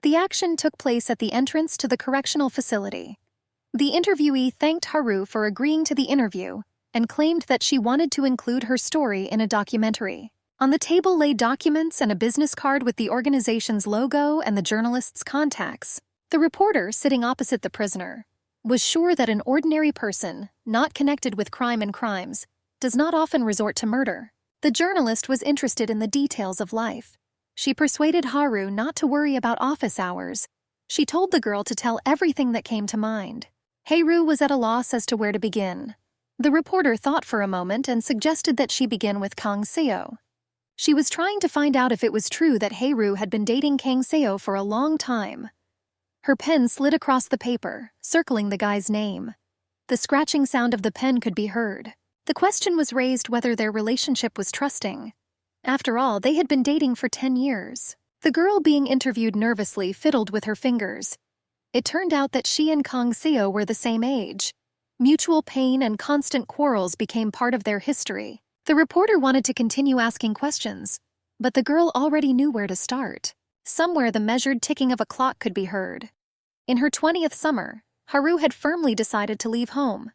The action took place at the entrance to the correctional facility. The interviewee thanked Haru for agreeing to the interview and claimed that she wanted to include her story in a documentary. On the table lay documents and a business card with the organization's logo and the journalist's contacts. The reporter, sitting opposite the prisoner, was sure that an ordinary person, not connected with crime and crimes, does not often resort to murder. The journalist was interested in the details of life. She persuaded Haru not to worry about office hours. She told the girl to tell everything that came to mind. Haru was at a loss as to where to begin. The reporter thought for a moment and suggested that she begin with Kang Seo. She was trying to find out if it was true that Haru had been dating Kang Seo for a long time. Her pen slid across the paper, circling the guy's name. The scratching sound of the pen could be heard. The question was raised whether their relationship was trusting. After all, they had been dating for 10 years. The girl being interviewed nervously fiddled with her fingers. It turned out that she and Kang Seo were the same age. Mutual pain and constant quarrels became part of their history. The reporter wanted to continue asking questions, but the girl already knew where to start. Somewhere the measured ticking of a clock could be heard. In her 20th summer, Haru had firmly decided to leave home.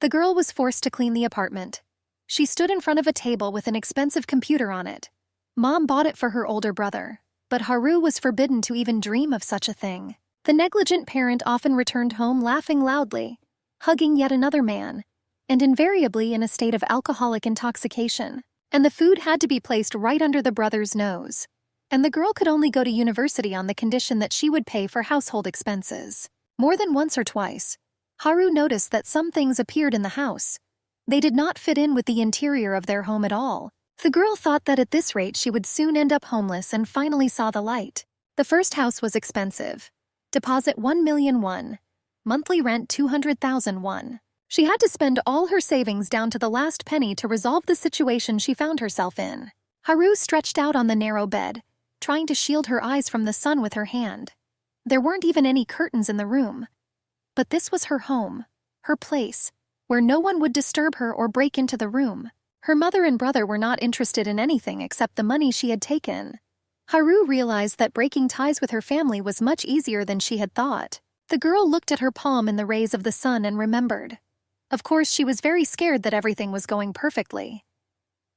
The girl was forced to clean the apartment. She stood in front of a table with an expensive computer on it. Mom bought it for her older brother, but Haru was forbidden to even dream of such a thing. The negligent parent often returned home laughing loudly, hugging yet another man, and invariably in a state of alcoholic intoxication. And the food had to be placed right under the brother's nose. And the girl could only go to university on the condition that she would pay for household expenses. More than once or twice, Haru noticed that some things appeared in the house. They did not fit in with the interior of their home at all. The girl thought that at this rate she would soon end up homeless and finally saw the light. The first house was expensive. Deposit 1,000,000 won. Monthly rent 200,000 won. She had to spend all her savings down to the last penny to resolve the situation she found herself in. Haru stretched out on the narrow bed, trying to shield her eyes from the sun with her hand. There weren't even any curtains in the room. But this was her home, her place, where no one would disturb her or break into the room. Her mother and brother were not interested in anything except the money she had taken. Haru realized that breaking ties with her family was much easier than she had thought. The girl looked at her palm in the rays of the sun and remembered. Of course, she was very scared that everything was going perfectly.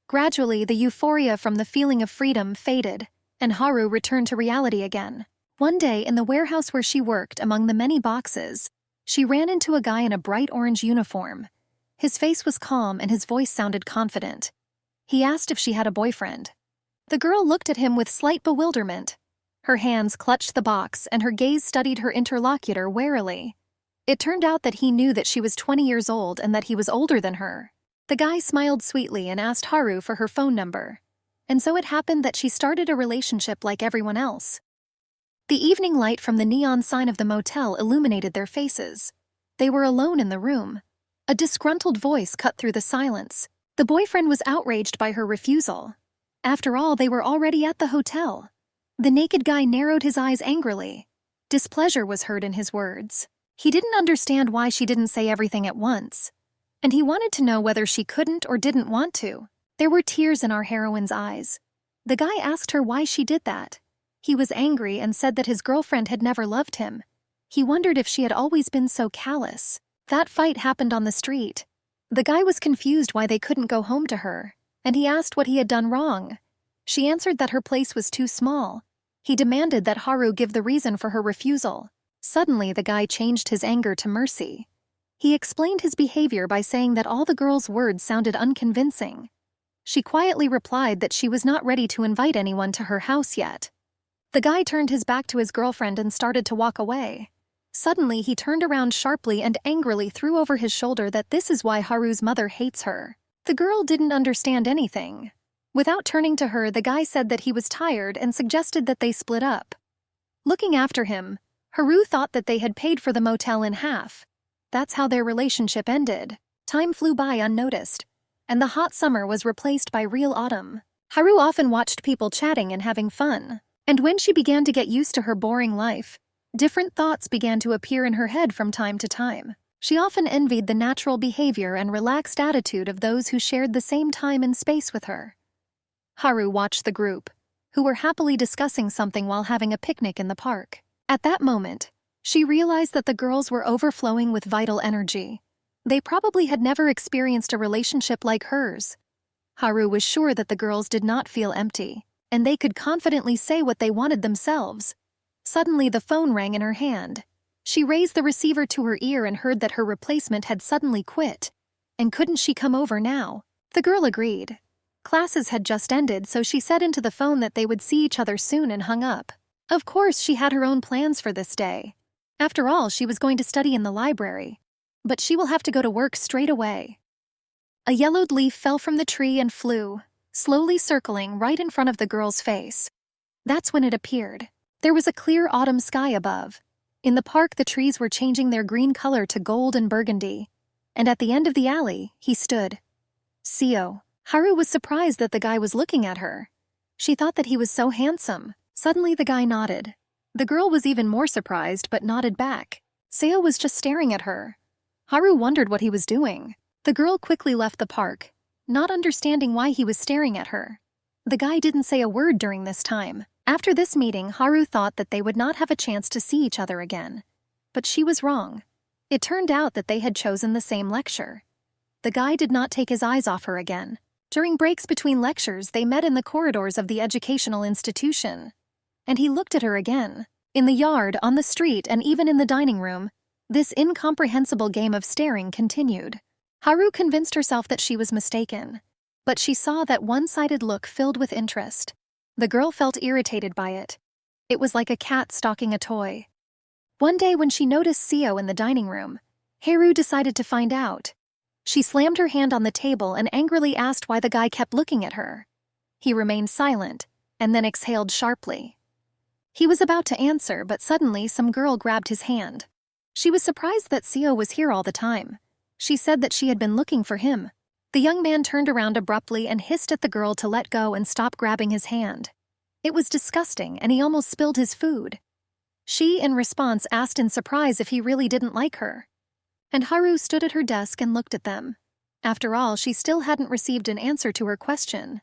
Gradually, the euphoria from the feeling of freedom faded, and Haru returned to reality again. One day, in the warehouse where she worked, among the many boxes, she ran into a guy in a bright orange uniform. His face was calm and his voice sounded confident. He asked if she had a boyfriend. The girl looked at him with slight bewilderment. Her hands clutched the box and her gaze studied her interlocutor warily. It turned out that he knew that she was 20 years old and that he was older than her. The guy smiled sweetly and asked Haru for her phone number. And so it happened that she started a relationship like everyone else. The evening light from the neon sign of the motel illuminated their faces. They were alone in the room. A disgruntled voice cut through the silence. The boyfriend was outraged by her refusal. After all, they were already at the hotel. The naked guy narrowed his eyes angrily. Displeasure was heard in his words. He didn't understand why she didn't say everything at once. And he wanted to know whether she couldn't or didn't want to. There were tears in our heroine's eyes. The guy asked her why she did that. He was angry and said that his girlfriend had never loved him. He wondered if she had always been so callous. That fight happened on the street. The guy was confused why they couldn't go home to her, and he asked what he had done wrong. She answered that her place was too small. He demanded that Haru give the reason for her refusal. Suddenly, the guy changed his anger to mercy. He explained his behavior by saying that all the girl's words sounded unconvincing. She quietly replied that she was not ready to invite anyone to her house yet. The guy turned his back to his girlfriend and started to walk away. Suddenly, he turned around sharply and angrily threw over his shoulder that this is why Haru's mother hates her. The girl didn't understand anything. Without turning to her, the guy said that he was tired and suggested that they split up. Looking after him, Haru thought that they had paid for the motel in half. That's how their relationship ended. Time flew by unnoticed, and the hot summer was replaced by real autumn. Haru often watched people chatting and having fun, and when she began to get used to her boring life, different thoughts began to appear in her head from time to time. She often envied the natural behavior and relaxed attitude of those who shared the same time and space with her. Haru watched the group, who were happily discussing something while having a picnic in the park. At that moment, she realized that the girls were overflowing with vital energy. They probably had never experienced a relationship like hers. Haru was sure that the girls did not feel empty, and they could confidently say what they wanted themselves. Suddenly the phone rang in her hand. She raised the receiver to her ear and heard that her replacement had suddenly quit. And couldn't she come over now? The girl agreed. Classes had just ended, so she said into the phone that they would see each other soon and hung up. Of course, she had her own plans for this day. After all, she was going to study in the library. But she will have to go to work straight away. A yellowed leaf fell from the tree and flew, slowly circling right in front of the girl's face. That's when it appeared. There was a clear autumn sky above. In the park, the trees were changing their green color to gold and burgundy. And at the end of the alley, he stood. Seo. Haru was surprised that the guy was looking at her. She thought that he was so handsome. Suddenly the guy nodded. The girl was even more surprised but nodded back. Seo was just staring at her. Haru wondered what he was doing. The girl quickly left the park, not understanding why he was staring at her. The guy didn't say a word during this time. After this meeting, Haru thought that they would not have a chance to see each other again. But she was wrong. It turned out that they had chosen the same lecture. The guy did not take his eyes off her again. During breaks between lectures, they met in the corridors of the educational institution. And he looked at her again. In the yard, on the street, and even in the dining room, this incomprehensible game of staring continued. Haru convinced herself that she was mistaken. But she saw that one-sided look filled with interest. The girl felt irritated by it. It was like a cat stalking a toy. One day when she noticed Seo in the dining room, Haru decided to find out. She slammed her hand on the table and angrily asked why the guy kept looking at her. He remained silent, and then exhaled sharply. He was about to answer, but suddenly some girl grabbed his hand. She was surprised that Seo was here all the time. She said that she had been looking for him. The young man turned around abruptly and hissed at the girl to let go and stop grabbing his hand. It was disgusting, and he almost spilled his food. She, in response, asked in surprise if he really didn't like her. And Haru stood at her desk and looked at them. After all, she still hadn't received an answer to her question.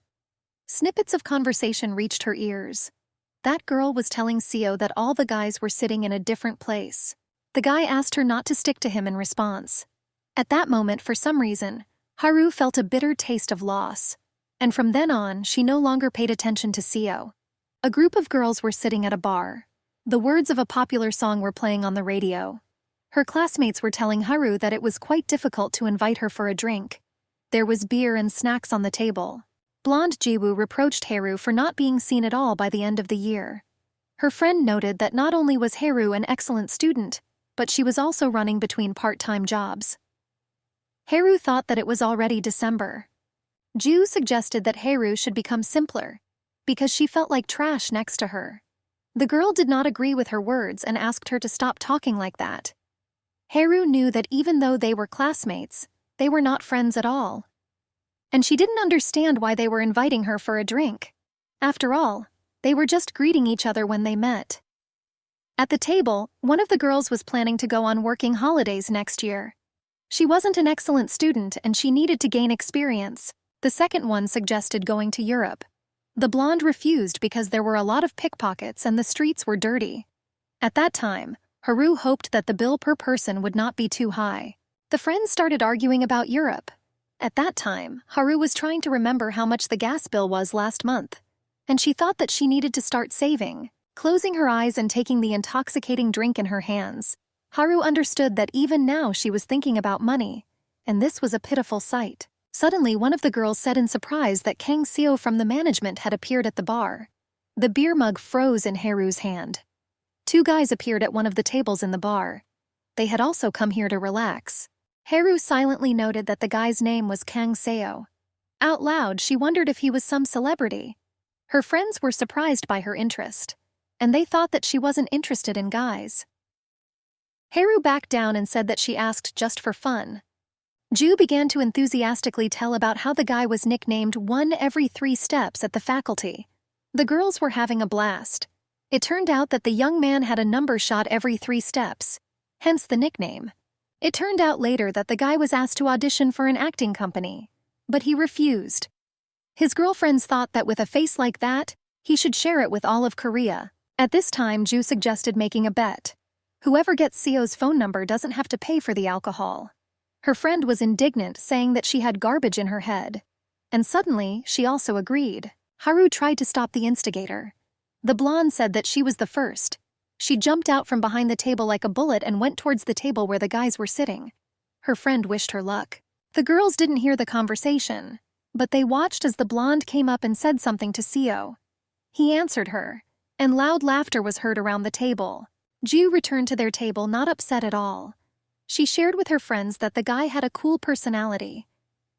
Snippets of conversation reached her ears. That girl was telling Seo that all the guys were sitting in a different place. The guy asked her not to stick to him in response. At that moment, for some reason, Haru felt a bitter taste of loss. And from then on, she no longer paid attention to Seo. A group of girls were sitting at a bar. The words of a popular song were playing on the radio. Her classmates were telling Haru that it was quite difficult to invite her for a drink. There was beer and snacks on the table. Blonde Jiwoo reproached Haru for not being seen at all by the end of the year. Her friend noted that not only was Haru an excellent student, but she was also running between part-time jobs. Haru thought that it was already December. Ju suggested that Haru should become simpler, because she felt like trash next to her. The girl did not agree with her words and asked her to stop talking like that. Haru knew that even though they were classmates, they were not friends at all. And she didn't understand why they were inviting her for a drink. After all, they were just greeting each other when they met. At the table, one of the girls was planning to go on working holidays next year. She wasn't an excellent student and she needed to gain experience. The second one suggested going to Europe. The blonde refused because there were a lot of pickpockets and the streets were dirty. At that time, Haru hoped that the bill per person would not be too high. The friends started arguing about Europe. At that time, Haru was trying to remember how much the gas bill was last month, and she thought that she needed to start saving. Closing her eyes and taking the intoxicating drink in her hands, Haru understood that even now she was thinking about money, and this was a pitiful sight. Suddenly, one of the girls said in surprise that Kang Seo from the management had appeared at the bar. The beer mug froze in Haru's hand. Two guys appeared at one of the tables in the bar. They had also come here to relax. Haru silently noted that the guy's name was Kang Seo. Out loud, she wondered if he was some celebrity. Her friends were surprised by her interest, and they thought that she wasn't interested in guys. Haru backed down and said that she asked just for fun. Ju began to enthusiastically tell about how the guy was nicknamed one every 3 steps at the faculty. The girls were having a blast. It turned out that the young man had a number shot every 3 steps, hence the nickname. It turned out later that the guy was asked to audition for an acting company, but he refused. His girlfriends thought that with a face like that, he should share it with all of Korea. At this time, Ju suggested making a bet. Whoever gets Seo's phone number doesn't have to pay for the alcohol. Her friend was indignant, saying that she had garbage in her head. And suddenly, she also agreed. Haru tried to stop the instigator. The blonde said that she was the first. She jumped out from behind the table like a bullet and went towards the table where the guys were sitting. Her friend wished her luck. The girls didn't hear the conversation, but they watched as the blonde came up and said something to Seo. He answered her, and loud laughter was heard around the table. Ju returned to their table not upset at all. She shared with her friends that the guy had a cool personality.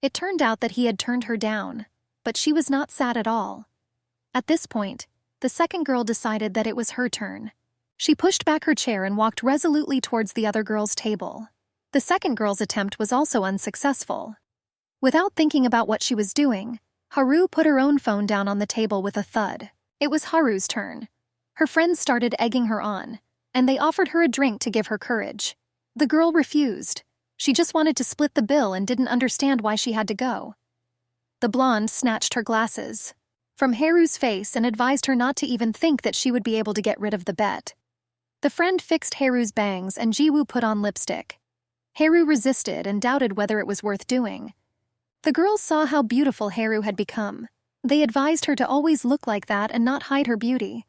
It turned out that he had turned her down, but she was not sad at all. At this point, the second girl decided that it was her turn. She pushed back her chair and walked resolutely towards the other girl's table. The second girl's attempt was also unsuccessful. Without thinking about what she was doing, Haru put her own phone down on the table with a thud. It was Haru's turn. Her friends started egging her on, and they offered her a drink to give her courage. The girl refused. She just wanted to split the bill and didn't understand why she had to go. The blonde snatched her glasses from Haru's face and advised her not to even think that she would be able to get rid of the bet. The friend fixed Haru's bangs and Jiwoo put on lipstick. Haru resisted and doubted whether it was worth doing. The girls saw how beautiful Haru had become. They advised her to always look like that and not hide her beauty.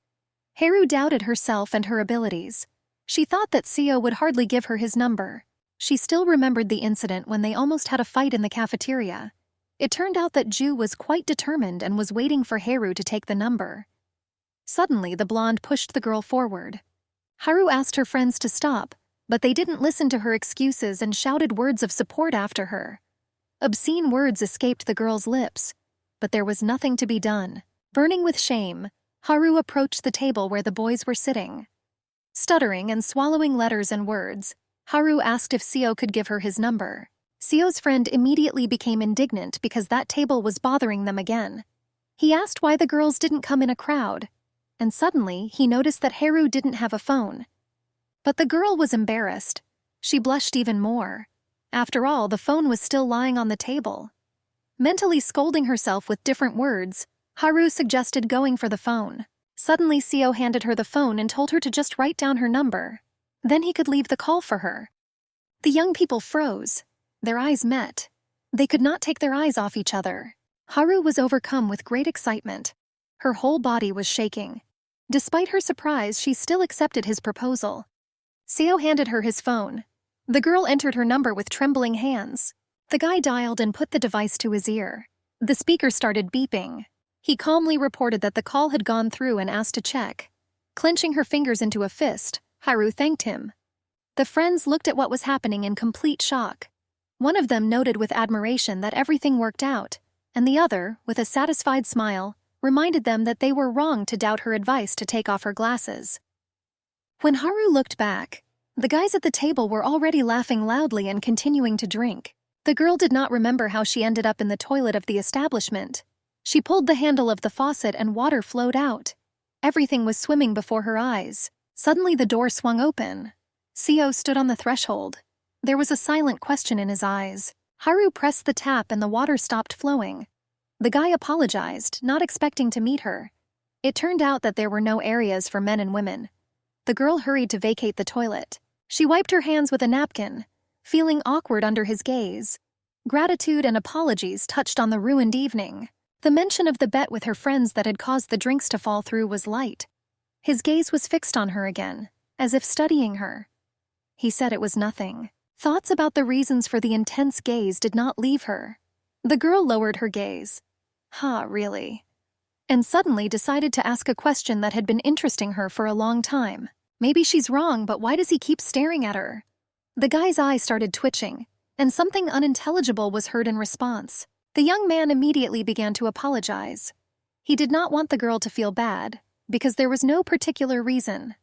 Haru doubted herself and her abilities. She thought that Seo would hardly give her his number. She still remembered the incident when they almost had a fight in the cafeteria. It turned out that Ju was quite determined and was waiting for Haru to take the number. Suddenly, the blonde pushed the girl forward. Haru asked her friends to stop, but they didn't listen to her excuses and shouted words of support after her. Obscene words escaped the girl's lips, but there was nothing to be done. Burning with shame, Haru approached the table where the boys were sitting. Stuttering and swallowing letters and words, Haru asked if Seo could give her his number. Seo's friend immediately became indignant because that table was bothering them again. He asked why the girls didn't come in a crowd, and suddenly he noticed that Haru didn't have a phone. But the girl was embarrassed. She blushed even more. After all, the phone was still lying on the table. Mentally scolding herself with different words, Haru suggested going for the phone. Suddenly, Seo handed her the phone and told her to just write down her number. Then he could leave the call for her. The young people froze. Their eyes met. They could not take their eyes off each other. Haru was overcome with great excitement. Her whole body was shaking. Despite her surprise, she still accepted his proposal. Seo handed her his phone. The girl entered her number with trembling hands. The guy dialed and put the device to his ear. The speaker started beeping. He calmly reported that the call had gone through and asked to check. Clenching her fingers into a fist, Haru thanked him. The friends looked at what was happening in complete shock. One of them noted with admiration that everything worked out, and the other, with a satisfied smile, reminded them that they were wrong to doubt her advice to take off her glasses. When Haru looked back, the guys at the table were already laughing loudly and continuing to drink. The girl did not remember how she ended up in the toilet of the establishment. She pulled the handle of the faucet and water flowed out. Everything was swimming before her eyes. Suddenly the door swung open. Seo stood on the threshold. There was a silent question in his eyes. Haru pressed the tap and the water stopped flowing. The guy apologized, not expecting to meet her. It turned out that there were no areas for men and women. The girl hurried to vacate the toilet. She wiped her hands with a napkin, feeling awkward under his gaze. Gratitude and apologies touched on the ruined evening. The mention of the bet with her friends that had caused the drinks to fall through was light. His gaze was fixed on her again, as if studying her. He said it was nothing. Thoughts about the reasons for the intense gaze did not leave her. The girl lowered her gaze. Really? And suddenly decided to ask a question that had been interesting her for a long time. Maybe she's wrong, but why does he keep staring at her? The guy's eyes started twitching, and something unintelligible was heard in response. The young man immediately began to apologize. He did not want the girl to feel bad, because there was no particular reason.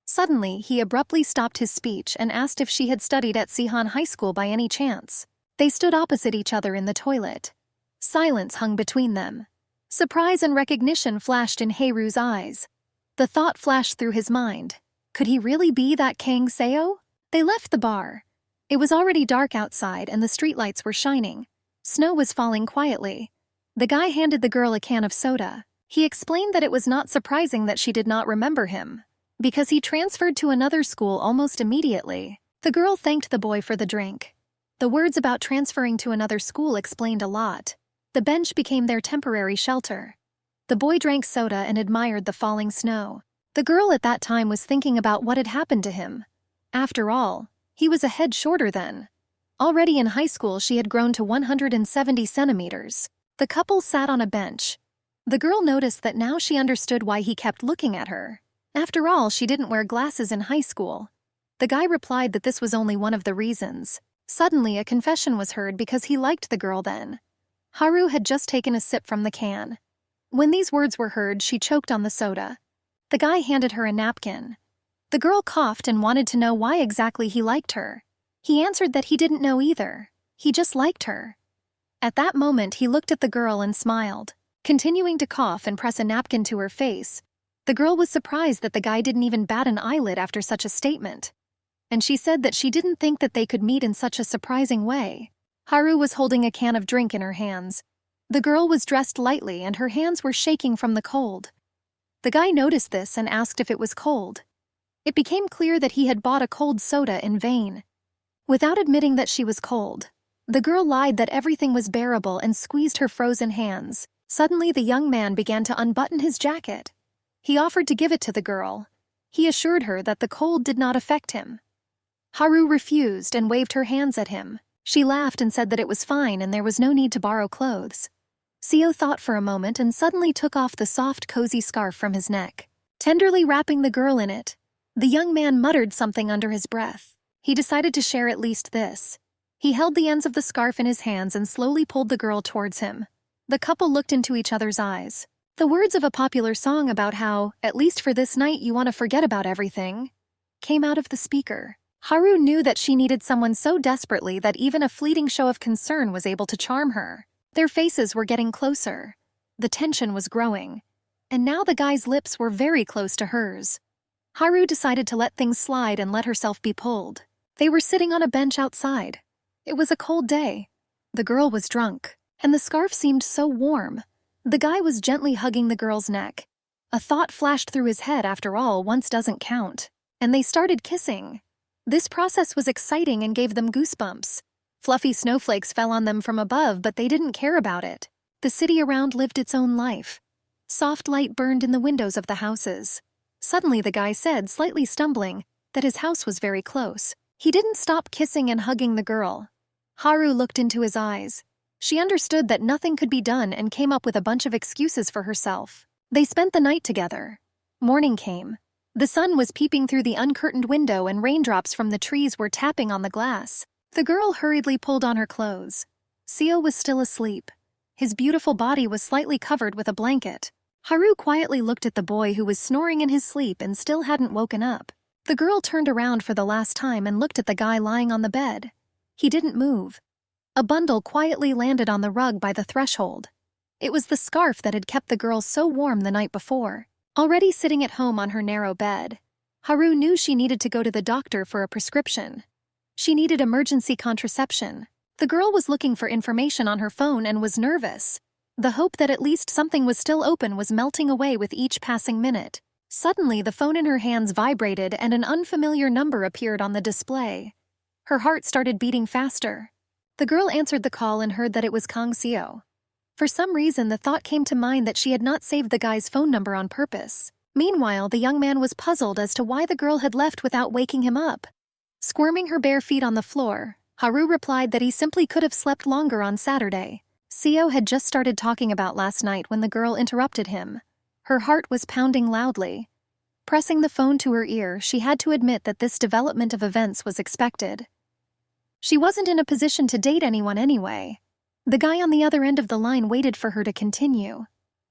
Suddenly, he abruptly stopped his speech and asked if she had studied at Sihan High School by any chance. They stood opposite each other in the toilet. Silence hung between them. Surprise and recognition flashed in Haru's eyes. The thought flashed through his mind. Could he really be that Kang Seo? They left the bar. It was already dark outside and the streetlights were shining. Snow was falling quietly. The guy handed the girl a can of soda. He explained that it was not surprising that she did not remember him, because he transferred to another school almost immediately. The girl thanked the boy for the drink. The words about transferring to another school explained a lot. The bench became their temporary shelter. The boy drank soda and admired the falling snow. The girl at that time was thinking about what had happened to him. After all, he was a head shorter then. Already in high school she had grown to 170 centimeters. The couple sat on a bench. The girl noticed that now she understood why he kept looking at her. After all, she didn't wear glasses in high school. The guy replied that this was only one of the reasons. Suddenly, a confession was heard because he liked the girl then. Haru had just taken a sip from the can. When these words were heard, she choked on the soda. The guy handed her a napkin. The girl coughed and wanted to know why exactly he liked her. He answered that he didn't know either. He just liked her. At that moment, he looked at the girl and smiled. Continuing to cough and press a napkin to her face, the girl was surprised that the guy didn't even bat an eyelid after such a statement. And she said that she didn't think that they could meet in such a surprising way. Haru was holding a can of drink in her hands. The girl was dressed lightly and her hands were shaking from the cold. The guy noticed this and asked if it was cold. It became clear that he had bought a cold soda in vain. Without admitting that she was cold, the girl lied that everything was bearable and squeezed her frozen hands. Suddenly, the young man began to unbutton his jacket. He offered to give it to the girl. He assured her that the cold did not affect him. Haru refused and waved her hands at him. She laughed and said that it was fine and there was no need to borrow clothes. Seo thought for a moment and suddenly took off the soft, cozy scarf from his neck, tenderly wrapping the girl in it. The young man muttered something under his breath. He decided to share at least this. He held the ends of the scarf in his hands and slowly pulled the girl towards him. The couple looked into each other's eyes. The words of a popular song about how, at least for this night, you want to forget about everything, came out of the speaker. Haru knew that she needed someone so desperately that even a fleeting show of concern was able to charm her. Their faces were getting closer. The tension was growing. And now the guy's lips were very close to hers. Haru decided to let things slide and let herself be pulled. They were sitting on a bench outside. It was a cold day. The girl was drunk, and the scarf seemed so warm. The guy was gently hugging the girl's neck. A thought flashed through his head, after all, once doesn't count. And they started kissing. This process was exciting and gave them goosebumps. Fluffy snowflakes fell on them from above, but they didn't care about it. The city around lived its own life. Soft light burned in the windows of the houses. Suddenly the guy said, slightly stumbling, that his house was very close. He didn't stop kissing and hugging the girl. Haru looked into his eyes. She understood that nothing could be done and came up with a bunch of excuses for herself. They spent the night together. Morning came. The sun was peeping through the uncurtained window and raindrops from the trees were tapping on the glass. The girl hurriedly pulled on her clothes. Seo was still asleep. His beautiful body was slightly covered with a blanket. Haru quietly looked at the boy who was snoring in his sleep and still hadn't woken up. The girl turned around for the last time and looked at the guy lying on the bed. He didn't move. A bundle quietly landed on the rug by the threshold. It was the scarf that had kept the girl so warm the night before. Already sitting at home on her narrow bed, Haru knew she needed to go to the doctor for a prescription. She needed emergency contraception. The girl was looking for information on her phone and was nervous. The hope that at least something was still open was melting away with each passing minute. Suddenly, the phone in her hands vibrated and an unfamiliar number appeared on the display. Her heart started beating faster. The girl answered the call and heard that it was Kang Seo. For some reason, the thought came to mind that she had not saved the guy's phone number on purpose. Meanwhile, the young man was puzzled as to why the girl had left without waking him up. Squirming her bare feet on the floor, Haru replied that he simply could have slept longer on Saturday. Seo had just started talking about last night when the girl interrupted him. Her heart was pounding loudly. Pressing the phone to her ear, she had to admit that this development of events was expected. She wasn't in a position to date anyone anyway. The guy on the other end of the line waited for her to continue.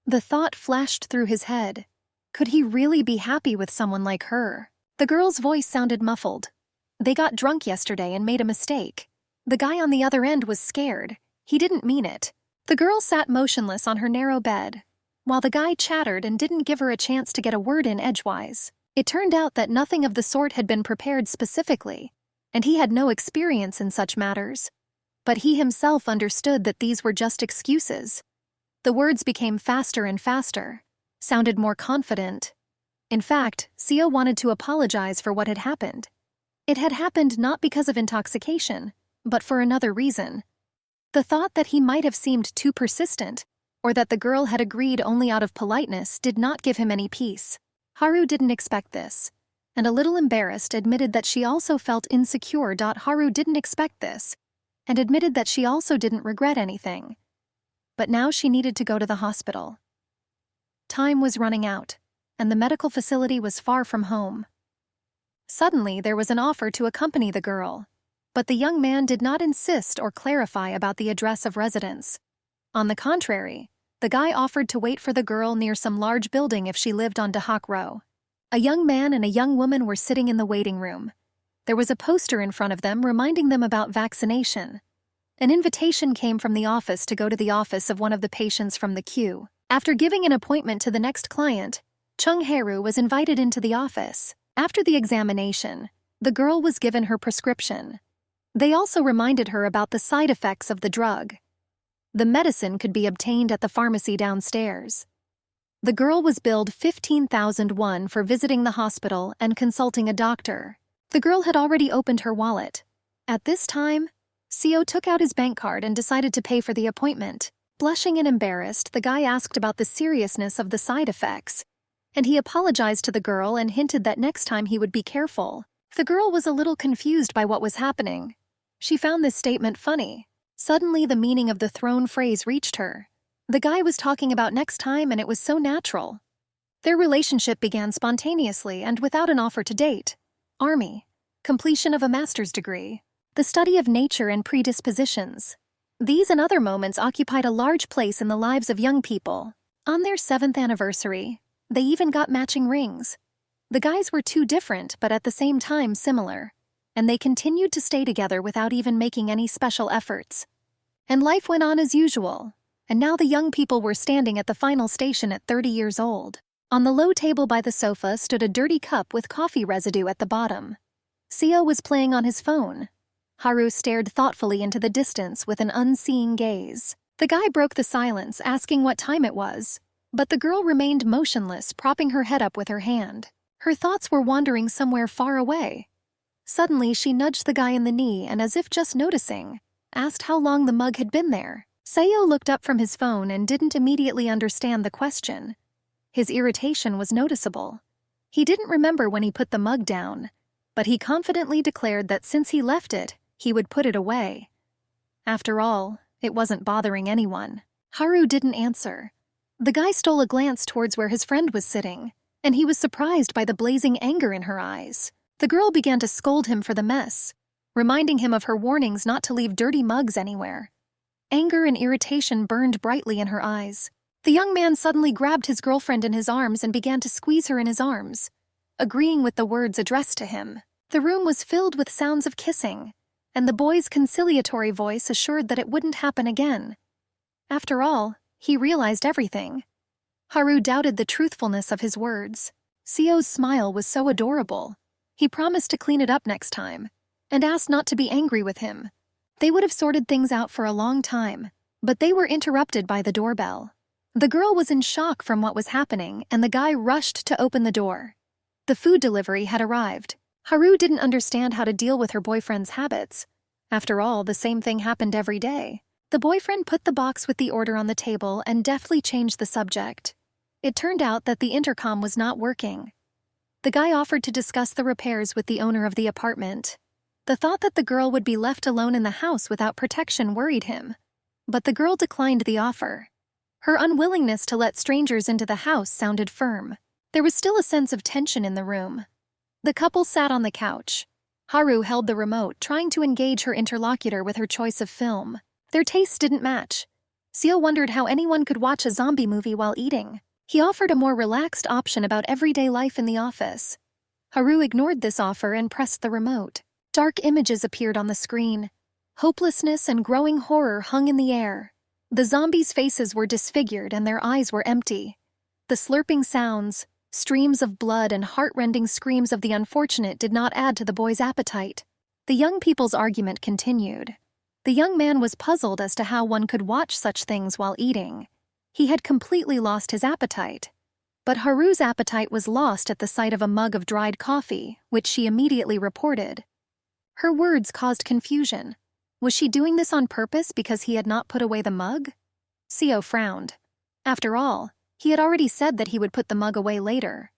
The thought flashed through his head. Could he really be happy with someone like her? The girl's voice sounded muffled. They got drunk yesterday and made a mistake. The guy on the other end was scared. He didn't mean it. The girl sat motionless on her narrow bed, while the guy chattered and didn't give her a chance to get a word in edgewise. It turned out that nothing of the sort had been prepared specifically, and he had no experience in such matters. But he himself understood that these were just excuses. The words became faster and faster. sounded more confident. In fact, Seo wanted to apologize for what had happened. It had happened not because of intoxication, but for another reason. The thought that he might have seemed too persistent, or that the girl had agreed only out of politeness, did not give him any peace. Haru didn't expect this, and a little embarrassed admitted that she also felt insecure. Haru didn't expect this, and admitted that she also didn't regret anything. But now she needed to go to the hospital. Time was running out, and the medical facility was far from home. Suddenly, there was an offer to accompany the girl, but the young man did not insist or clarify about the address of residence. On the contrary, the guy offered to wait for the girl near some large building if she lived on Dahak Row. A young man and a young woman were sitting in the waiting room. There was a poster in front of them reminding them about vaccination. An invitation came from the office to go to the office of one of the patients from the queue. After giving an appointment to the next client, Chung Haru was invited into the office. After the examination, the girl was given her prescription. They also reminded her about the side effects of the drug. The medicine could be obtained at the pharmacy downstairs. The girl was billed 15,000 won for visiting the hospital and consulting a doctor. The girl had already opened her wallet. At this time, Seo took out his bank card and decided to pay for the appointment. Blushing and embarrassed, the guy asked about the seriousness of the side effects, and he apologized to the girl and hinted that next time he would be careful. The girl was a little confused by what was happening. She found this statement funny. Suddenly, the meaning of the thrown phrase reached her. The guy was talking about next time, and it was so natural. Their relationship began spontaneously and without an offer to date. Army. Completion of a master's degree. The study of nature and predispositions. These and other moments occupied a large place in the lives of young people. On their 7th anniversary, they even got matching rings. The guys were too different but at the same time similar, and they continued to stay together without even making any special efforts. And life went on as usual, and now the young people were standing at the final station at 30 years old. On the low table by the sofa stood a dirty cup with coffee residue at the bottom. Seo was playing on his phone. Haru stared thoughtfully into the distance with an unseeing gaze. The guy broke the silence, asking what time it was, but the girl remained motionless, propping her head up with her hand. Her thoughts were wandering somewhere far away. Suddenly, she nudged the guy in the knee and, as if just noticing, asked how long the mug had been there. Seo looked up from his phone and didn't immediately understand the question. His irritation was noticeable. He didn't remember when he put the mug down, but he confidently declared that since he left it, he would put it away. After all, it wasn't bothering anyone. Haru didn't answer. The guy stole a glance towards where his friend was sitting, and he was surprised by the blazing anger in her eyes. The girl began to scold him for the mess, reminding him of her warnings not to leave dirty mugs anywhere. Anger and irritation burned brightly in her eyes. The young man suddenly grabbed his girlfriend in his arms and began to squeeze her in his arms, agreeing with the words addressed to him. The room was filled with sounds of kissing, and the boy's conciliatory voice assured that it wouldn't happen again. After all, he realized everything. Haru doubted the truthfulness of his words. Seo's smile was so adorable. He promised to clean it up next time, and asked not to be angry with him. They would have sorted things out for a long time, but they were interrupted by the doorbell. The girl was in shock from what was happening, and the guy rushed to open the door. The food delivery had arrived. Haru didn't understand how to deal with her boyfriend's habits. After all, the same thing happened every day. The boyfriend put the box with the order on the table and deftly changed the subject. It turned out that the intercom was not working. The guy offered to discuss the repairs with the owner of the apartment. The thought that the girl would be left alone in the house without protection worried him. But the girl declined the offer. Her unwillingness to let strangers into the house sounded firm. There was still a sense of tension in the room. The couple sat on the couch. Haru held the remote, trying to engage her interlocutor with her choice of film. Their tastes didn't match. Seo wondered how anyone could watch a zombie movie while eating. He offered a more relaxed option about everyday life in the office. Haru ignored this offer and pressed the remote. Dark images appeared on the screen. Hopelessness and growing horror hung in the air. The zombies' faces were disfigured and their eyes were empty. The slurping sounds, streams of blood and heart-rending screams of the unfortunate did not add to the boy's appetite. The young people's argument continued. The young man was puzzled as to how one could watch such things while eating. He had completely lost his appetite. But Haru's appetite was lost at the sight of a mug of dried coffee, which she immediately reported. Her words caused confusion. Was she doing this on purpose because he had not put away the mug? Seo frowned. After all, he had already said that he would put the mug away later.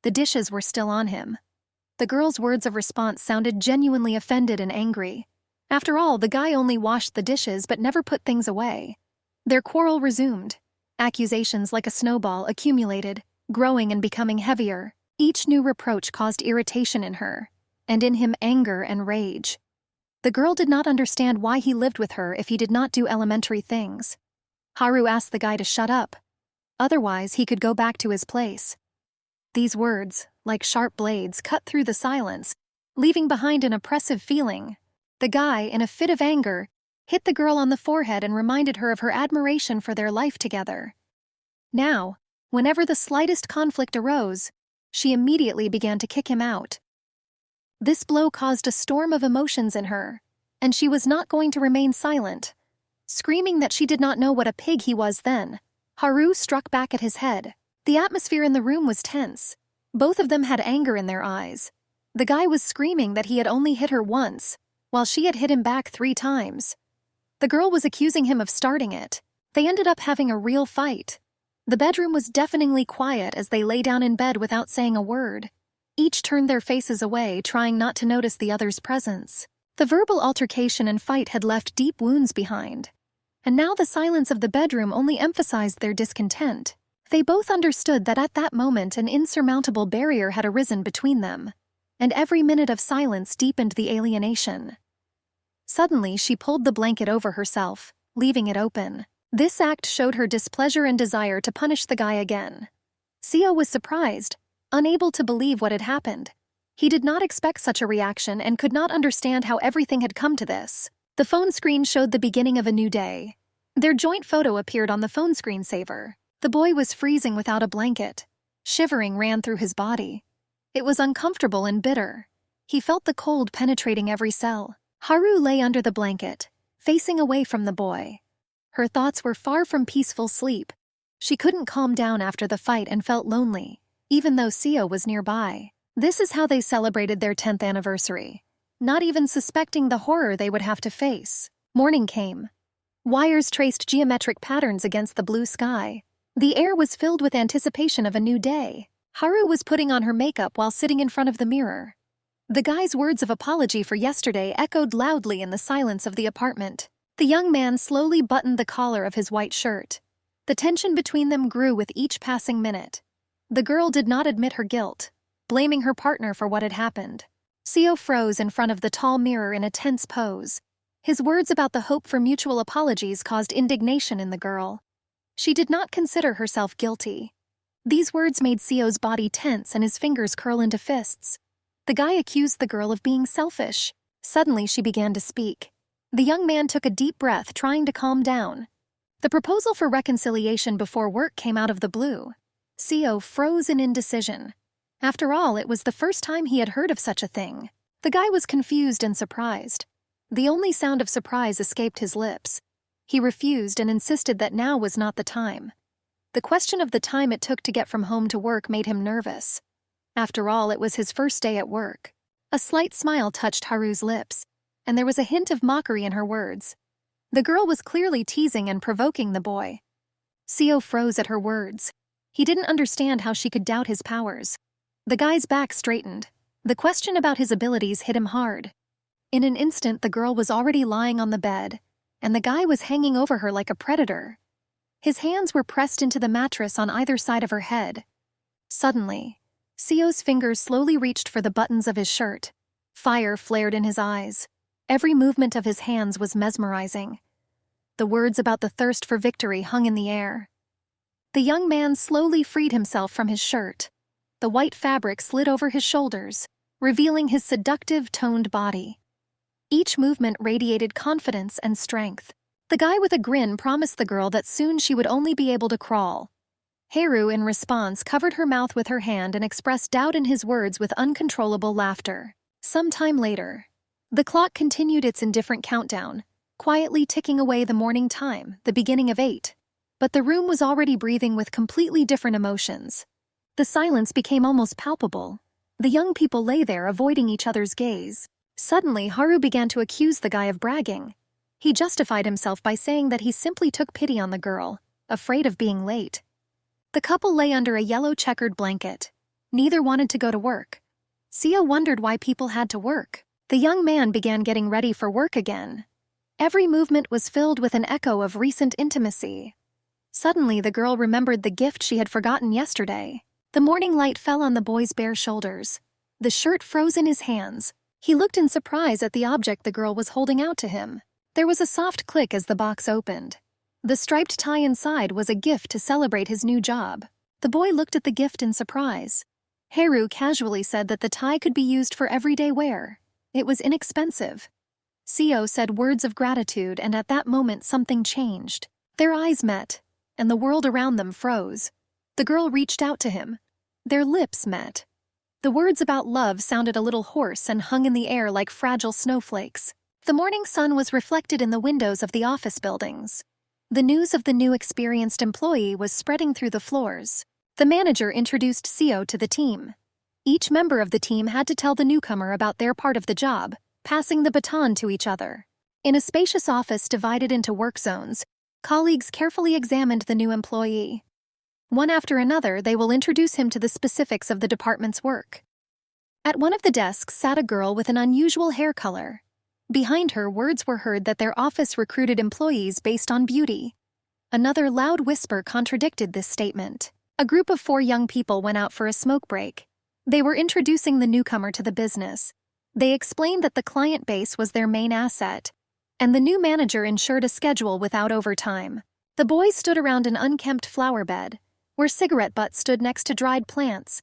The dishes were still on him. The girl's words of response sounded genuinely offended and angry. After all, the guy only washed the dishes but never put things away. Their quarrel resumed. Accusations like a snowball accumulated, growing and becoming heavier. Each new reproach caused irritation in her, and in him anger and rage. The girl did not understand why he lived with her if he did not do elementary things. Haru asked the guy to shut up. Otherwise, he could go back to his place. These words, like sharp blades, cut through the silence, leaving behind an oppressive feeling. The guy, in a fit of anger, hit the girl on the forehead and reminded her of her admiration for their life together. Now, whenever the slightest conflict arose, she immediately began to kick him out. This blow caused a storm of emotions in her, and she was not going to remain silent. Screaming that she did not know what a pig he was then, Haru struck back at his head. The atmosphere in the room was tense. Both of them had anger in their eyes. The guy was screaming that he had only hit her once, while she had hit him back 3 times. The girl was accusing him of starting it. They ended up having a real fight. The bedroom was deafeningly quiet as they lay down in bed without saying a word. Each turned their faces away, trying not to notice the other's presence. The verbal altercation and fight had left deep wounds behind, and now the silence of the bedroom only emphasized their discontent. They both understood that at that moment an insurmountable barrier had arisen between them, and every minute of silence deepened the alienation. Suddenly, she pulled the blanket over herself, leaving it open. This act showed her displeasure and desire to punish the guy again. Seo was surprised, unable to believe what had happened. He did not expect such a reaction and could not understand how everything had come to this. The phone screen showed the beginning of a new day. Their joint photo appeared on the phone screensaver. The boy was freezing without a blanket. Shivering ran through his body. It was uncomfortable and bitter. He felt the cold penetrating every cell. Haru lay under the blanket, facing away from the boy. Her thoughts were far from peaceful sleep. She couldn't calm down after the fight and felt lonely, even though Seo was nearby. This is how they celebrated their 10th anniversary, not even suspecting the horror they would have to face. Morning came. Wires traced geometric patterns against the blue sky. The air was filled with anticipation of a new day. Haru was putting on her makeup while sitting in front of the mirror. The guy's words of apology for yesterday echoed loudly in the silence of the apartment. The young man slowly buttoned the collar of his white shirt. The tension between them grew with each passing minute. The girl did not admit her guilt, blaming her partner for what had happened. Seo froze in front of the tall mirror in a tense pose. His words about the hope for mutual apologies caused indignation in the girl. She did not consider herself guilty. These words made Seo's body tense and his fingers curl into fists. The guy accused the girl of being selfish. Suddenly she began to speak. The young man took a deep breath, trying to calm down. The proposal for reconciliation before work came out of the blue. Seo froze in indecision. After all, it was the first time he had heard of such a thing. The guy was confused and surprised. The only sound of surprise escaped his lips. He refused and insisted that now was not the time. The question of the time it took to get from home to work made him nervous. After all, it was his first day at work. A slight smile touched Haru's lips, and there was a hint of mockery in her words. The girl was clearly teasing and provoking the boy. Seo froze at her words. He didn't understand how she could doubt his powers. The guy's back straightened. The question about his abilities hit him hard. In an instant, the girl was already lying on the bed, and the guy was hanging over her like a predator. His hands were pressed into the mattress on either side of her head. Suddenly, Seo's fingers slowly reached for the buttons of his shirt. Fire flared in his eyes. Every movement of his hands was mesmerizing. The words about the thirst for victory hung in the air. The young man slowly freed himself from his shirt. The white fabric slid over his shoulders, revealing his seductive, toned body. Each movement radiated confidence and strength. The guy with a grin promised the girl that soon she would only be able to crawl. Haru, in response, covered her mouth with her hand and expressed doubt in his words with uncontrollable laughter. Some time later, the clock continued its indifferent countdown, quietly ticking away the morning time, the beginning of 8. But the room was already breathing with completely different emotions. The silence became almost palpable. The young people lay there, avoiding each other's gaze. Suddenly, Haru began to accuse the guy of bragging. He justified himself by saying that he simply took pity on the girl, afraid of being late. The couple lay under a yellow checkered blanket. Neither wanted to go to work. Seo wondered why people had to work. The young man began getting ready for work again. Every movement was filled with an echo of recent intimacy. Suddenly, the girl remembered the gift she had forgotten yesterday. The morning light fell on the boy's bare shoulders. The shirt froze in his hands. He looked in surprise at the object the girl was holding out to him. There was a soft click as the box opened. The striped tie inside was a gift to celebrate his new job. The boy looked at the gift in surprise. Haru casually said that the tie could be used for everyday wear. It was inexpensive. Seo said words of gratitude, and at that moment something changed. Their eyes met, and the world around them froze. The girl reached out to him. Their lips met. The words about love sounded a little hoarse and hung in the air like fragile snowflakes. The morning sun was reflected in the windows of the office buildings. The news of the new experienced employee was spreading through the floors. The manager introduced Seo to the team. Each member of the team had to tell the newcomer about their part of the job, passing the baton to each other. In a spacious office divided into work zones, colleagues carefully examined the new employee. One after another, they will introduce him to the specifics of the department's work. At one of the desks sat a girl with an unusual hair color. Behind her, words were heard that their office recruited employees based on beauty. Another loud whisper contradicted this statement. A group of 4 young people went out for a smoke break. They were introducing the newcomer to the business. They explained that the client base was their main asset, and the new manager ensured a schedule without overtime. The boys stood around an unkempt flower bed, where cigarette butts stood next to dried plants.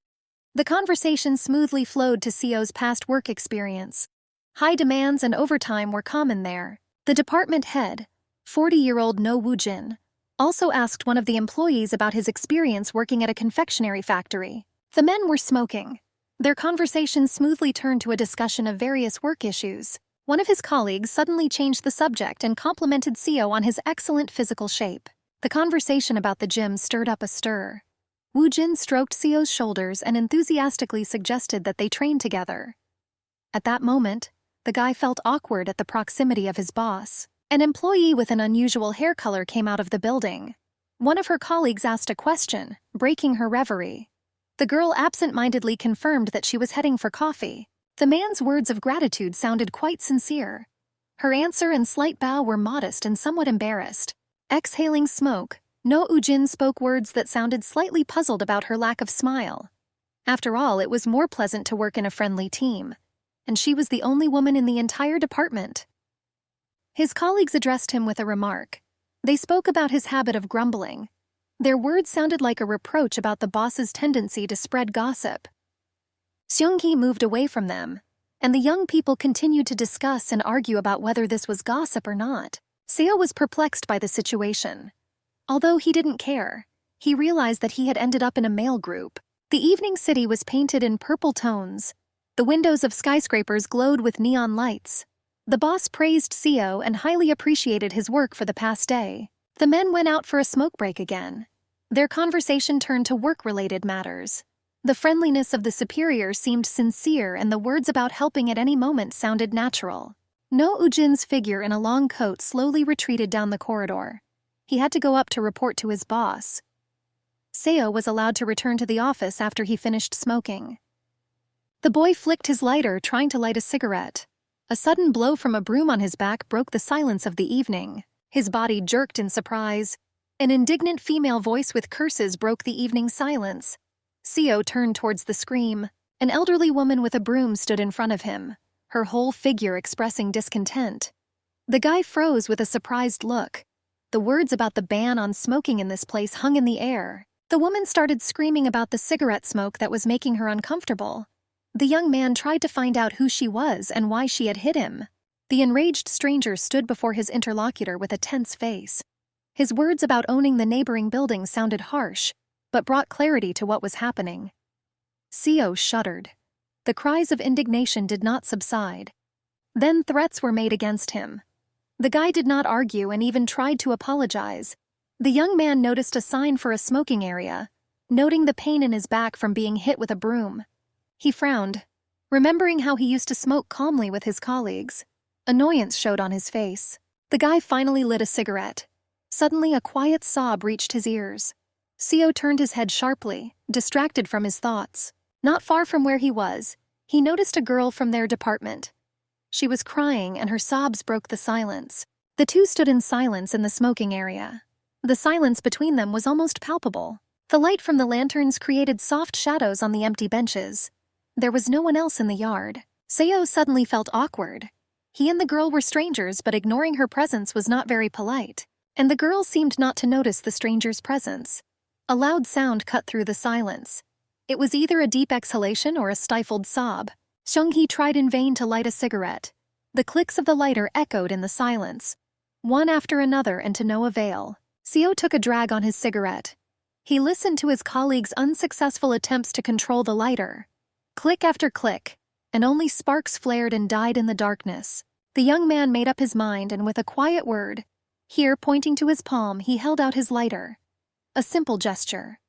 The conversation smoothly flowed to Seo's past work experience. High demands and overtime were common there. The department head, 40-year-old No Woo-jin, also asked one of the employees about his experience working at a confectionery factory. The men were smoking. Their conversation smoothly turned to a discussion of various work issues. One of his colleagues suddenly changed the subject and complimented Seo on his excellent physical shape. The conversation about the gym stirred up a stir. Woo-jin stroked Seo's shoulders and enthusiastically suggested that they train together. At that moment, the guy felt awkward at the proximity of his boss. An employee with an unusual hair color came out of the building. One of her colleagues asked a question, breaking her reverie. The girl absent-mindedly confirmed that she was heading for coffee. The man's words of gratitude sounded quite sincere. Her answer and slight bow were modest and somewhat embarrassed. Exhaling smoke, No Woo-jin spoke words that sounded slightly puzzled about her lack of smile. After all, it was more pleasant to work in a friendly team, and she was the only woman in the entire department. His colleagues addressed him with a remark. They spoke about his habit of grumbling. Their words sounded like a reproach about the boss's tendency to spread gossip. Seung-hee moved away from them, and the young people continued to discuss and argue about whether this was gossip or not. Seo was perplexed by the situation. Although he didn't care, he realized that he had ended up in a male group. The evening city was painted in purple tones. The windows of skyscrapers glowed with neon lights. The boss praised Seo and highly appreciated his work for the past day. The men went out for a smoke break again. Their conversation turned to work-related matters. The friendliness of the superior seemed sincere, and the words about helping at any moment sounded natural. No Woo-jin's figure in a long coat slowly retreated down the corridor. He had to go up to report to his boss. Seo was allowed to return to the office after he finished smoking. The boy flicked his lighter, trying to light a cigarette. A sudden blow from a broom on his back broke the silence of the evening. His body jerked in surprise. An indignant female voice with curses broke the evening silence. Seo turned towards the scream. An elderly woman with a broom stood in front of him, her whole figure expressing discontent. The guy froze with a surprised look. The words about the ban on smoking in this place hung in the air. The woman started screaming about the cigarette smoke that was making her uncomfortable. The young man tried to find out who she was and why she had hit him. The enraged stranger stood before his interlocutor with a tense face. His words about owning the neighboring building sounded harsh, but brought clarity to what was happening. Seo shuddered. The cries of indignation did not subside. Then threats were made against him. The guy did not argue and even tried to apologize. The young man noticed a sign for a smoking area, noting the pain in his back from being hit with a broom. He frowned, remembering how he used to smoke calmly with his colleagues. Annoyance showed on his face. The guy finally lit a cigarette. Suddenly, a quiet sob reached his ears. Seo turned his head sharply, distracted from his thoughts. Not far from where he was, he noticed a girl from their department. She was crying, and her sobs broke the silence. The two stood in silence in the smoking area. The silence between them was almost palpable. The light from the lanterns created soft shadows on the empty benches. There was no one else in the yard. Seo suddenly felt awkward. He and the girl were strangers, but ignoring her presence was not very polite. And the girl seemed not to notice the stranger's presence. A loud sound cut through the silence. It was either a deep exhalation or a stifled sob. Seung-hee tried in vain to light a cigarette. The clicks of the lighter echoed in the silence, one after another, and to no avail. Seo took a drag on his cigarette. He listened to his colleagues' unsuccessful attempts to control the lighter. Click after click, and only sparks flared and died in the darkness. The young man made up his mind, and with a quiet word, here pointing to his palm, he held out his lighter. A simple gesture.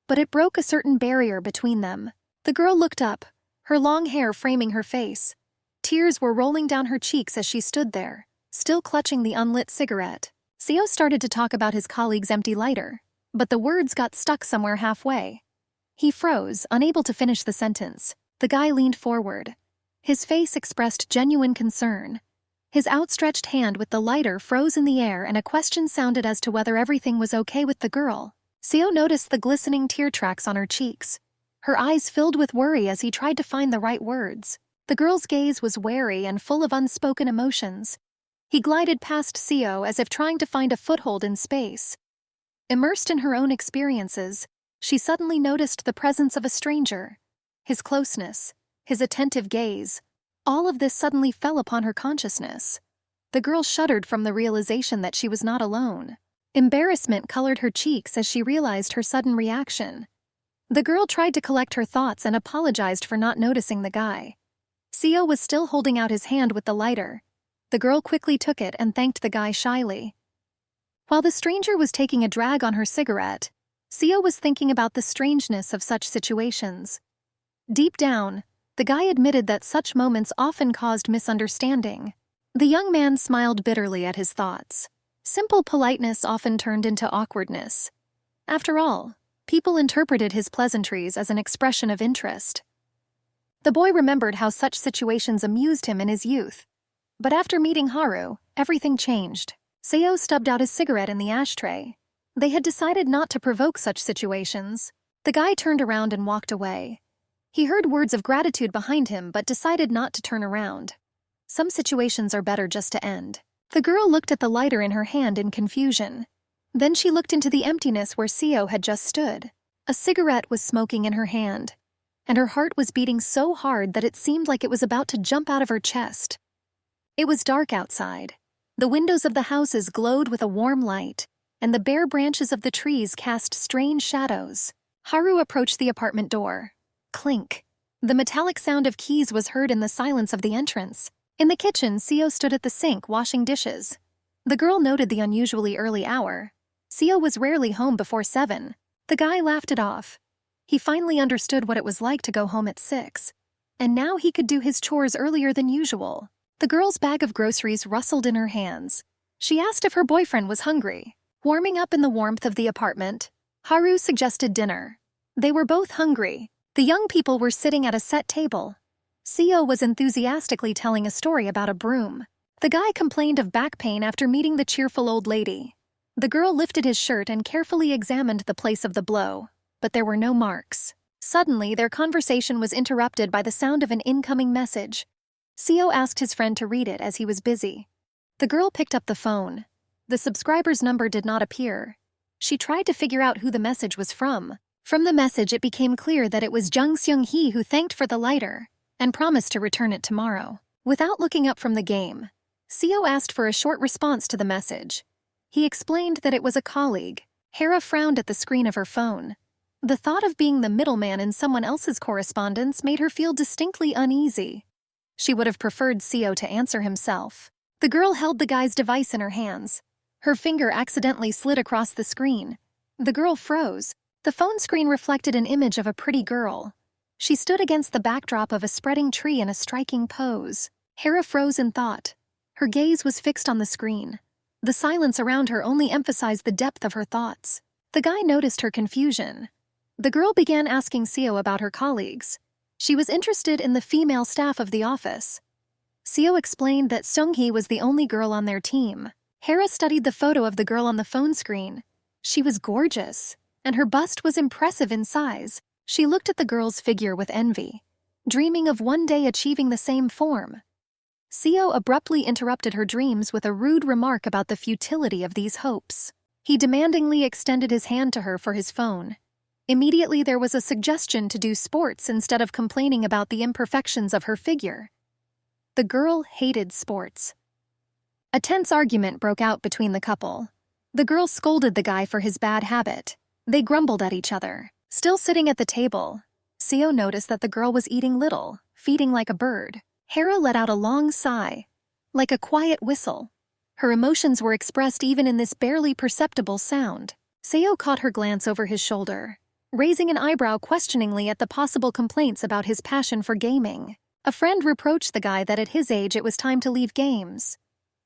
But it broke a certain barrier between them. The girl looked up, her long hair framing her face. Tears were rolling down her cheeks as she stood there, still clutching the unlit cigarette. Seo started to talk about his colleague's empty lighter, but the words got stuck somewhere halfway. He froze, unable to finish the sentence. The guy leaned forward. His face expressed genuine concern. His outstretched hand with the lighter froze in the air, and a question sounded as to whether everything was okay with the girl. Seo noticed the glistening tear tracks on her cheeks. Her eyes filled with worry as he tried to find the right words. The girl's gaze was wary and full of unspoken emotions. He glided past Seo as if trying to find a foothold in space. Immersed in her own experiences, she suddenly noticed the presence of a stranger. His closeness, his attentive gaze, all of this suddenly fell upon her consciousness. The girl shuddered from the realization that she was not alone. Embarrassment colored her cheeks as she realized her sudden reaction. The girl tried to collect her thoughts and apologized for not noticing the guy. Seo was still holding out his hand with the lighter. The girl quickly took it and thanked the guy shyly. While the stranger was taking a drag on her cigarette, Seo was thinking about the strangeness of such situations. Deep down, the guy admitted that such moments often caused misunderstanding. The young man smiled bitterly at his thoughts. Simple politeness often turned into awkwardness. After all, people interpreted his pleasantries as an expression of interest. The boy remembered how such situations amused him in his youth. But after meeting Haru, everything changed. Seo stubbed out his cigarette in the ashtray. They had decided not to provoke such situations. The guy turned around and walked away. He heard words of gratitude behind him but decided not to turn around. Some situations are better just to end. The girl looked at the lighter in her hand in confusion. Then she looked into the emptiness where Seo had just stood. A cigarette was smoking in her hand, and her heart was beating so hard that it seemed like it was about to jump out of her chest. It was dark outside. The windows of the houses glowed with a warm light, and the bare branches of the trees cast strange shadows. Haru approached the apartment door. Clink. The metallic sound of keys was heard in the silence of the entrance. In the kitchen, Seo stood at the sink washing dishes. The girl noted the unusually early hour. Seo was rarely home before 7. The guy laughed it off. He finally understood what it was like to go home at 6. And now he could do his chores earlier than usual. The girl's bag of groceries rustled in her hands. She asked if her boyfriend was hungry. Warming up in the warmth of the apartment, Haru suggested dinner. They were both hungry. The young people were sitting at a set table. Seo was enthusiastically telling a story about a broom. The guy complained of back pain after meeting the cheerful old lady. The girl lifted his shirt and carefully examined the place of the blow, but there were no marks. Suddenly, their conversation was interrupted by the sound of an incoming message. Seo asked his friend to read it as he was busy. The girl picked up the phone. The subscriber's number did not appear. She tried to figure out who the message was from. From the message, it became clear that it was Jung Seung-hee who thanked for the lighter and promised to return it tomorrow. Without looking up from the game, Seo asked for a short response to the message. He explained that it was a colleague. Hera frowned at the screen of her phone. The thought of being the middleman in someone else's correspondence made her feel distinctly uneasy. She would have preferred Seo to answer himself. The girl held the guy's device in her hands. Her finger accidentally slid across the screen. The girl froze, The phone screen reflected an image of a pretty girl. She stood against the backdrop of a spreading tree in a striking pose. Hera froze in thought. Her gaze was fixed on the screen. The silence around her only emphasized the depth of her thoughts. The guy noticed her confusion. The girl began asking Seo about her colleagues. She was interested in the female staff of the office. Seo explained that Seung-hee was the only girl on their team. Hera studied the photo of the girl on the phone screen. She was gorgeous, and her bust was impressive in size. She looked at the girl's figure with envy, dreaming of one day achieving the same form. Seo abruptly interrupted her dreams with a rude remark about the futility of these hopes. He demandingly extended his hand to her for his phone. Immediately there was a suggestion to do sports instead of complaining about the imperfections of her figure. The girl hated sports. A tense argument broke out between the couple. The girl scolded the guy for his bad habit. They grumbled at each other. Still sitting at the table, Seo noticed that the girl was eating little, feeding like a bird. Hera let out a long sigh, like a quiet whistle. Her emotions were expressed even in this barely perceptible sound. Seo caught her glance over his shoulder, raising an eyebrow questioningly at the possible complaints about his passion for gaming. A friend reproached the guy that at his age it was time to leave games.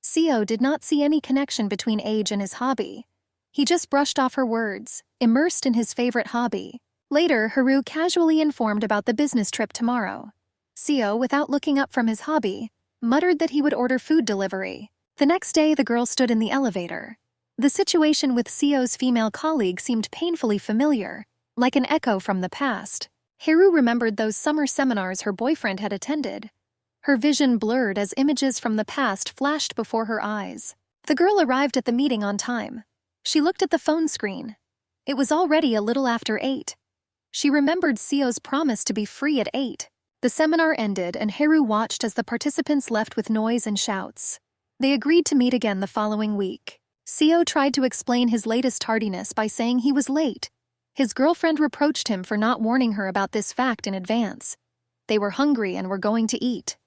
Seo did not see any connection between age and his hobby. He just brushed off her words, immersed in his favorite hobby. Later, Haru casually informed about the business trip tomorrow. Seo, without looking up from his hobby, muttered that he would order food delivery. The next day, the girl stood in the elevator. The situation with Seo's female colleague seemed painfully familiar, like an echo from the past. Haru remembered those summer seminars her boyfriend had attended. Her vision blurred as images from the past flashed before her eyes. The girl arrived at the meeting on time. She looked at the phone screen. It was already a little after 8. She remembered Seo's promise to be free at 8. The seminar ended and Haru watched as the participants left with noise and shouts. They agreed to meet again the following week. Seo tried to explain his latest tardiness by saying he was late. His girlfriend reproached him for not warning her about this fact in advance. They were hungry and were going to eat.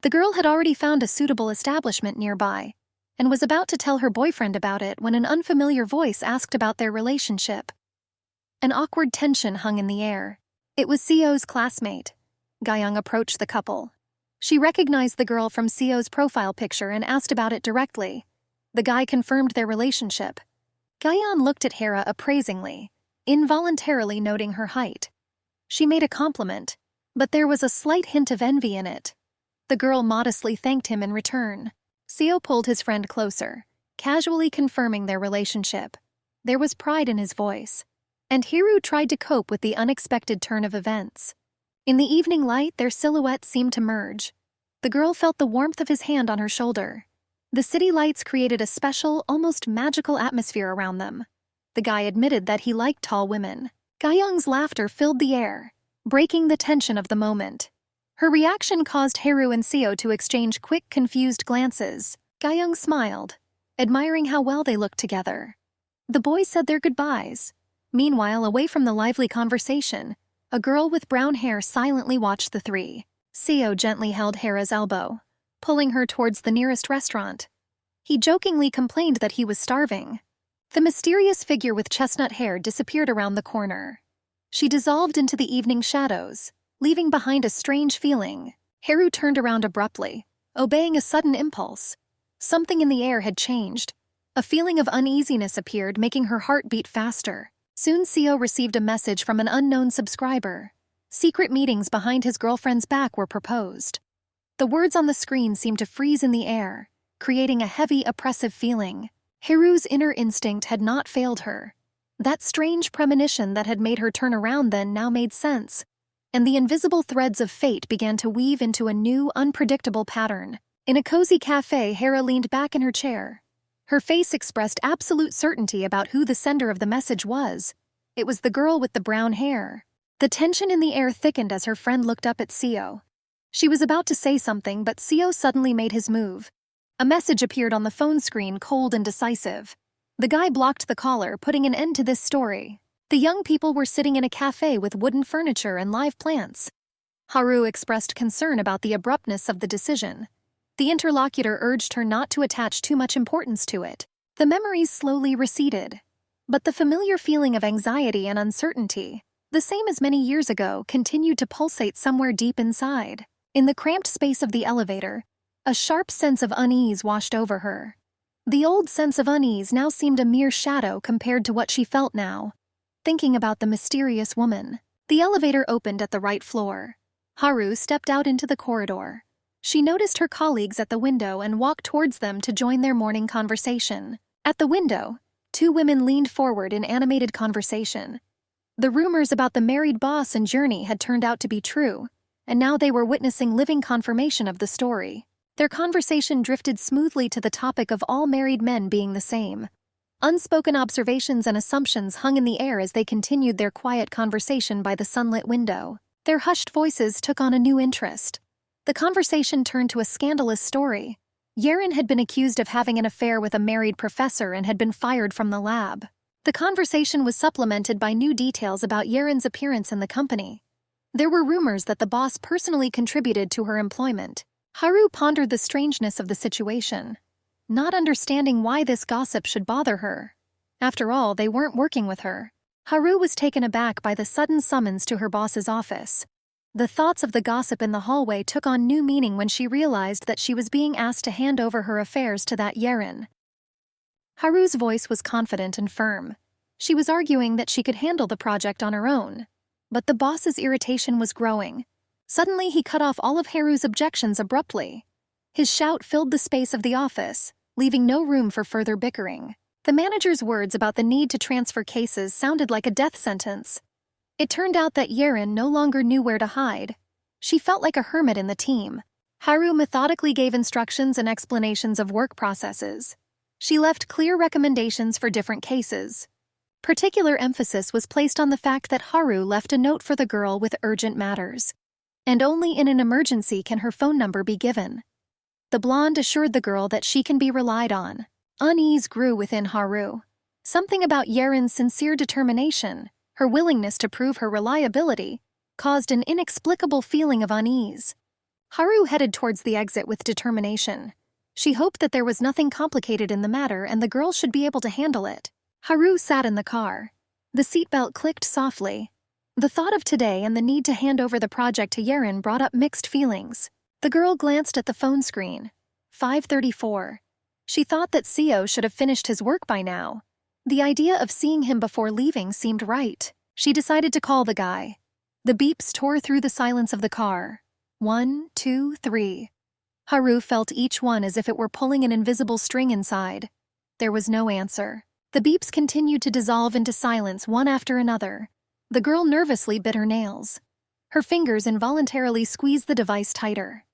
The girl had already found a suitable establishment nearby and was about to tell her boyfriend about it when an unfamiliar voice asked about their relationship. An awkward tension hung in the air. It was Seo's classmate. Gyeong approached the couple. She recognized the girl from Seo's profile picture and asked about it directly. The guy confirmed their relationship. Gyeong looked at Hera appraisingly, involuntarily noting her height. She made a compliment, but there was a slight hint of envy in it. The girl modestly thanked him in return. Seo pulled his friend closer, casually confirming their relationship. There was pride in his voice, and Haru tried to cope with the unexpected turn of events. In the evening light, their silhouettes seemed to merge. The girl felt the warmth of his hand on her shoulder. The city lights created a special, almost magical atmosphere around them. The guy admitted that he liked tall women. Gyeong's laughter filled the air, breaking the tension of the moment. Her reaction caused Haru and Seo to exchange quick, confused glances. Gyeong smiled, admiring how well they looked together. The boys said their goodbyes. Meanwhile, away from the lively conversation, a girl with brown hair silently watched the three. Seo gently held Hera's elbow, pulling her towards the nearest restaurant. He jokingly complained that he was starving. The mysterious figure with chestnut hair disappeared around the corner. She dissolved into the evening shadows, leaving behind a strange feeling. Haru turned around abruptly, obeying a sudden impulse. Something in the air had changed. A feeling of uneasiness appeared, making her heart beat faster. Soon Seo received a message from an unknown subscriber. Secret meetings behind his girlfriend's back were proposed. The words on the screen seemed to freeze in the air, creating a heavy, oppressive feeling. Haru's inner instinct had not failed her. That strange premonition that had made her turn around then now made sense, and the invisible threads of fate began to weave into a new, unpredictable pattern. In a cozy cafe, Hera leaned back in her chair. Her face expressed absolute certainty about who the sender of the message was. It was the girl with the brown hair. The tension in the air thickened as her friend looked up at Seo. She was about to say something, but Seo suddenly made his move. A message appeared on the phone screen, cold and decisive. The guy blocked the caller, putting an end to this story. The young people were sitting in a cafe with wooden furniture and live plants. Haru expressed concern about the abruptness of the decision. The interlocutor urged her not to attach too much importance to it. The memories slowly receded. But the familiar feeling of anxiety and uncertainty, the same as many years ago, continued to pulsate somewhere deep inside. In the cramped space of the elevator, a sharp sense of unease washed over her. The old sense of unease now seemed a mere shadow compared to what she felt now. Thinking about the mysterious woman, the elevator opened at the right floor. Haru stepped out into the corridor. She noticed her colleagues at the window and walked towards them to join their morning conversation. At the window, two women leaned forward in animated conversation. The rumors about the married boss and journey had turned out to be true, and now they were witnessing living confirmation of the story. Their conversation drifted smoothly to the topic of all married men being the same. Unspoken observations and assumptions hung in the air as they continued their quiet conversation by the sunlit window. Their hushed voices took on a new interest. The conversation turned to a scandalous story. Yeren had been accused of having an affair with a married professor and had been fired from the lab. The conversation was supplemented by new details about Yeren's appearance in the company. There were rumors that the boss personally contributed to her employment. Haru pondered the strangeness of the situation, not understanding why this gossip should bother her. After all, they weren't working with her. Haru was taken aback by the sudden summons to her boss's office. The thoughts of the gossip in the hallway took on new meaning when she realized that she was being asked to hand over her affairs to that Yeren. Haru's voice was confident and firm. She was arguing that she could handle the project on her own. But the boss's irritation was growing. Suddenly he cut off all of Haru's objections abruptly. His shout filled the space of the office, leaving no room for further bickering. The manager's words about the need to transfer cases sounded like a death sentence. It turned out that Yeren no longer knew where to hide. She felt like a hermit in the team. Haru methodically gave instructions and explanations of work processes. She left clear recommendations for different cases. Particular emphasis was placed on the fact that Haru left a note for the girl with urgent matters. And only in an emergency can her phone number be given. The blonde assured the girl that she can be relied on. Unease grew within Haru. Something about Yeren's sincere determination, her willingness to prove her reliability, caused an inexplicable feeling of unease. Haru headed towards the exit with determination. She hoped that there was nothing complicated in the matter and the girl should be able to handle it. Haru sat in the car. The seatbelt clicked softly. The thought of today and the need to hand over the project to Yeren brought up mixed feelings. The girl glanced at the phone screen. 5:34. She thought that Seo should have finished his work by now. The idea of seeing him before leaving seemed right. She decided to call the guy. The beeps tore through the silence of the car. 1, 2, 3. Haru felt each one as if it were pulling an invisible string inside. There was no answer. The beeps continued to dissolve into silence one after another. The girl nervously bit her nails. Her fingers involuntarily squeezed the device tighter.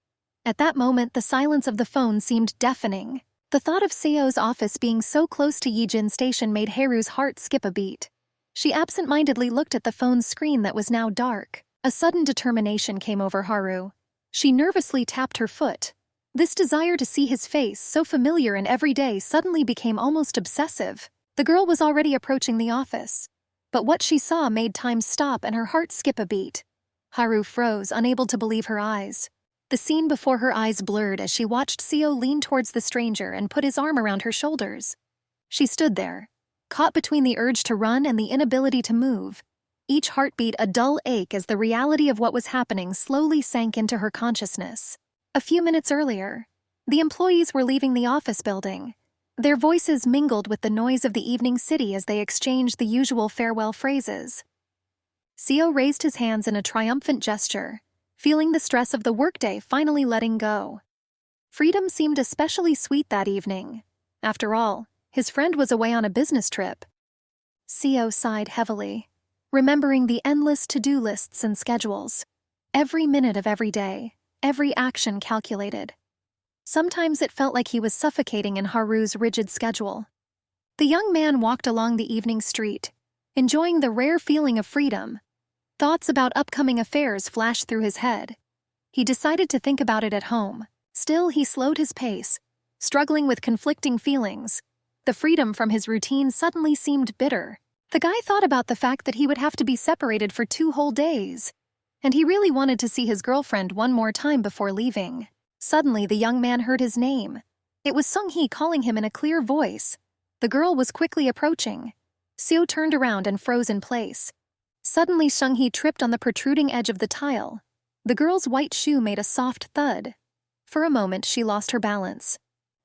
At that moment, the silence of the phone seemed deafening. The thought of Seo's office being so close to Yijin Station made Haru's heart skip a beat. She absent-mindedly looked at the phone's screen that was now dark. A sudden determination came over Haru. She nervously tapped her foot. This desire to see his face, so familiar and everyday, suddenly became almost obsessive. The girl was already approaching the office. But what she saw made time stop and her heart skip a beat. Haru froze, unable to believe her eyes. The scene before her eyes blurred as she watched Seo lean towards the stranger and put his arm around her shoulders. She stood there, caught between the urge to run and the inability to move. Each heartbeat a dull ache as the reality of what was happening slowly sank into her consciousness. A few minutes earlier, the employees were leaving the office building. Their voices mingled with the noise of the evening city as they exchanged the usual farewell phrases. Seo raised his hands in a triumphant gesture, feeling the stress of the workday finally letting go. Freedom seemed especially sweet that evening. After all, his friend was away on a business trip. Seo sighed heavily, remembering the endless to-do lists and schedules. Every minute of every day, every action calculated. Sometimes it felt like he was suffocating in Haru's rigid schedule. The young man walked along the evening street, enjoying the rare feeling of freedom. Thoughts about upcoming affairs flashed through his head. He decided to think about it at home. Still, he slowed his pace, struggling with conflicting feelings. The freedom from his routine suddenly seemed bitter. The guy thought about the fact that he would have to be separated for 2 whole days. And he really wanted to see his girlfriend one more time before leaving. Suddenly, the young man heard his name. It was Sung-hee calling him in a clear voice. The girl was quickly approaching. Seo turned around and froze in place. Suddenly Seung-hee tripped on the protruding edge of the tile. The girl's white shoe made a soft thud. For a moment she lost her balance.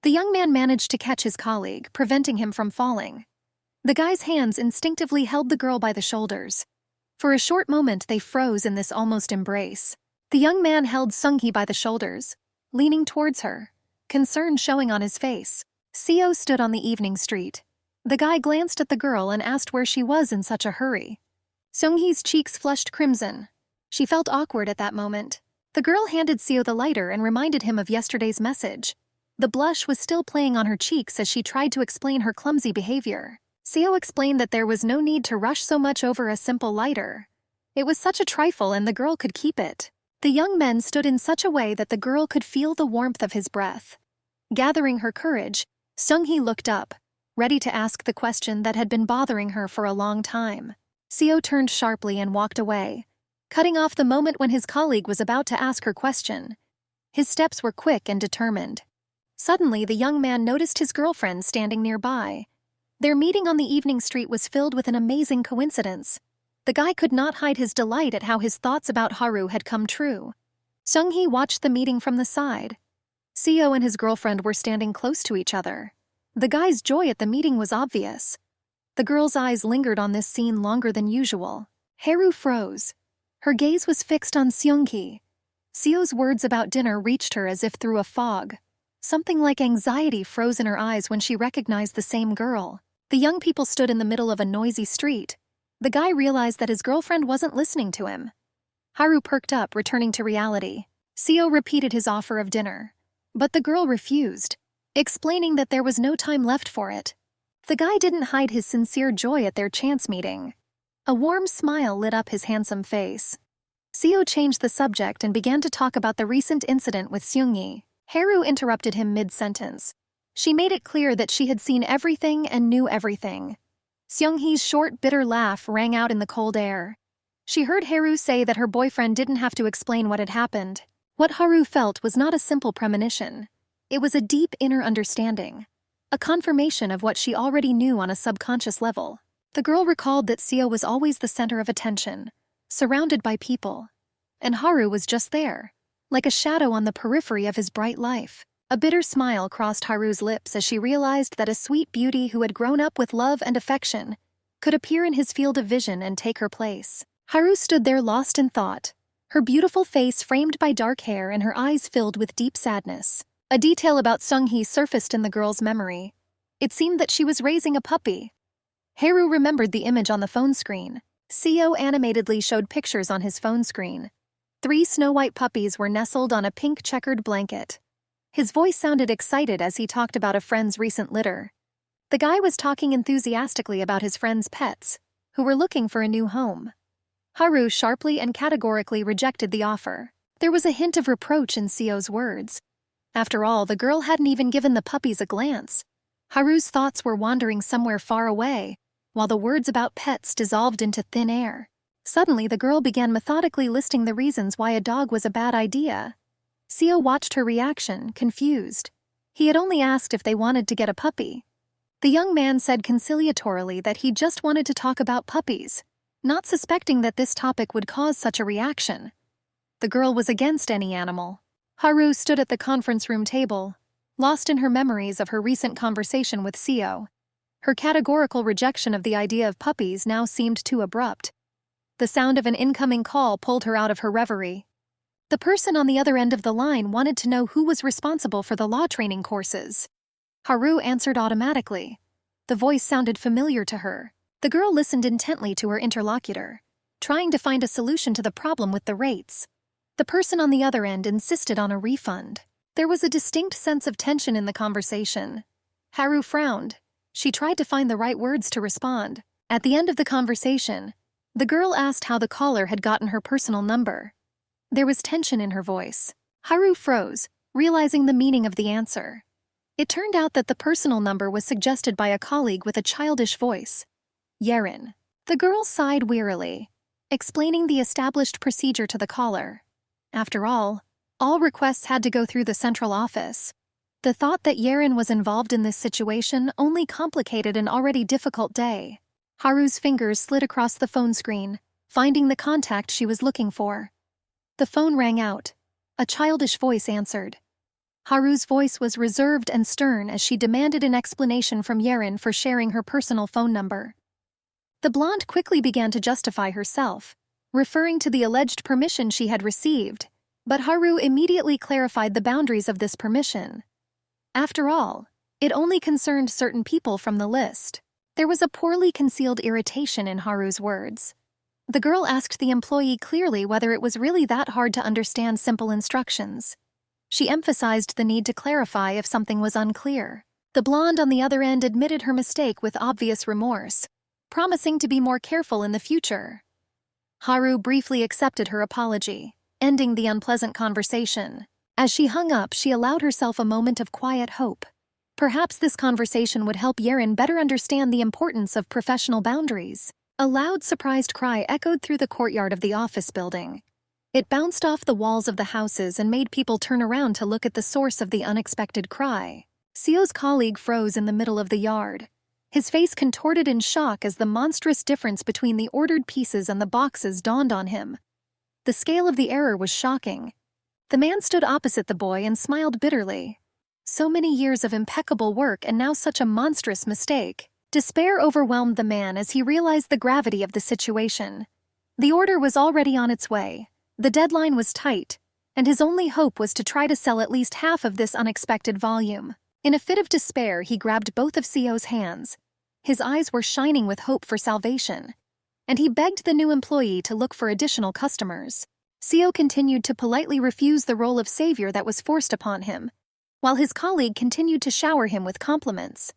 The young man managed to catch his colleague, preventing him from falling. The guy's hands instinctively held the girl by the shoulders. For a short moment they froze in this almost embrace. The young man held Seung-hee by the shoulders, leaning towards her, concern showing on his face. Seo stood on the evening street. The guy glanced at the girl and asked where she was in such a hurry. Seung-hee's cheeks flushed crimson. She felt awkward at that moment. The girl handed Seo the lighter and reminded him of yesterday's message. The blush was still playing on her cheeks as she tried to explain her clumsy behavior. Seo explained that there was no need to rush so much over a simple lighter. It was such a trifle and the girl could keep it. The young men stood in such a way that the girl could feel the warmth of his breath. Gathering her courage, Seung-hee looked up, ready to ask the question that had been bothering her for a long time. Seo turned sharply and walked away, cutting off the moment when his colleague was about to ask her question. His steps were quick and determined. Suddenly, the young man noticed his girlfriend standing nearby. Their meeting on the evening street was filled with an amazing coincidence. The guy could not hide his delight at how his thoughts about Haru had come true. Seung-hee watched the meeting from the side. Seo and his girlfriend were standing close to each other. The guy's joy at the meeting was obvious. The girl's eyes lingered on this scene longer than usual. Haru froze. Her gaze was fixed on Seung-hee. Seo's words about dinner reached her as if through a fog. Something like anxiety froze in her eyes when she recognized the same girl. The young people stood in the middle of a noisy street. The guy realized that his girlfriend wasn't listening to him. Haru perked up, returning to reality. Seo repeated his offer of dinner. But the girl refused, explaining that there was no time left for it. The guy didn't hide his sincere joy at their chance meeting. A warm smile lit up his handsome face. Seo changed the subject and began to talk about the recent incident with Seung-hee. Haru interrupted him mid-sentence. She made it clear that she had seen everything and knew everything. Seung-hee's short, bitter laugh rang out in the cold air. She heard Haru say that her boyfriend didn't have to explain what had happened. What Haru felt was not a simple premonition. It was a deep inner understanding, a confirmation of what she already knew on a subconscious level. The girl recalled that Seo was always the center of attention, surrounded by people, and Haru was just there, like a shadow on the periphery of his bright life. A bitter smile crossed Haru's lips as she realized that a sweet beauty who had grown up with love and affection could appear in his field of vision and take her place. Haru stood there lost in thought, her beautiful face framed by dark hair and her eyes filled with deep sadness. A detail about Seung-hee surfaced in the girl's memory. It seemed that she was raising a puppy. Haru remembered the image on the phone screen. Seo animatedly showed pictures on his phone screen. 3 snow-white puppies were nestled on a pink checkered blanket. His voice sounded excited as he talked about a friend's recent litter. The guy was talking enthusiastically about his friend's pets, who were looking for a new home. Haru sharply and categorically rejected the offer. There was a hint of reproach in Seo's words. After all, the girl hadn't even given the puppies a glance. Haru's thoughts were wandering somewhere far away, while the words about pets dissolved into thin air. Suddenly, the girl began methodically listing the reasons why a dog was a bad idea. Seo watched her reaction, confused. He had only asked if they wanted to get a puppy. The young man said conciliatorily that he just wanted to talk about puppies, not suspecting that this topic would cause such a reaction. The girl was against any animal. Haru stood at the conference room table, lost in her memories of her recent conversation with Seo. Her categorical rejection of the idea of puppies now seemed too abrupt. The sound of an incoming call pulled her out of her reverie. The person on the other end of the line wanted to know who was responsible for the law training courses. Haru answered automatically. The voice sounded familiar to her. The girl listened intently to her interlocutor, trying to find a solution to the problem with the rates. The person on the other end insisted on a refund. There was a distinct sense of tension in the conversation. Haru frowned. She tried to find the right words to respond. At the end of the conversation, the girl asked how the caller had gotten her personal number. There was tension in her voice. Haru froze, realizing the meaning of the answer. It turned out that the personal number was suggested by a colleague with a childish voice. Yerin. The girl sighed wearily, explaining the established procedure to the caller. After all requests had to go through the central office. The thought that Yerin was involved in this situation only complicated an already difficult day. Haru's fingers slid across the phone screen, finding the contact she was looking for. The phone rang out. A childish voice answered. Haru's voice was reserved and stern as she demanded an explanation from Yerin for sharing her personal phone number. The blonde quickly began to justify herself, referring to the alleged permission she had received, but Haru immediately clarified the boundaries of this permission. After all, it only concerned certain people from the list. There was a poorly concealed irritation in Haru's words. The girl asked the employee clearly whether it was really that hard to understand simple instructions. She emphasized the need to clarify if something was unclear. The blonde on the other end admitted her mistake with obvious remorse, promising to be more careful in the future. Haru briefly accepted her apology, ending the unpleasant conversation. As she hung up, she allowed herself a moment of quiet hope. Perhaps this conversation would help Yerin better understand the importance of professional boundaries. A loud, surprised cry echoed through the courtyard of the office building. It bounced off the walls of the houses and made people turn around to look at the source of the unexpected cry. Seo's colleague froze in the middle of the yard. His face contorted in shock as the monstrous difference between the ordered pieces and the boxes dawned on him. The scale of the error was shocking. The man stood opposite the boy and smiled bitterly. So many years of impeccable work and now such a monstrous mistake. Despair overwhelmed the man as he realized the gravity of the situation. The order was already on its way. The deadline was tight, and his only hope was to try to sell at least half of this unexpected volume. In a fit of despair, he grabbed both of Seo's hands. His eyes were shining with hope for salvation, and he begged the new employee to look for additional customers. Seo continued to politely refuse the role of savior that was forced upon him, while his colleague continued to shower him with compliments.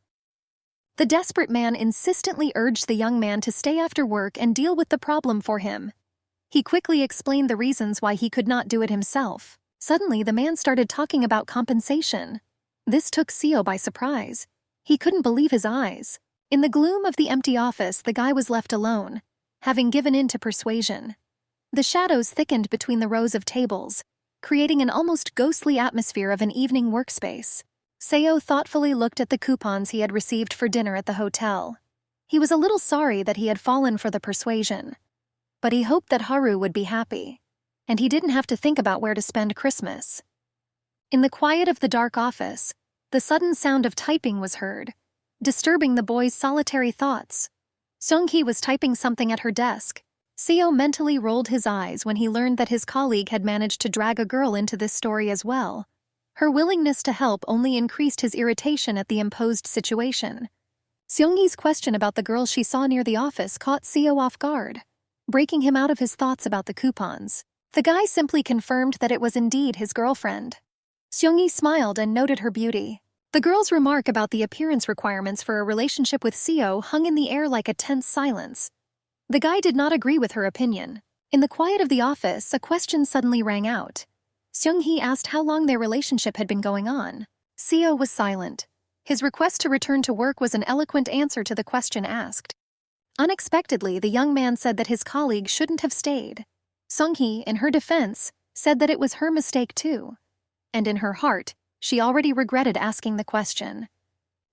The desperate man insistently urged the young man to stay after work and deal with the problem for him. He quickly explained the reasons why he could not do it himself. Suddenly, the man started talking about compensation. This took Seo by surprise. He couldn't believe his eyes. In the gloom of the empty office, the guy was left alone, having given in to persuasion. The shadows thickened between the rows of tables, creating an almost ghostly atmosphere of an evening workspace. Seo thoughtfully looked at the coupons he had received for dinner at the hotel. He was a little sorry that he had fallen for the persuasion, but he hoped that Haru would be happy, and he didn't have to think about where to spend Christmas. In the quiet of the dark office, the sudden sound of typing was heard, disturbing the boy's solitary thoughts. Seong-hee was typing something at her desk. Seo mentally rolled his eyes when he learned that his colleague had managed to drag a girl into this story as well. Her willingness to help only increased his irritation at the imposed situation. Seong-hee's question about the girl she saw near the office caught Seo off guard, breaking him out of his thoughts about the coupons. The guy simply confirmed that it was indeed his girlfriend. Seong-hee smiled and noted her beauty. The girl's remark about the appearance requirements for a relationship with Seo hung in the air like a tense silence. The guy did not agree with her opinion. In the quiet of the office, a question suddenly rang out. Seong-hee asked how long their relationship had been going on. Seo was silent. His request to return to work was an eloquent answer to the question asked. Unexpectedly, the young man said that his colleague shouldn't have stayed. Seong-hee, in her defense, said that it was her mistake too. And in her heart, she already regretted asking the question.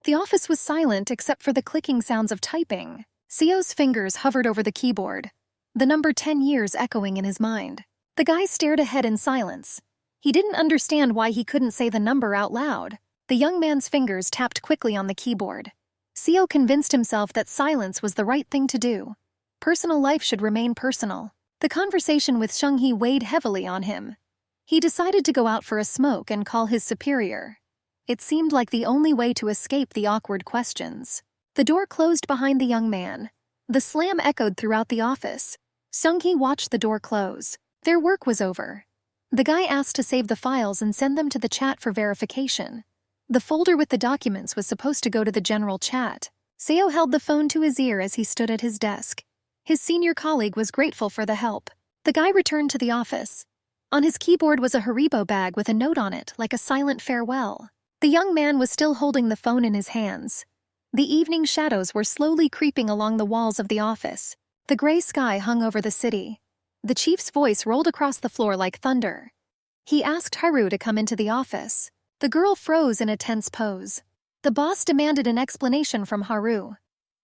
The office was silent except for the clicking sounds of typing. Seo's fingers hovered over the keyboard, the number 10 years echoing in his mind. The guy stared ahead in silence. He didn't understand why he couldn't say the number out loud. The young man's fingers tapped quickly on the keyboard. Seo convinced himself that silence was the right thing to do. Personal life should remain personal. The conversation with Seong-hee weighed heavily on him. He decided to go out for a smoke and call his superior. It seemed like the only way to escape the awkward questions. The door closed behind the young man. The slam echoed throughout the office. Seong-hee watched the door close. Their work was over. The guy asked to save the files and send them to the chat for verification. The folder with the documents was supposed to go to the general chat. Seo held the phone to his ear as he stood at his desk. His senior colleague was grateful for the help. The guy returned to the office. On his keyboard was a Haribo bag with a note on it, like a silent farewell. The young man was still holding the phone in his hands. The evening shadows were slowly creeping along the walls of the office. The gray sky hung over the city. The chief's voice rolled across the floor like thunder. He asked Haru to come into the office. The girl froze in a tense pose. The boss demanded an explanation from Haru.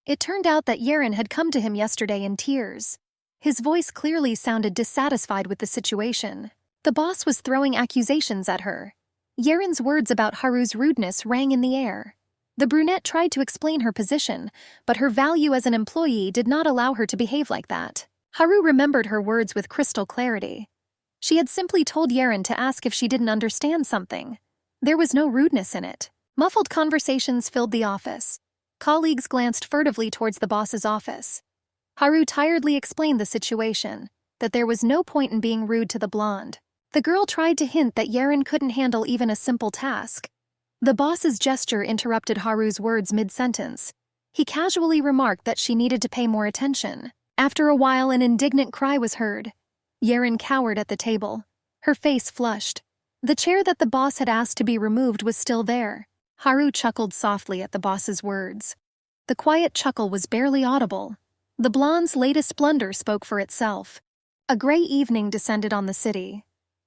It turned out that Yeren had come to him yesterday in tears. His voice clearly sounded dissatisfied with the situation. The boss was throwing accusations at her. Yeren's words about Haru's rudeness rang in the air. The brunette tried to explain her position, but her value as an employee did not allow her to behave like that. Haru remembered her words with crystal clarity. She had simply told Yeren to ask if she didn't understand something. There was no rudeness in it. Muffled conversations filled the office. Colleagues glanced furtively towards the boss's office. Haru tiredly explained the situation, that there was no point in being rude to the blonde. The girl tried to hint that Yeren couldn't handle even a simple task. The boss's gesture interrupted Haru's words mid-sentence. He casually remarked that she needed to pay more attention. After a while, an indignant cry was heard. Yeren cowered at the table. Her face flushed. The chair that the boss had asked to be removed was still there. Haru chuckled softly at the boss's words. The quiet chuckle was barely audible. The blonde's latest blunder spoke for itself. A gray evening descended on the city.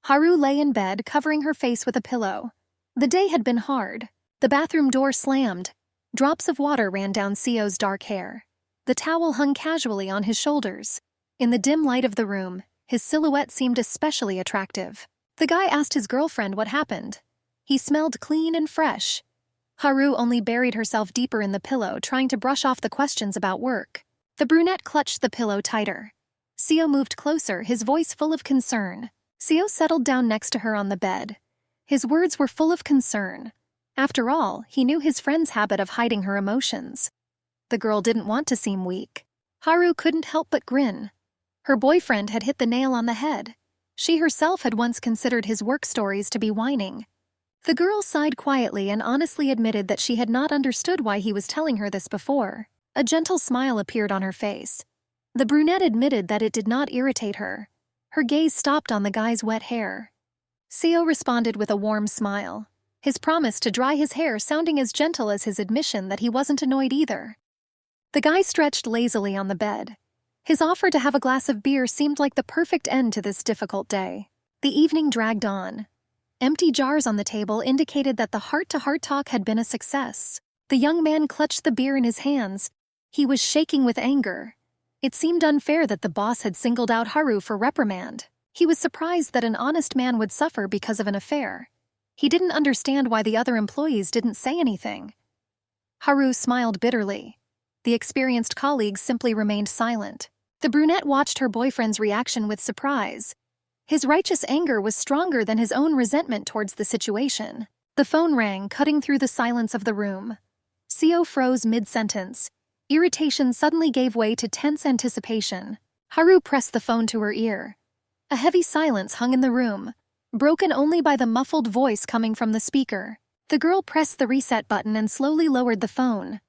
Haru lay in bed, covering her face with a pillow. The day had been hard. The bathroom door slammed. Drops of water ran down Seo's dark hair. The towel hung casually on his shoulders. In the dim light of the room, his silhouette seemed especially attractive. The guy asked his girlfriend what happened. He smelled clean and fresh. Haru only buried herself deeper in the pillow, trying to brush off the questions about work. The brunette clutched the pillow tighter. Seo moved closer, his voice full of concern. Seo settled down next to her on the bed. His words were full of concern. After all, he knew his friend's habit of hiding her emotions. The girl didn't want to seem weak. Haru couldn't help but grin. Her boyfriend had hit the nail on the head. She herself had once considered his work stories to be whining. The girl sighed quietly and honestly admitted that she had not understood why he was telling her this before. A gentle smile appeared on her face. The brunette admitted that it did not irritate her. Her gaze stopped on the guy's wet hair. Seo responded with a warm smile, his promise to dry his hair sounding as gentle as his admission that he wasn't annoyed either. The guy stretched lazily on the bed. His offer to have a glass of beer seemed like the perfect end to this difficult day. The evening dragged on. Empty jars on the table indicated that the heart-to-heart talk had been a success. The young man clutched the beer in his hands. He was shaking with anger. It seemed unfair that the boss had singled out Haru for reprimand. He was surprised that an honest man would suffer because of an affair. He didn't understand why the other employees didn't say anything. Haru smiled bitterly. The experienced colleagues simply remained silent. The brunette watched her boyfriend's reaction with surprise. His righteous anger was stronger than his own resentment towards the situation. The phone rang, cutting through the silence of the room. Seo froze mid-sentence. Irritation suddenly gave way to tense anticipation. Haru pressed the phone to her ear. A heavy silence hung in the room, broken only by the muffled voice coming from the speaker. The girl pressed the reset button and slowly lowered the phone.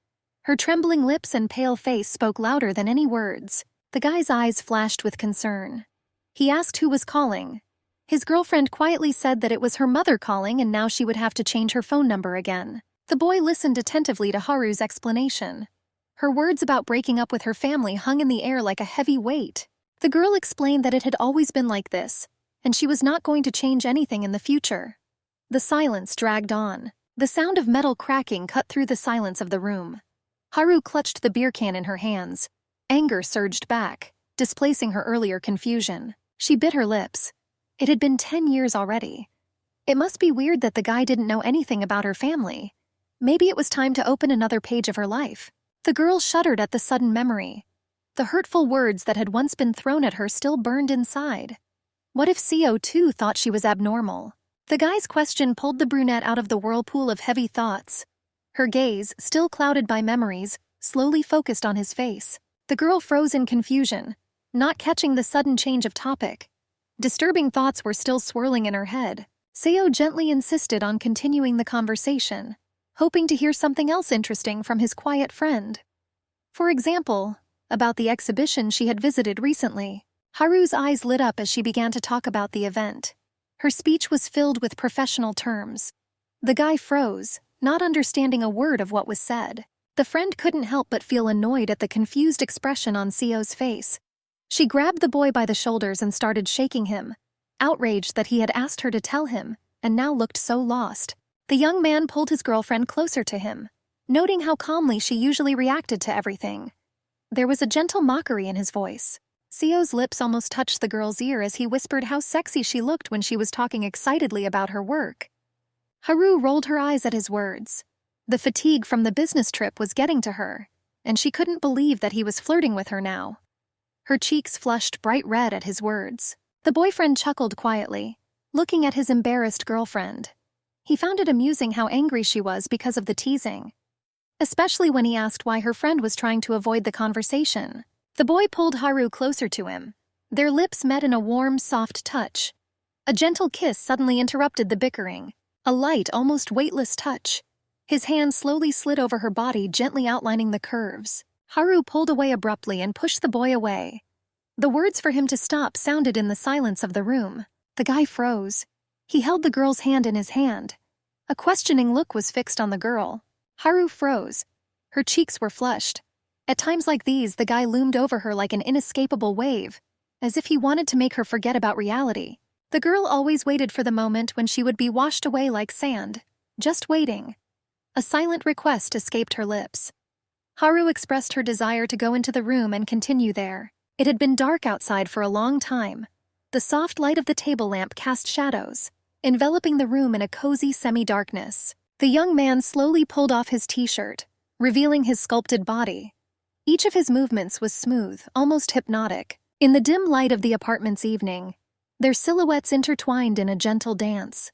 Her trembling lips and pale face spoke louder than any words. The guy's eyes flashed with concern. He asked who was calling. His girlfriend quietly said that it was her mother calling and now she would have to change her phone number again. The boy listened attentively to Haru's explanation. Her words about breaking up with her family hung in the air like a heavy weight. The girl explained that it had always been like this, and she was not going to change anything in the future. The silence dragged on. The sound of metal cracking cut through the silence of the room. Haru clutched the beer can in her hands. Anger surged back, displacing her earlier confusion. She bit her lips. It had been 10 years already. It must be weird that the guy didn't know anything about her family. Maybe it was time to open another page of her life. The girl shuddered at the sudden memory. The hurtful words that had once been thrown at her still burned inside. What if Seo too thought she was abnormal? The guy's question pulled the brunette out of the whirlpool of heavy thoughts. Her gaze, still clouded by memories, slowly focused on his face. The girl froze in confusion, not catching the sudden change of topic. Disturbing thoughts were still swirling in her head. Seo gently insisted on continuing the conversation, hoping to hear something else interesting from his quiet friend. For example, about the exhibition she had visited recently. Haru's eyes lit up as she began to talk about the event. Her speech was filled with professional terms. The guy froze, not understanding a word of what was said. The friend couldn't help but feel annoyed at the confused expression on Seo's face. She grabbed the boy by the shoulders and started shaking him, outraged that he had asked her to tell him, and now looked so lost. The young man pulled his girlfriend closer to him. noting how calmly she usually reacted to everything. There was a gentle mockery in his voice. Seo's lips almost touched the girl's ear as he whispered how sexy she looked when she was talking excitedly about her work. Haru rolled her eyes at his words. The fatigue from the business trip was getting to her, and she couldn't believe that he was flirting with her now. Her cheeks flushed bright red at his words. The boyfriend chuckled quietly, looking at his embarrassed girlfriend. He found it amusing how angry she was because of the teasing, especially when he asked why her friend was trying to avoid the conversation. The boy pulled Haru closer to him. Their lips met in a warm, soft touch. A gentle kiss suddenly interrupted the bickering, a light, almost weightless touch. His hand slowly slid over her body, gently outlining the curves. Haru pulled away abruptly and pushed the boy away. The words for him to stop sounded in the silence of the room. The guy froze. He held the girl's hand in his hand. A questioning look was fixed on the girl. Haru froze. Her cheeks were flushed. At times like these, the guy loomed over her like an inescapable wave, as if he wanted to make her forget about reality. The girl always waited for the moment when she would be washed away like sand, just waiting. A silent request escaped her lips. Haru expressed her desire to go into the room and continue there. It had been dark outside for a long time. The soft light of the table lamp cast shadows, enveloping the room in a cozy semi-darkness. The young man slowly pulled off his t-shirt, revealing his sculpted body. Each of his movements was smooth, almost hypnotic. In the dim light of the apartment's evening, their silhouettes intertwined in a gentle dance.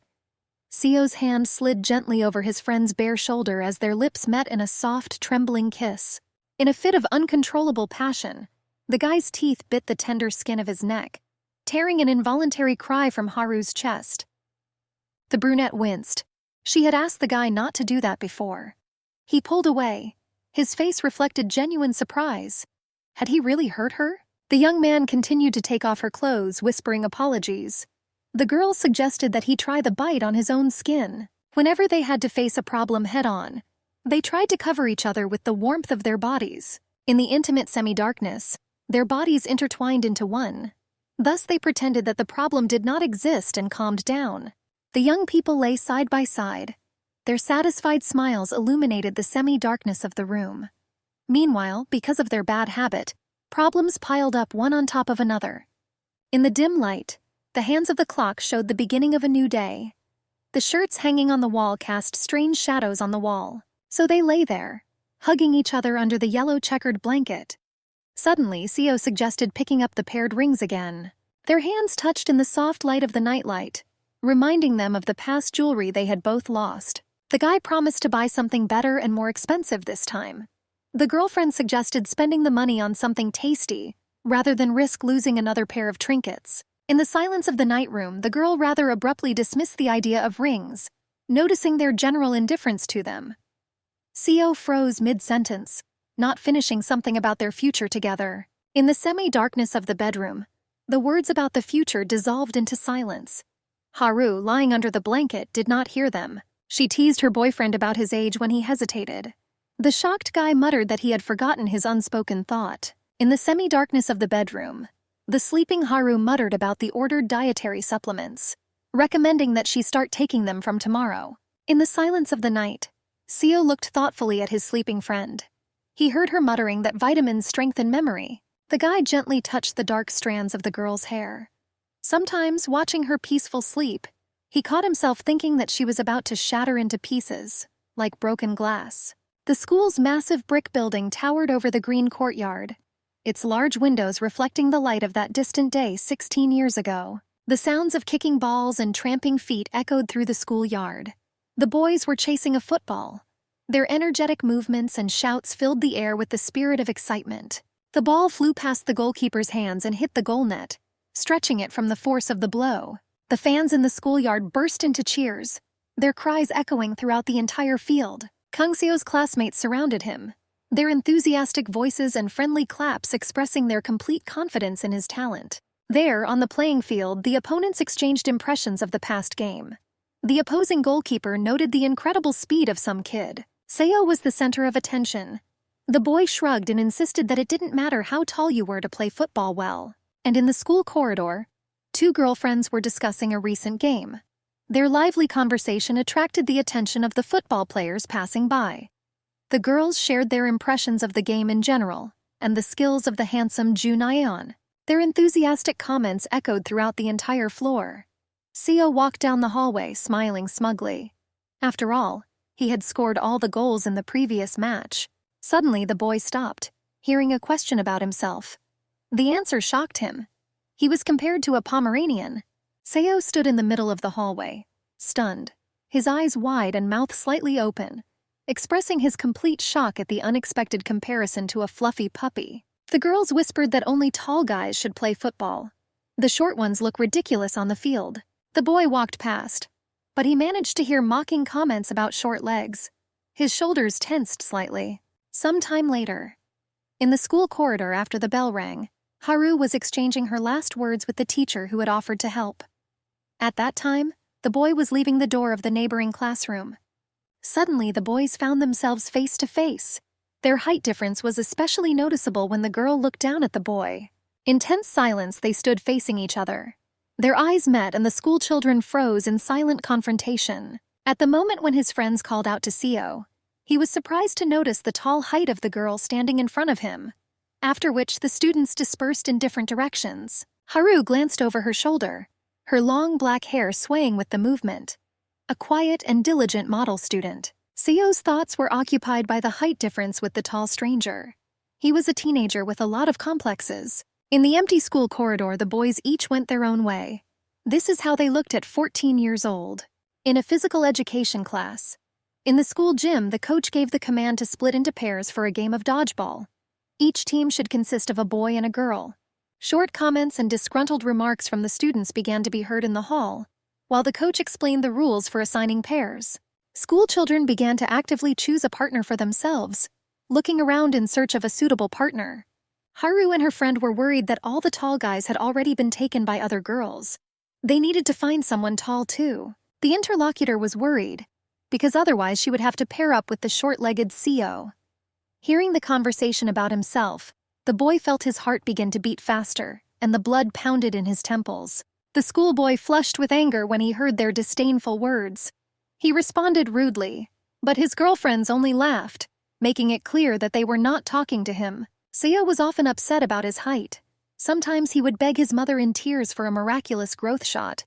Seo's hand slid gently over his friend's bare shoulder as their lips met in a soft, trembling kiss. In a fit of uncontrollable passion, the guy's teeth bit the tender skin of his neck, tearing an involuntary cry from Haru's chest. The brunette winced. She had asked the guy not to do that before. He pulled away. His face reflected genuine surprise. Had he really hurt her? The young man continued to take off her clothes, whispering apologies. The girl suggested that he try the bite on his own skin. Whenever they had to face a problem head-on, they tried to cover each other with the warmth of their bodies. In the intimate semi-darkness, their bodies intertwined into one. Thus they pretended that the problem did not exist and calmed down. The young people lay side by side. Their satisfied smiles illuminated the semi-darkness of the room. Meanwhile, because of their bad habit, problems piled up one on top of another. In the dim light, the hands of the clock showed the beginning of a new day. The shirts hanging on the wall cast strange shadows on the wall, so they lay there, hugging each other under the yellow checkered blanket. Suddenly, Seo suggested picking up the paired rings again. Their hands touched in the soft light of the nightlight, reminding them of the past jewelry they had both lost. The guy promised to buy something better and more expensive this time. The girlfriend suggested spending the money on something tasty, rather than risk losing another pair of trinkets. In the silence of the night room, the girl rather abruptly dismissed the idea of rings, noticing their general indifference to them. Seo froze mid-sentence, not finishing something about their future together. In the semi-darkness of the bedroom, the words about the future dissolved into silence. Haru, lying under the blanket, did not hear them. She teased her boyfriend about his age when he hesitated. The shocked guy muttered that he had forgotten his unspoken thought. In the semi-darkness of the bedroom, the sleeping Haru muttered about the ordered dietary supplements, recommending that she start taking them from tomorrow. In the silence of the night, Seo looked thoughtfully at his sleeping friend. He heard her muttering that vitamins strengthen memory. The guy gently touched the dark strands of the girl's hair. Sometimes, watching her peaceful sleep, he caught himself thinking that she was about to shatter into pieces, like broken glass. The school's massive brick building towered over the green courtyard, its large windows reflecting the light of that distant day 16 years ago. The sounds of kicking balls and tramping feet echoed through the schoolyard. The boys were chasing a football. Their energetic movements and shouts filled the air with the spirit of excitement. The ball flew past the goalkeeper's hands and hit the goal net, stretching it from the force of the blow. The fans in the schoolyard burst into cheers, their cries echoing throughout the entire field. Kang Seo's classmates surrounded him, their enthusiastic voices and friendly claps expressing their complete confidence in his talent. There, on the playing field, the opponents exchanged impressions of the past game. The opposing goalkeeper noted the incredible speed of some kid. Seo was the center of attention. The boy shrugged and insisted that it didn't matter how tall you were to play football well. And in the school corridor, two girlfriends were discussing a recent game. Their lively conversation attracted the attention of the football players passing by. The girls shared their impressions of the game in general, and the skills of the handsome Ju Nyeon. Their enthusiastic comments echoed throughout the entire floor. Seo walked down the hallway, smiling smugly. After all, he had scored all the goals in the previous match. Suddenly the boy stopped, hearing a question about himself. The answer shocked him. He was compared to a Pomeranian. Seo stood in the middle of the hallway, stunned, his eyes wide and mouth slightly open, expressing his complete shock at the unexpected comparison to a fluffy puppy. The girls whispered that only tall guys should play football. The short ones look ridiculous on the field. The boy walked past, but he managed to hear mocking comments about short legs. His shoulders tensed slightly. Some time later, in the school corridor after the bell rang, Haru was exchanging her last words with the teacher who had offered to help. At that time, the boy was leaving the door of the neighboring classroom. Suddenly, the boys found themselves face to face. Their height difference was especially noticeable when the girl looked down at the boy. In tense silence, they stood facing each other. Their eyes met and the school children froze in silent confrontation. At the moment when his friends called out to Seo, he was surprised to notice the tall height of the girl standing in front of him, after which the students dispersed in different directions. Haru glanced over her shoulder, her long black hair swaying with the movement. A quiet and diligent model student. Seo's thoughts were occupied by the height difference with the tall stranger. He was a teenager with a lot of complexes. In the empty school corridor, the boys each went their own way. This is how they looked at 14 years old. In a physical education class. In the school gym, the coach gave the command to split into pairs for a game of dodgeball. Each team should consist of a boy and a girl. Short comments and disgruntled remarks from the students began to be heard in the hall, while the coach explained the rules for assigning pairs. School children began to actively choose a partner for themselves, looking around in search of a suitable partner. Haru and her friend were worried that all the tall guys had already been taken by other girls. They needed to find someone tall too. The interlocutor was worried, because otherwise she would have to pair up with the short-legged Seo. Hearing the conversation about himself, the boy felt his heart begin to beat faster, and the blood pounded in his temples. The schoolboy flushed with anger when he heard their disdainful words. He responded rudely, but his girlfriends only laughed, making it clear that they were not talking to him. Seo was often upset about his height. Sometimes he would beg his mother in tears for a miraculous growth shot,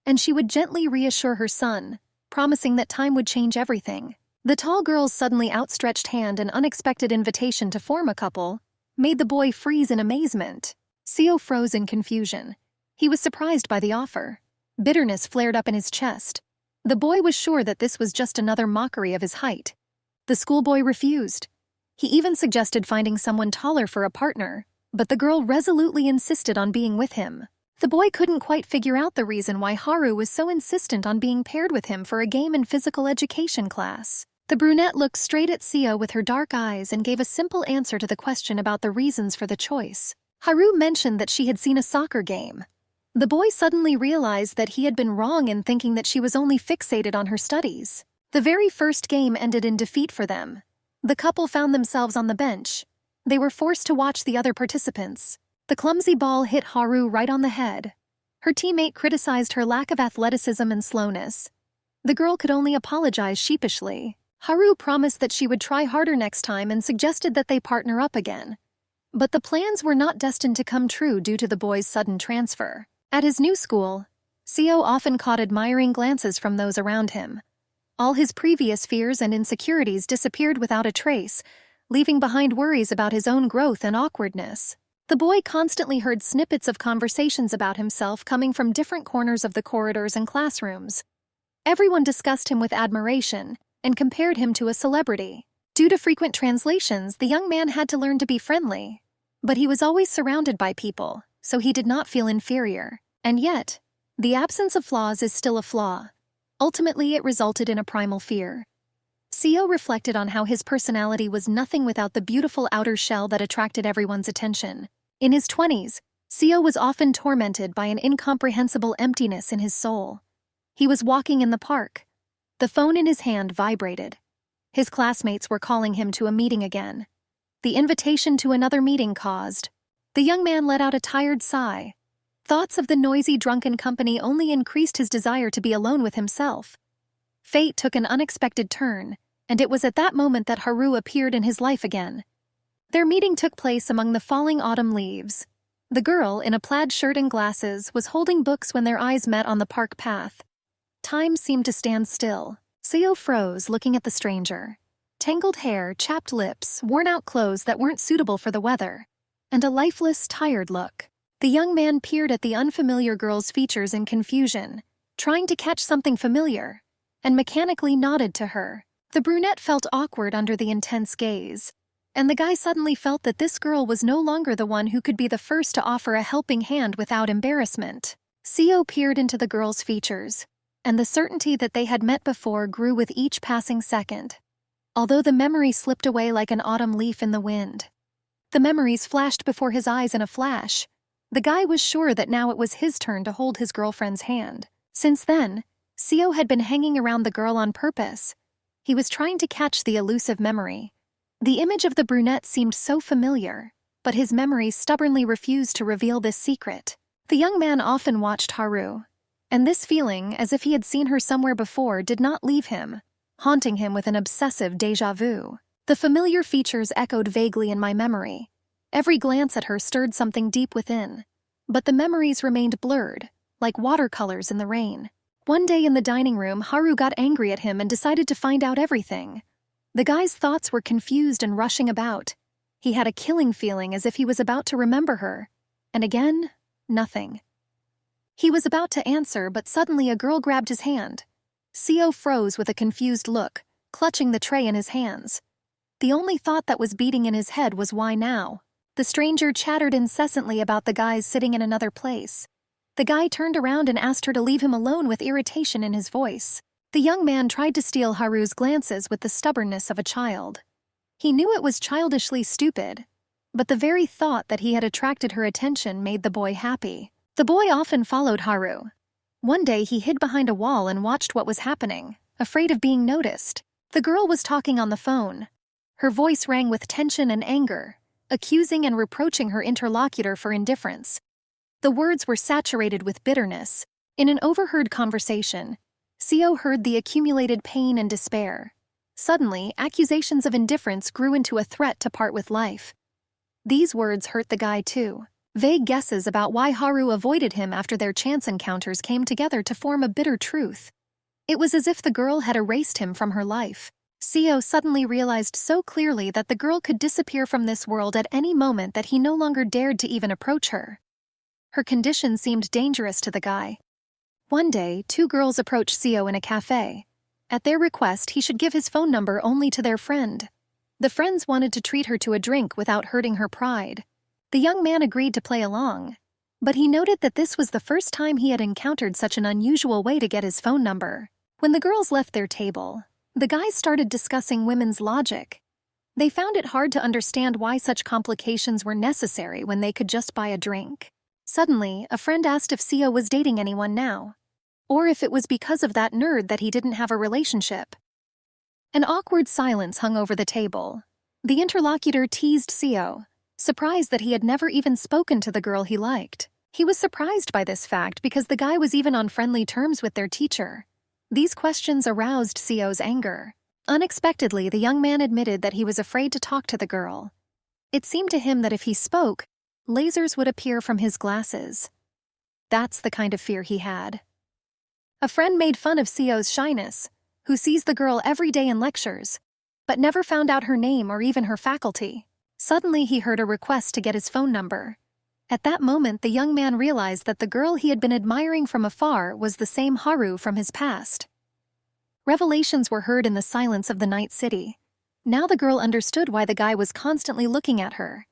and she would gently reassure her son, promising that time would change everything. The tall girl's suddenly outstretched hand and unexpected invitation to form a couple made the boy freeze in amazement. Seo froze in confusion. He was surprised by the offer. Bitterness flared up in his chest. The boy was sure that this was just another mockery of his height. The schoolboy refused. He even suggested finding someone taller for a partner, but the girl resolutely insisted on being with him. The boy couldn't quite figure out the reason why Haru was so insistent on being paired with him for a game in physical education class. The brunette looked straight at Seo with her dark eyes and gave a simple answer to the question about the reasons for the choice. Haru mentioned that she had seen a soccer game. The boy suddenly realized that he had been wrong in thinking that she was only fixated on her studies. The very first game ended in defeat for them. The couple found themselves on the bench. They were forced to watch the other participants. The clumsy ball hit Haru right on the head. Her teammate criticized her lack of athleticism and slowness. The girl could only apologize sheepishly. Haru promised that she would try harder next time and suggested that they partner up again. But the plans were not destined to come true due to the boy's sudden transfer. At his new school, Seo often caught admiring glances from those around him. All his previous fears and insecurities disappeared without a trace, leaving behind worries about his own growth and awkwardness. The boy constantly heard snippets of conversations about himself coming from different corners of the corridors and classrooms. Everyone discussed him with admiration and compared him to a celebrity. Due to frequent translations, the young man had to learn to be friendly. But he was always surrounded by people, so he did not feel inferior. And yet, the absence of flaws is still a flaw. Ultimately, it resulted in a primal fear. Seo reflected on how his personality was nothing without the beautiful outer shell that attracted everyone's attention. In his 20s, Seo was often tormented by an incomprehensible emptiness in his soul. He was walking in the park. The phone in his hand vibrated. His classmates were calling him to a meeting again. The invitation to another meeting caused. The young man let out a tired sigh. Thoughts of the noisy, drunken company only increased his desire to be alone with himself. Fate took an unexpected turn, and it was at that moment that Haru appeared in his life again. Their meeting took place among the falling autumn leaves. The girl, in a plaid shirt and glasses, was holding books when their eyes met on the park path. Time seemed to stand still. Seo froze, looking at the stranger. Tangled hair, chapped lips, worn-out clothes that weren't suitable for the weather, and a lifeless, tired look. The young man peered at the unfamiliar girl's features in confusion, trying to catch something familiar, and mechanically nodded to her. The brunette felt awkward under the intense gaze, and the guy suddenly felt that this girl was no longer the one who could be the first to offer a helping hand without embarrassment. Seo peered into the girl's features, and the certainty that they had met before grew with each passing second. Although the memory slipped away like an autumn leaf in the wind. The memories flashed before his eyes in a flash. The guy was sure that now it was his turn to hold his girlfriend's hand. Since then, Seo had been hanging around the girl on purpose. He was trying to catch the elusive memory. The image of the brunette seemed so familiar, but his memory stubbornly refused to reveal this secret. The young man often watched Haru, and this feeling, as if he had seen her somewhere before, did not leave him, haunting him with an obsessive déjà vu. The familiar features echoed vaguely in my memory. Every glance at her stirred something deep within. But the memories remained blurred, like watercolors in the rain. One day in the dining room, Haru got angry at him and decided to find out everything. The guy's thoughts were confused and rushing about. He had a killing feeling as if he was about to remember her. And again, nothing. He was about to answer, but suddenly a girl grabbed his hand. Seo froze with a confused look, clutching the tray in his hands. The only thought that was beating in his head was why now? The stranger chattered incessantly about the guys sitting in another place. The guy turned around and asked her to leave him alone with irritation in his voice. The young man tried to steal Haru's glances with the stubbornness of a child. He knew it was childishly stupid, but the very thought that he had attracted her attention made the boy happy. The boy often followed Haru. One day he hid behind a wall and watched what was happening, afraid of being noticed. The girl was talking on the phone. Her voice rang with tension and anger, accusing and reproaching her interlocutor for indifference. The words were saturated with bitterness. In an overheard conversation, Seo heard the accumulated pain and despair. Suddenly, accusations of indifference grew into a threat to part with life. These words hurt the guy too. Vague guesses about why Haru avoided him after their chance encounters came together to form a bitter truth. It was as if the girl had erased him from her life. Seo suddenly realized so clearly that the girl could disappear from this world at any moment that he no longer dared to even approach her. Her condition seemed dangerous to the guy. One day, two girls approached Seo in a cafe. At their request, he should give his phone number only to their friend. The friends wanted to treat her to a drink without hurting her pride. The young man agreed to play along, but he noted that this was the first time he had encountered such an unusual way to get his phone number. When the girls left their table, the guys started discussing women's logic. They found it hard to understand why such complications were necessary when they could just buy a drink. Suddenly, a friend asked if Seo was dating anyone now, or if it was because of that nerd that he didn't have a relationship. An awkward silence hung over the table. The interlocutor teased Seo, surprised that he had never even spoken to the girl he liked. He was surprised by this fact because the guy was even on friendly terms with their teacher. These questions aroused Seo's anger. Unexpectedly, the young man admitted that he was afraid to talk to the girl. It seemed to him that if he spoke, lasers would appear from his glasses. That's the kind of fear he had. A friend made fun of Seo's shyness, who sees the girl every day in lectures, but never found out her name or even her faculty. Suddenly he heard a request to get his phone number. At that moment, the young man realized that the girl he had been admiring from afar was the same Haru from his past. Revelations were heard in the silence of the night city. Now the girl understood why the guy was constantly looking at her.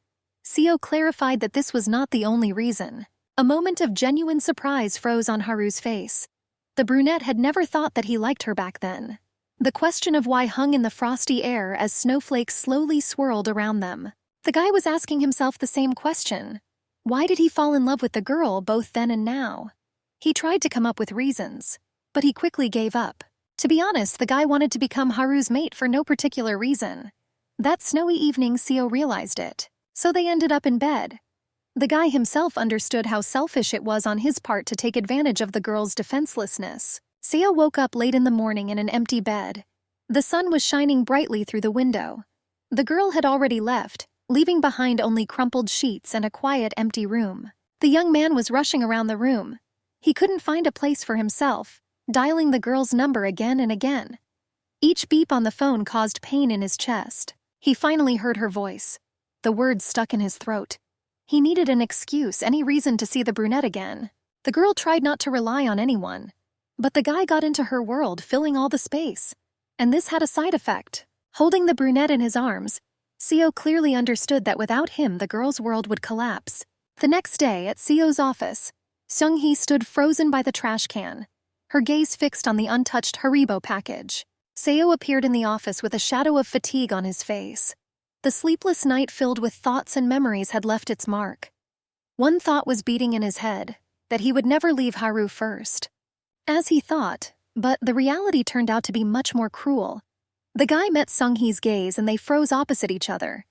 Seo clarified that this was not the only reason. A moment of genuine surprise froze on Haru's face. The brunette had never thought that he liked her back then. The question of why hung in the frosty air as snowflakes slowly swirled around them. The guy was asking himself the same question. Why did he fall in love with the girl both then and now? He tried to come up with reasons, but he quickly gave up. To be honest, the guy wanted to become Haru's mate for no particular reason. That snowy evening, Seo realized it. So they ended up in bed. The guy himself understood how selfish it was on his part to take advantage of the girl's defenselessness. Seo woke up late in the morning in an empty bed. The sun was shining brightly through the window. The girl had already left, leaving behind only crumpled sheets and a quiet, empty room. The young man was rushing around the room. He couldn't find a place for himself, dialing the girl's number again and again. Each beep on the phone caused pain in his chest. He finally heard her voice. The words stuck in his throat. He needed an excuse, any reason to see the brunette again. The girl tried not to rely on anyone. But the guy got into her world, filling all the space. And this had a side effect. Holding the brunette in his arms, Seo clearly understood that without him the girl's world would collapse. The next day, at Seo's office, Seung-hee stood frozen by the trash can, her gaze fixed on the untouched Haribo package. Seo appeared in the office with a shadow of fatigue on his face. The sleepless night filled with thoughts and memories had left its mark. One thought was beating in his head, that he would never leave Haru first. As he thought, but the reality turned out to be much more cruel. The guy met Seung-hee's gaze and they froze opposite each other.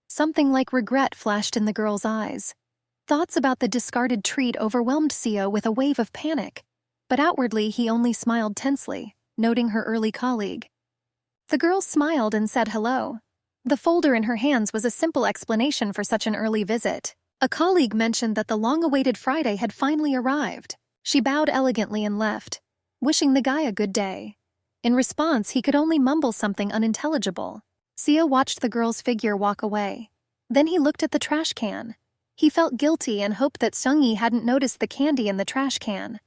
Something like regret flashed in the girl's eyes. Thoughts about the discarded treat overwhelmed Seo with a wave of panic, but outwardly he only smiled tensely, noting her early colleague. The girl smiled and said hello. The folder in her hands was a simple explanation for such an early visit. A colleague mentioned that the long-awaited Friday had finally arrived. She bowed elegantly and left, wishing the guy a good day. In response, he could only mumble something unintelligible. Seo watched the girl's figure walk away. Then he looked at the trash can. He felt guilty and hoped that Seung-hee hadn't noticed the candy in the trash can.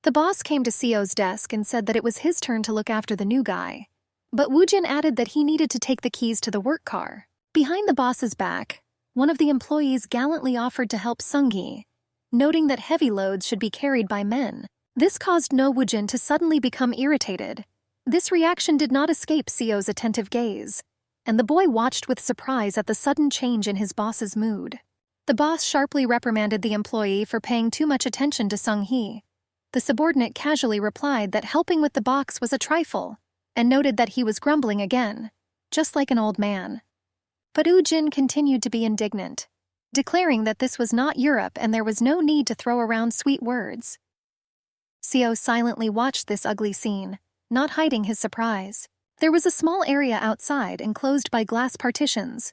The boss came to Seo's desk and said that it was his turn to look after the new guy. But Woojin added that he needed to take the keys to the work car. Behind the boss's back, one of the employees gallantly offered to help Seung-hee, noting that heavy loads should be carried by men. This caused No Woojin to suddenly become irritated. This reaction did not escape Seo's attentive gaze, and the boy watched with surprise at the sudden change in his boss's mood. The boss sharply reprimanded the employee for paying too much attention to Seung-hee. The subordinate casually replied that helping with the box was a trifle, and noted that he was grumbling again, just like an old man. But Woojin continued to be indignant, declaring that this was not Europe and there was no need to throw around sweet words. Seo silently watched this ugly scene, not hiding his surprise. There was a small area outside enclosed by glass partitions.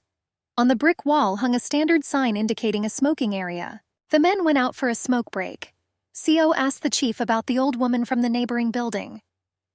On the brick wall hung a standard sign indicating a smoking area. The men went out for a smoke break. Seo asked the chief about the old woman from the neighboring building.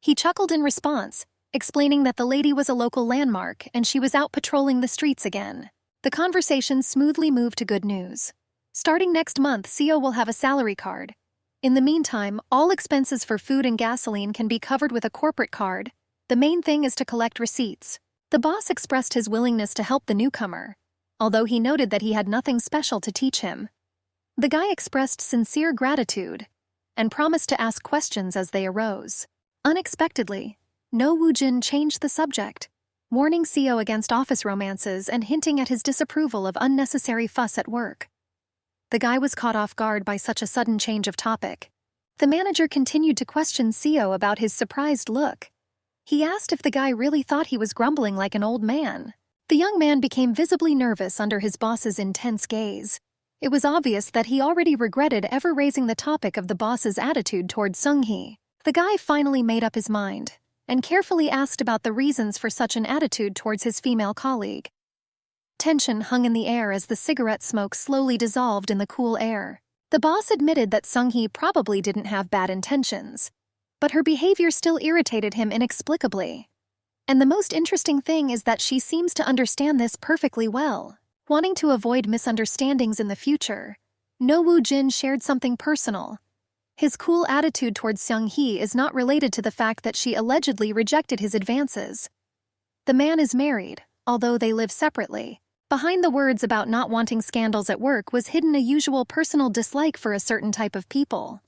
He chuckled in response, explaining that the lady was a local landmark and she was out patrolling the streets again. The conversation smoothly moved to good news. Starting next month, Seo will have a salary card. In the meantime, all expenses for food and gasoline can be covered with a corporate card. The main thing is to collect receipts. The boss expressed his willingness to help the newcomer, although he noted that he had nothing special to teach him. The guy expressed sincere gratitude and promised to ask questions as they arose. Unexpectedly, No Woojin changed the subject, warning Seo against office romances and hinting at his disapproval of unnecessary fuss at work. The guy was caught off guard by such a sudden change of topic. The manager continued to question Seo about his surprised look. He asked if the guy really thought he was grumbling like an old man. The young man became visibly nervous under his boss's intense gaze. It was obvious that he already regretted ever raising the topic of the boss's attitude toward Seung-hee. The guy finally made up his mind and carefully asked about the reasons for such an attitude towards his female colleague. Tension hung in the air as the cigarette smoke slowly dissolved in the cool air. The boss admitted that Seung-hee probably didn't have bad intentions, but her behavior still irritated him inexplicably. And the most interesting thing is that she seems to understand this perfectly well. Wanting to avoid misunderstandings in the future, No Woojin shared something personal. His cool attitude towards Seung-hee is not related to the fact that she allegedly rejected his advances. The man is married, although they live separately. Behind the words about not wanting scandals at work was hidden a usual personal dislike for a certain type of people.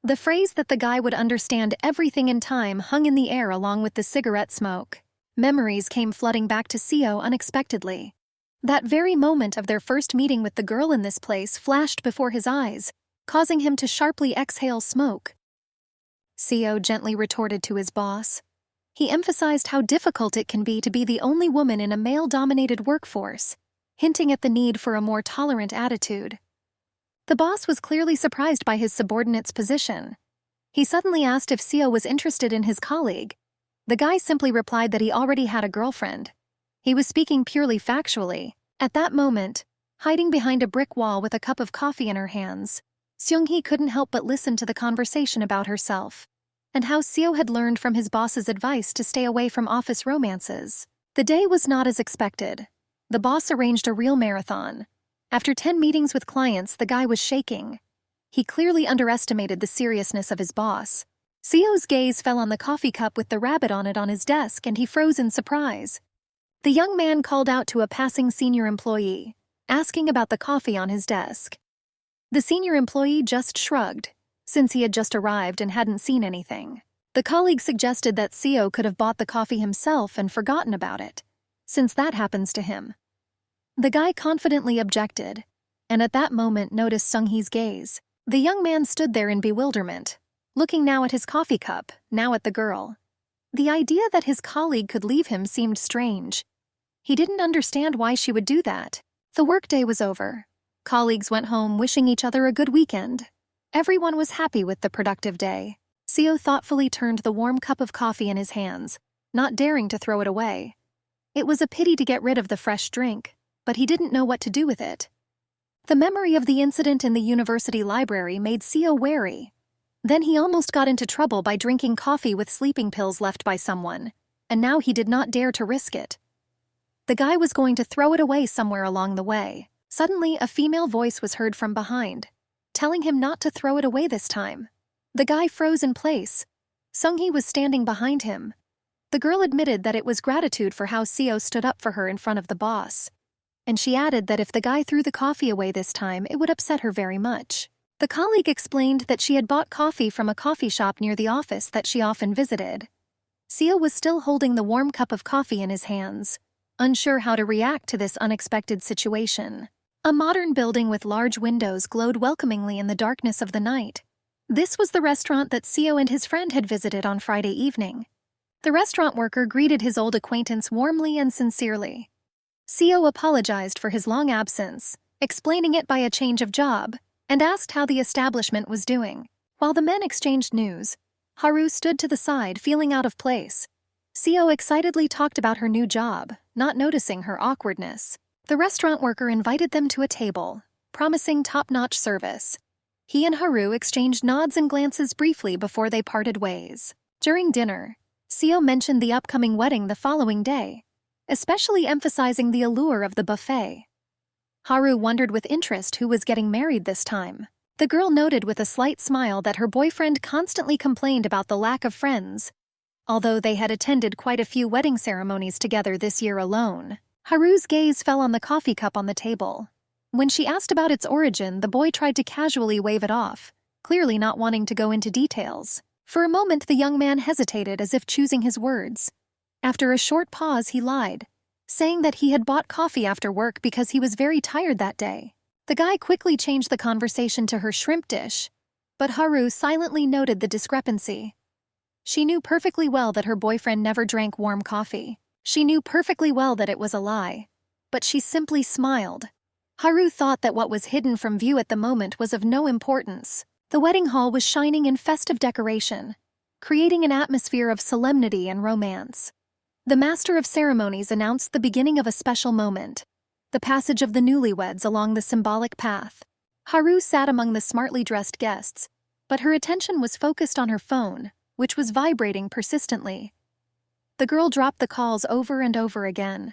The phrase that the guy would understand everything in time hung in the air along with the cigarette smoke. Memories came flooding back to Seo unexpectedly. That very moment of their first meeting with the girl in this place flashed before his eyes, causing him to sharply exhale smoke. Seo gently retorted to his boss. He emphasized how difficult it can be to be the only woman in a male-dominated workforce, hinting at the need for a more tolerant attitude. The boss was clearly surprised by his subordinate's position. He suddenly asked if Seo was interested in his colleague. The guy simply replied that he already had a girlfriend. He was speaking purely factually. At that moment, hiding behind a brick wall with a cup of coffee in her hands, Seung-hee couldn't help but listen to the conversation about herself and how Seo had learned from his boss's advice to stay away from office romances. The day was not as expected. The boss arranged a real marathon. After 10 meetings with clients, the guy was shaking. He clearly underestimated the seriousness of his boss. Seo's gaze fell on the coffee cup with the rabbit on it on his desk, and he froze in surprise. The young man called out to a passing senior employee, asking about the coffee on his desk. The senior employee just shrugged, since he had just arrived and hadn't seen anything. The colleague suggested that Seo could have bought the coffee himself and forgotten about it, since that happens to him. The guy confidently objected, and at that moment noticed Sung-hee's gaze. The young man stood there in bewilderment, looking now at his coffee cup, now at the girl. The idea that his colleague could leave him seemed strange. He didn't understand why she would do that. The workday was over. Colleagues went home wishing each other a good weekend. Everyone was happy with the productive day. Seo thoughtfully turned the warm cup of coffee in his hands, not daring to throw it away. It was a pity to get rid of the fresh drink, but he didn't know what to do with it. The memory of the incident in the university library made Seo wary. Then he almost got into trouble by drinking coffee with sleeping pills left by someone, and now he did not dare to risk it. The guy was going to throw it away somewhere along the way. Suddenly, a female voice was heard from behind, telling him not to throw it away this time. The guy froze in place. Sung-hee was standing behind him. The girl admitted that it was gratitude for how Seo stood up for her in front of the boss. And she added that if the guy threw the coffee away this time, it would upset her very much. The colleague explained that she had bought coffee from a coffee shop near the office that she often visited. Seo was still holding the warm cup of coffee in his hands, unsure how to react to this unexpected situation. A modern building with large windows glowed welcomingly in the darkness of the night. This was the restaurant that Seo and his friend had visited on Friday evening. The restaurant worker greeted his old acquaintance warmly and sincerely. Seo apologized for his long absence, explaining it by a change of job, and asked how the establishment was doing. While the men exchanged news, Haru stood to the side, feeling out of place. Seo excitedly talked about her new job, not noticing her awkwardness. The restaurant worker invited them to a table, promising top-notch service. He and Haru exchanged nods and glances briefly before they parted ways. During dinner, Seo mentioned the upcoming wedding the following day, especially emphasizing the allure of the buffet. Haru wondered with interest who was getting married this time. The girl noted with a slight smile that her boyfriend constantly complained about the lack of friends, although they had attended quite a few wedding ceremonies together this year alone. Haru's gaze fell on the coffee cup on the table. When she asked about its origin, the boy tried to casually wave it off, clearly not wanting to go into details. For a moment, the young man hesitated as if choosing his words. After a short pause, he lied, saying that he had bought coffee after work because he was very tired that day. The guy quickly changed the conversation to her shrimp dish, but Haru silently noted the discrepancy. She knew perfectly well that her boyfriend never drank warm coffee. She knew perfectly well that it was a lie, but she simply smiled. Haru thought that what was hidden from view at the moment was of no importance. The wedding hall was shining in festive decoration, creating an atmosphere of solemnity and romance. The master of ceremonies announced the beginning of a special moment, the passage of the newlyweds along the symbolic path. Haru sat among the smartly dressed guests, but her attention was focused on her phone, which was vibrating persistently. The girl dropped the calls over and over again.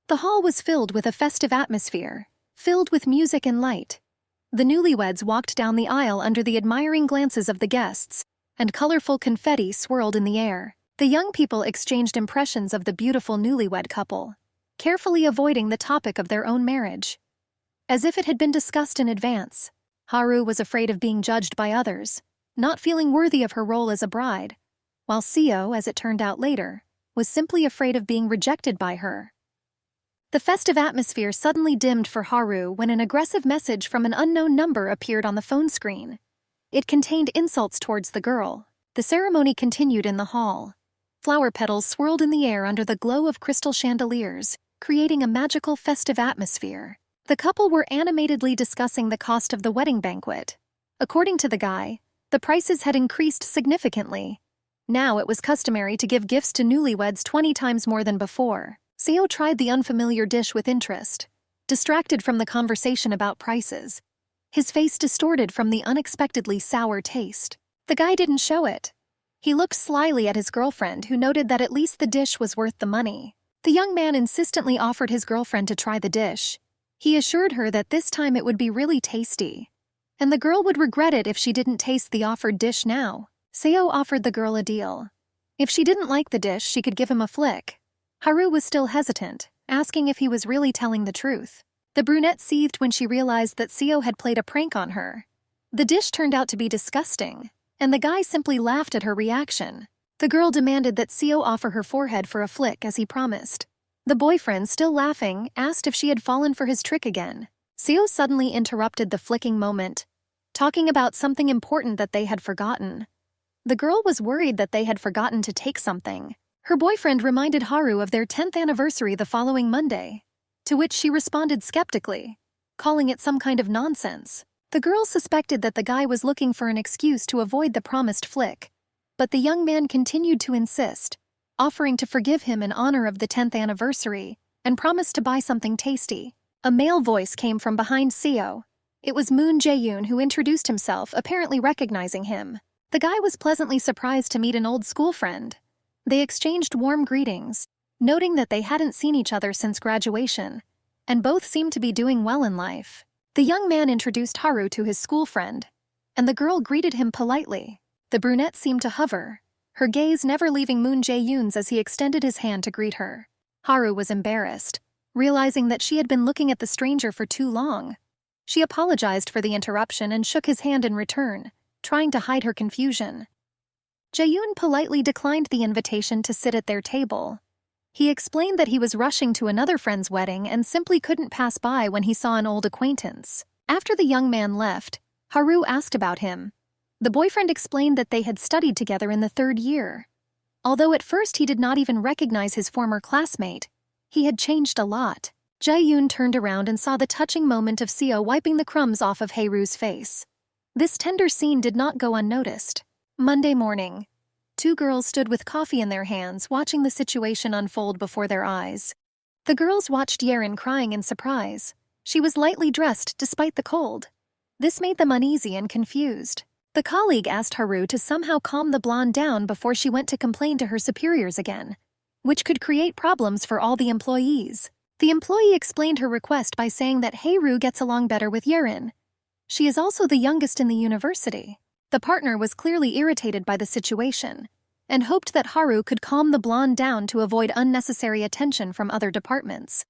The hall was filled with a festive atmosphere, filled with music and light. The newlyweds walked down the aisle under the admiring glances of the guests, and colorful confetti swirled in the air. The young people exchanged impressions of the beautiful newlywed couple, carefully avoiding the topic of their own marriage. As if it had been discussed in advance, Haru was afraid of being judged by others, not feeling worthy of her role as a bride, while Seo, as it turned out later, was simply afraid of being rejected by her. The festive atmosphere suddenly dimmed for Haru when an aggressive message from an unknown number appeared on the phone screen. It contained insults towards the girl. The ceremony continued in the hall. Flower petals swirled in the air under the glow of crystal chandeliers, creating a magical festive atmosphere. The couple were animatedly discussing the cost of the wedding banquet. According to the guy, the prices had increased significantly. Now it was customary to give gifts to newlyweds 20 times more than before. Seo tried the unfamiliar dish with interest, distracted from the conversation about prices. His face distorted from the unexpectedly sour taste. The guy didn't show it. He looked slyly at his girlfriend, who noted that at least the dish was worth the money. The young man insistently offered his girlfriend to try the dish. He assured her that this time it would be really tasty, and the girl would regret it if she didn't taste the offered dish now. Seo offered the girl a deal. If she didn't like the dish, she could give him a flick. Haru was still hesitant, asking if he was really telling the truth. The brunette seethed when she realized that Seo had played a prank on her. The dish turned out to be disgusting, and the guy simply laughed at her reaction. The girl demanded that Seo offer her forehead for a flick as he promised. The boyfriend, still laughing, asked if she had fallen for his trick again. Seo suddenly interrupted the flicking moment, talking about something important that they had forgotten. The girl was worried that they had forgotten to take something. Her boyfriend reminded Haru of their 10th anniversary the following Monday, to which she responded skeptically, calling it some kind of nonsense. The girl suspected that the guy was looking for an excuse to avoid the promised flick, but the young man continued to insist, offering to forgive him in honor of the 10th anniversary and promised to buy something tasty. A male voice came from behind Seo. It was Moon Jae-yoon, who introduced himself, apparently recognizing him. The guy was pleasantly surprised to meet an old school friend. They exchanged warm greetings, noting that they hadn't seen each other since graduation, and both seemed to be doing well in life. The young man introduced Haru to his school friend, and the girl greeted him politely. The brunette seemed to hover, her gaze never leaving Moon Jae-yoon's as he extended his hand to greet her. Haru was embarrassed, realizing that she had been looking at the stranger for too long. She apologized for the interruption and shook his hand in return, trying to hide her confusion. Jae-yoon politely declined the invitation to sit at their table. He explained that he was rushing to another friend's wedding and simply couldn't pass by when he saw an old acquaintance. After the young man left, Haru asked about him. The boyfriend explained that they had studied together in the 3rd year. Although at first he did not even recognize his former classmate, he had changed a lot. Jae-yoon turned around and saw the touching moment of Seo wiping the crumbs off of Haeru's face. This tender scene did not go unnoticed. Monday morning, 2 girls stood with coffee in their hands, watching the situation unfold before their eyes. The girls watched Yerin crying in surprise. She was lightly dressed despite the cold. This made them uneasy and confused. The colleague asked Haru to somehow calm the blonde down before she went to complain to her superiors again, which could create problems for all the employees. The employee explained her request by saying that Haru gets along better with Yerin. She is also the youngest in the university. The partner was clearly irritated by the situation and hoped that Haru could calm the blonde down to avoid unnecessary attention from other departments.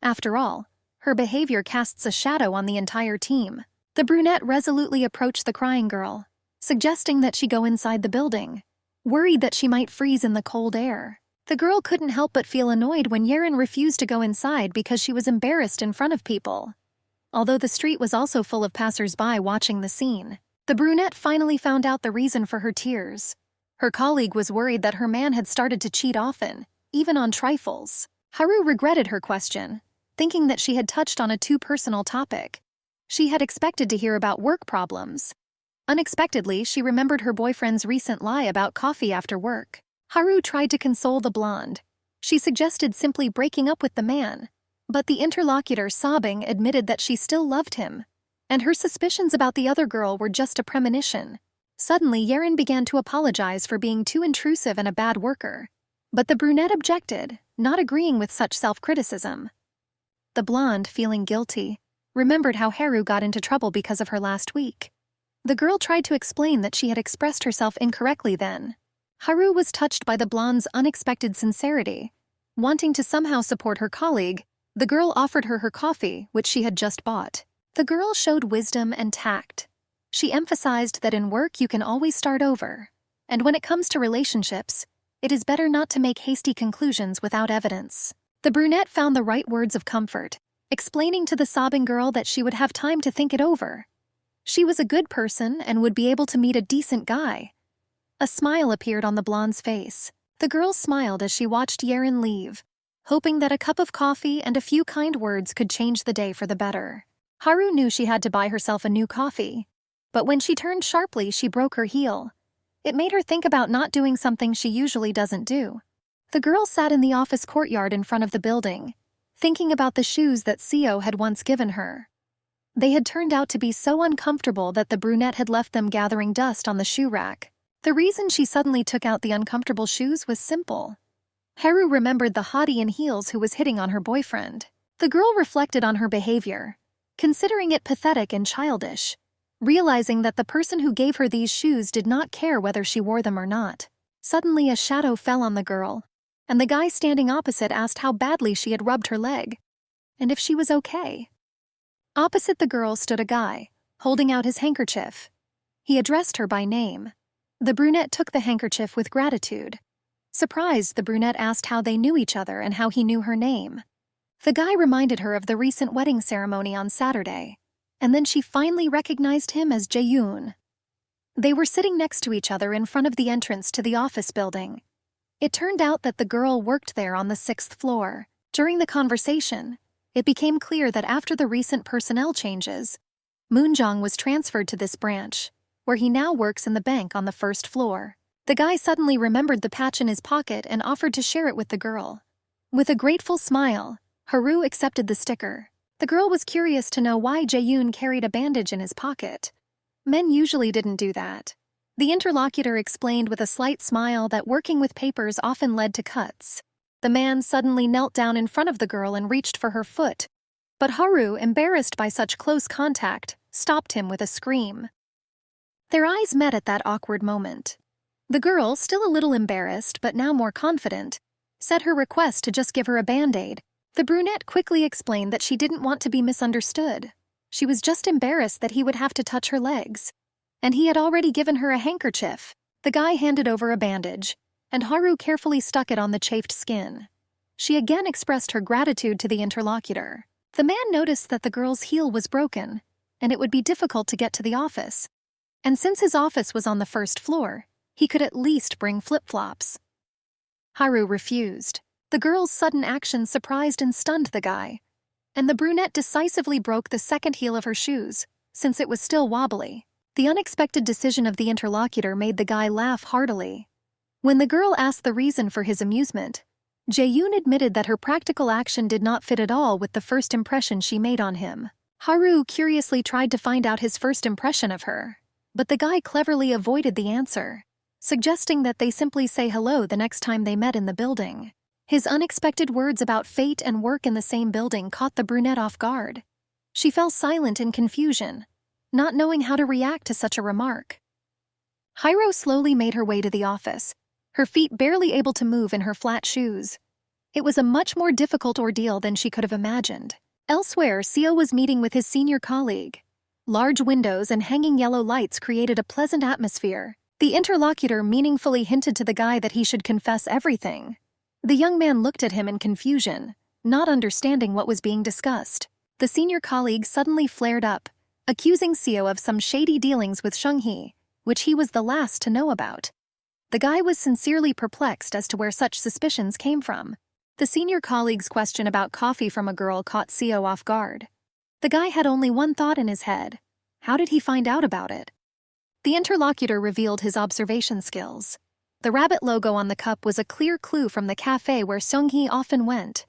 After all, her behavior casts a shadow on the entire team. The brunette resolutely approached the crying girl, suggesting that she go inside the building, worried that she might freeze in the cold air. The girl couldn't help but feel annoyed when Yerin refused to go inside because she was embarrassed in front of people. Although the street was also full of passers-by watching the scene, the brunette finally found out the reason for her tears. Her colleague was worried that her man had started to cheat often, even on trifles. Haru regretted her question, thinking that she had touched on a too personal topic. She had expected to hear about work problems. Unexpectedly, she remembered her boyfriend's recent lie about coffee after work. Haru tried to console the blonde. She suggested simply breaking up with the man, but the interlocutor, sobbing, admitted that she still loved him, and her suspicions about the other girl were just a premonition. Suddenly, Yerin began to apologize for being too intrusive and a bad worker. But the brunette objected, not agreeing with such self-criticism. The blonde, feeling guilty, remembered how Haru got into trouble because of her last week. The girl tried to explain that she had expressed herself incorrectly then. Haru was touched by the blonde's unexpected sincerity. Wanting to somehow support her colleague, the girl offered her her coffee, which she had just bought. The girl showed wisdom and tact. She emphasized that in work you can always start over, and when it comes to relationships, it is better not to make hasty conclusions without evidence. The brunette found the right words of comfort, explaining to the sobbing girl that she would have time to think it over. She was a good person and would be able to meet a decent guy. A smile appeared on the blonde's face. The girl smiled as she watched Yerin leave, hoping that a cup of coffee and a few kind words could change the day for the better. Haru knew she had to buy herself a new coffee, but when she turned sharply, she broke her heel. It made her think about not doing something she usually doesn't do. The girl sat in the office courtyard in front of the building, thinking about the shoes that Seo had once given her. They had turned out to be so uncomfortable that the brunette had left them gathering dust on the shoe rack. The reason she suddenly took out the uncomfortable shoes was simple. Haru remembered the hottie in heels who was hitting on her boyfriend. The girl reflected on her behavior, considering it pathetic and childish, realizing that the person who gave her these shoes did not care whether she wore them or not. Suddenly a shadow fell on the girl, and the guy standing opposite asked how badly she had rubbed her leg, and if she was okay. Opposite the girl stood a guy, holding out his handkerchief. He addressed her by name. The brunette took the handkerchief with gratitude. Surprised, the brunette asked how they knew each other and how he knew her name. The guy reminded her of the recent wedding ceremony on Saturday, and then she finally recognized him as Jae-yoon. They were sitting next to each other in front of the entrance to the office building. It turned out that the girl worked there on the 6th floor. During the conversation, it became clear that after the recent personnel changes, Moonjong was transferred to this branch, where he now works in the bank on the 1st floor. The guy suddenly remembered the patch in his pocket and offered to share it with the girl. With a grateful smile, Haru accepted the sticker. The girl was curious to know why Jae-yoon carried a bandage in his pocket. Men usually didn't do that. The interlocutor explained with a slight smile that working with papers often led to cuts. The man suddenly knelt down in front of the girl and reached for her foot. But Haru, embarrassed by such close contact, stopped him with a scream. Their eyes met at that awkward moment. The girl, still a little embarrassed but now more confident, said her request to just give her a band-aid. The brunette quickly explained that she didn't want to be misunderstood. She was just embarrassed that he would have to touch her legs. And he had already given her a handkerchief. The guy handed over a bandage, and Haru carefully stuck it on the chafed skin. She again expressed her gratitude to the interlocutor. The man noticed that the girl's heel was broken, and it would be difficult to get to the office. And since his office was on the 1st floor, he could at least bring flip-flops. Haru refused. The girl's sudden action surprised and stunned the guy, and the brunette decisively broke the second heel of her shoes, since it was still wobbly. The unexpected decision of the interlocutor made the guy laugh heartily. When the girl asked the reason for his amusement, Jae-yoon admitted that her practical action did not fit at all with the first impression she made on him. Haru curiously tried to find out his first impression of her, but the guy cleverly avoided the answer, suggesting that they simply say hello the next time they met in the building. His unexpected words about fate and work in the same building caught the brunette off guard. She fell silent in confusion, not knowing how to react to such a remark. Hiro slowly made her way to the office, her feet barely able to move in her flat shoes. It was a much more difficult ordeal than she could have imagined. Elsewhere, Seo was meeting with his senior colleague. Large windows and hanging yellow lights created a pleasant atmosphere. The interlocutor meaningfully hinted to the guy that he should confess everything. The young man looked at him in confusion, not understanding what was being discussed. The senior colleague suddenly flared up, accusing Seo of some shady dealings with Seung-hee, which he was the last to know about. The guy was sincerely perplexed as to where such suspicions came from. The senior colleague's question about coffee from a girl caught Seo off guard. The guy had only one thought in his head. How did he find out about it? The interlocutor revealed his observation skills. The rabbit logo on the cup was a clear clue from the cafe where Seung-hee often went.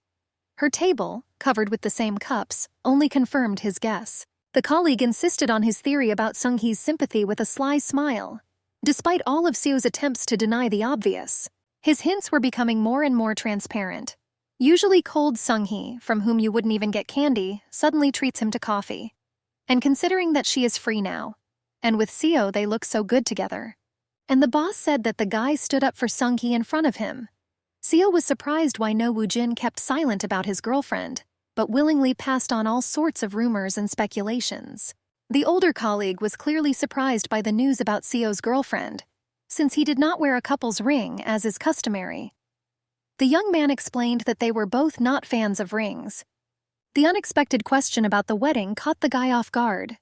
Her table, covered with the same cups, only confirmed his guess. The colleague insisted on his theory about Seung-hee's sympathy with a sly smile. Despite all of Seo's attempts to deny the obvious, his hints were becoming more and more transparent. Usually cold Seung-hee, from whom you wouldn't even get candy, suddenly treats him to coffee. And considering that she is free now, and with Seo they look so good together. And the boss said that the guy stood up for Seung-hee in front of him. Seo was surprised why No Woo-jin kept silent about his girlfriend, but willingly passed on all sorts of rumors and speculations. The older colleague was clearly surprised by the news about Seo's girlfriend, since he did not wear a couple's ring as is customary. The young man explained that they were both not fans of rings. The unexpected question about the wedding caught the guy off guard.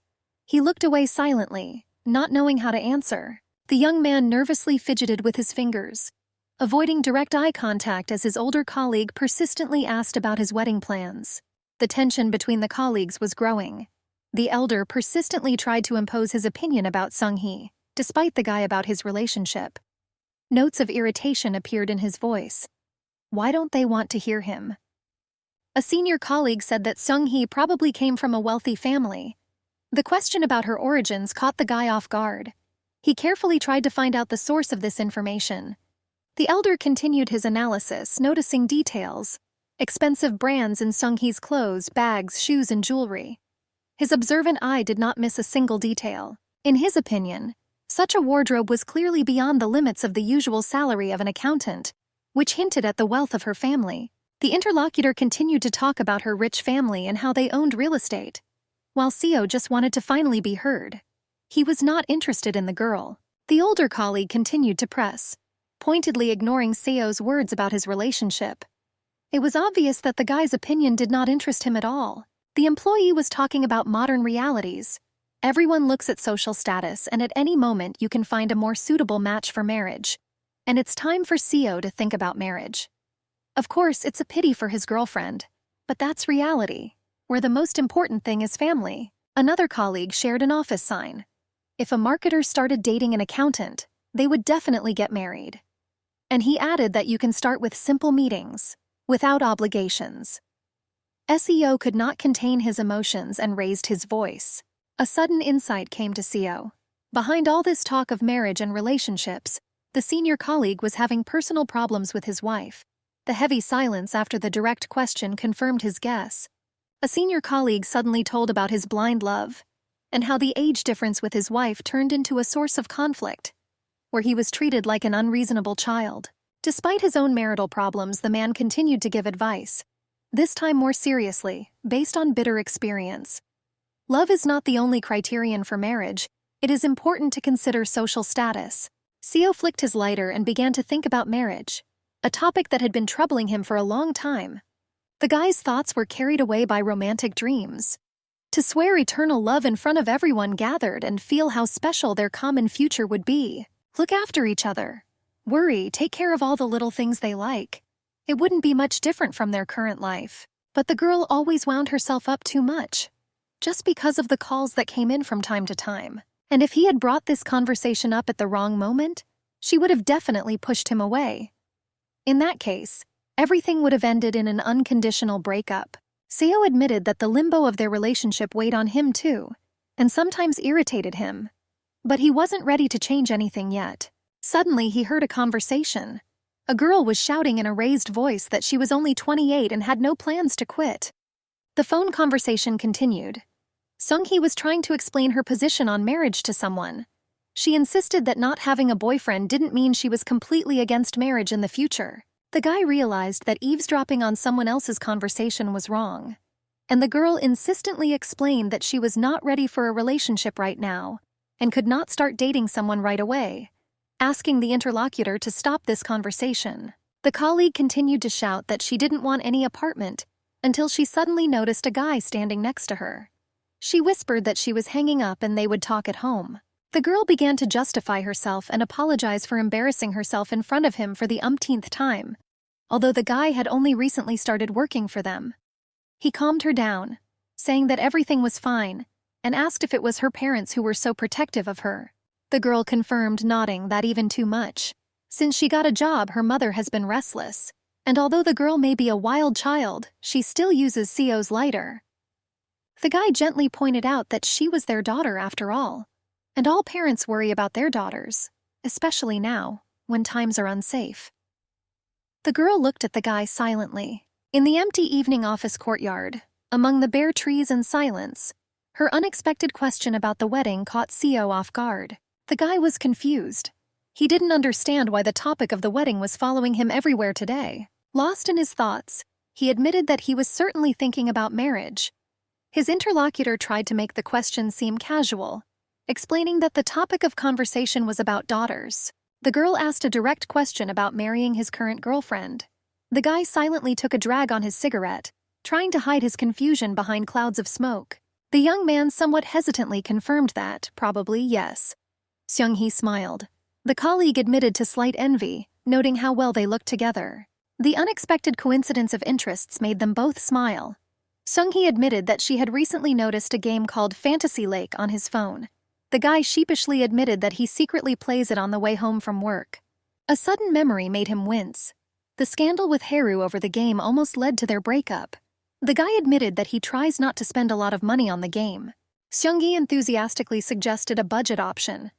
He looked away silently, not knowing how to answer. The young man nervously fidgeted with his fingers, avoiding direct eye contact as his older colleague persistently asked about his wedding plans. The tension between the colleagues was growing. The elder persistently tried to impose his opinion about Seung-hee, despite the guy about his relationship. Notes of irritation appeared in his voice. Why don't they want to hear him? A senior colleague said that Sung-hee probably came from a wealthy family. The question about her origins caught the guy off guard. He carefully tried to find out the source of this information. The elder continued his analysis, noticing details. Expensive brands in Sung-hee's clothes, bags, shoes, and jewelry. His observant eye did not miss a single detail. In his opinion, such a wardrobe was clearly beyond the limits of the usual salary of an accountant, which hinted at the wealth of her family. The interlocutor continued to talk about her rich family and how they owned real estate, while Seo just wanted to finally be heard. He was not interested in the girl. The older colleague continued to press, pointedly ignoring Seo's words about his relationship. It was obvious that the guy's opinion did not interest him at all. The employee was talking about modern realities. Everyone looks at social status, and at any moment you can find a more suitable match for marriage. And it's time for Seo to think about marriage. Of course, it's a pity for his girlfriend, but that's reality, where the most important thing is family. Another colleague shared an office sign. If a marketer started dating an accountant, they would definitely get married. And he added that you can start with simple meetings, without obligations. Seo could not contain his emotions and raised his voice. A sudden insight came to Seo. Behind all this talk of marriage and relationships, the senior colleague was having personal problems with his wife. The heavy silence after the direct question confirmed his guess. A senior colleague suddenly told about his blind love, and how the age difference with his wife turned into a source of conflict, where he was treated like an unreasonable child. Despite his own marital problems, the man continued to give advice, this time more seriously, based on bitter experience. Love is not the only criterion for marriage. It is important to consider social status. Seo flicked his lighter and began to think about marriage, a topic that had been troubling him for a long time. The guy's thoughts were carried away by romantic dreams. To swear eternal love in front of everyone gathered and feel how special their common future would be. Look after each other. Worry, take care of all the little things they like. It wouldn't be much different from their current life. But the girl always wound herself up too much, just because of the calls that came in from time to time. And if he had brought this conversation up at the wrong moment, she would have definitely pushed him away. In that case, everything would have ended in an unconditional breakup. Seo admitted that the limbo of their relationship weighed on him too, and sometimes irritated him. But he wasn't ready to change anything yet. Suddenly he heard a conversation. A girl was shouting in a raised voice that she was only 28 and had no plans to quit. The phone conversation continued. Sung-hee was trying to explain her position on marriage to someone. She insisted that not having a boyfriend didn't mean she was completely against marriage in the future. The guy realized that eavesdropping on someone else's conversation was wrong. And the girl insistently explained that she was not ready for a relationship right now and could not start dating someone right away, asking the interlocutor to stop this conversation. The colleague continued to shout that she didn't want any apartment until she suddenly noticed a guy standing next to her. She whispered that she was hanging up and they would talk at home. The girl began to justify herself and apologize for embarrassing herself in front of him for the umpteenth time, although the guy had only recently started working for them. He calmed her down, saying that everything was fine, and asked if it was her parents who were so protective of her. The girl confirmed, nodding that even too much. Since she got a job, her mother has been restless, and although the girl may be a wild child, she still uses Seo's lighter. The guy gently pointed out that she was their daughter after all, and all parents worry about their daughters, especially now, when times are unsafe. The girl looked at the guy silently. In the empty evening office courtyard, among the bare trees and silence, her unexpected question about the wedding caught Seo off guard. The guy was confused. He didn't understand why the topic of the wedding was following him everywhere today. Lost in his thoughts, he admitted that he was certainly thinking about marriage. His interlocutor tried to make the question seem casual, explaining that the topic of conversation was about daughters. The girl asked a direct question about marrying his current girlfriend. The guy silently took a drag on his cigarette, trying to hide his confusion behind clouds of smoke. The young man somewhat hesitantly confirmed that, probably yes. Seung-hee smiled. The colleague admitted to slight envy, noting how well they looked together. The unexpected coincidence of interests made them both smile. Sung-hee admitted that she had recently noticed a game called Fantasy Lake on his phone. The guy sheepishly admitted that he secretly plays it on the way home from work. A sudden memory made him wince. The scandal with Haru over the game almost led to their breakup. The guy admitted that he tries not to spend a lot of money on the game. Seunggi enthusiastically suggested a budget option,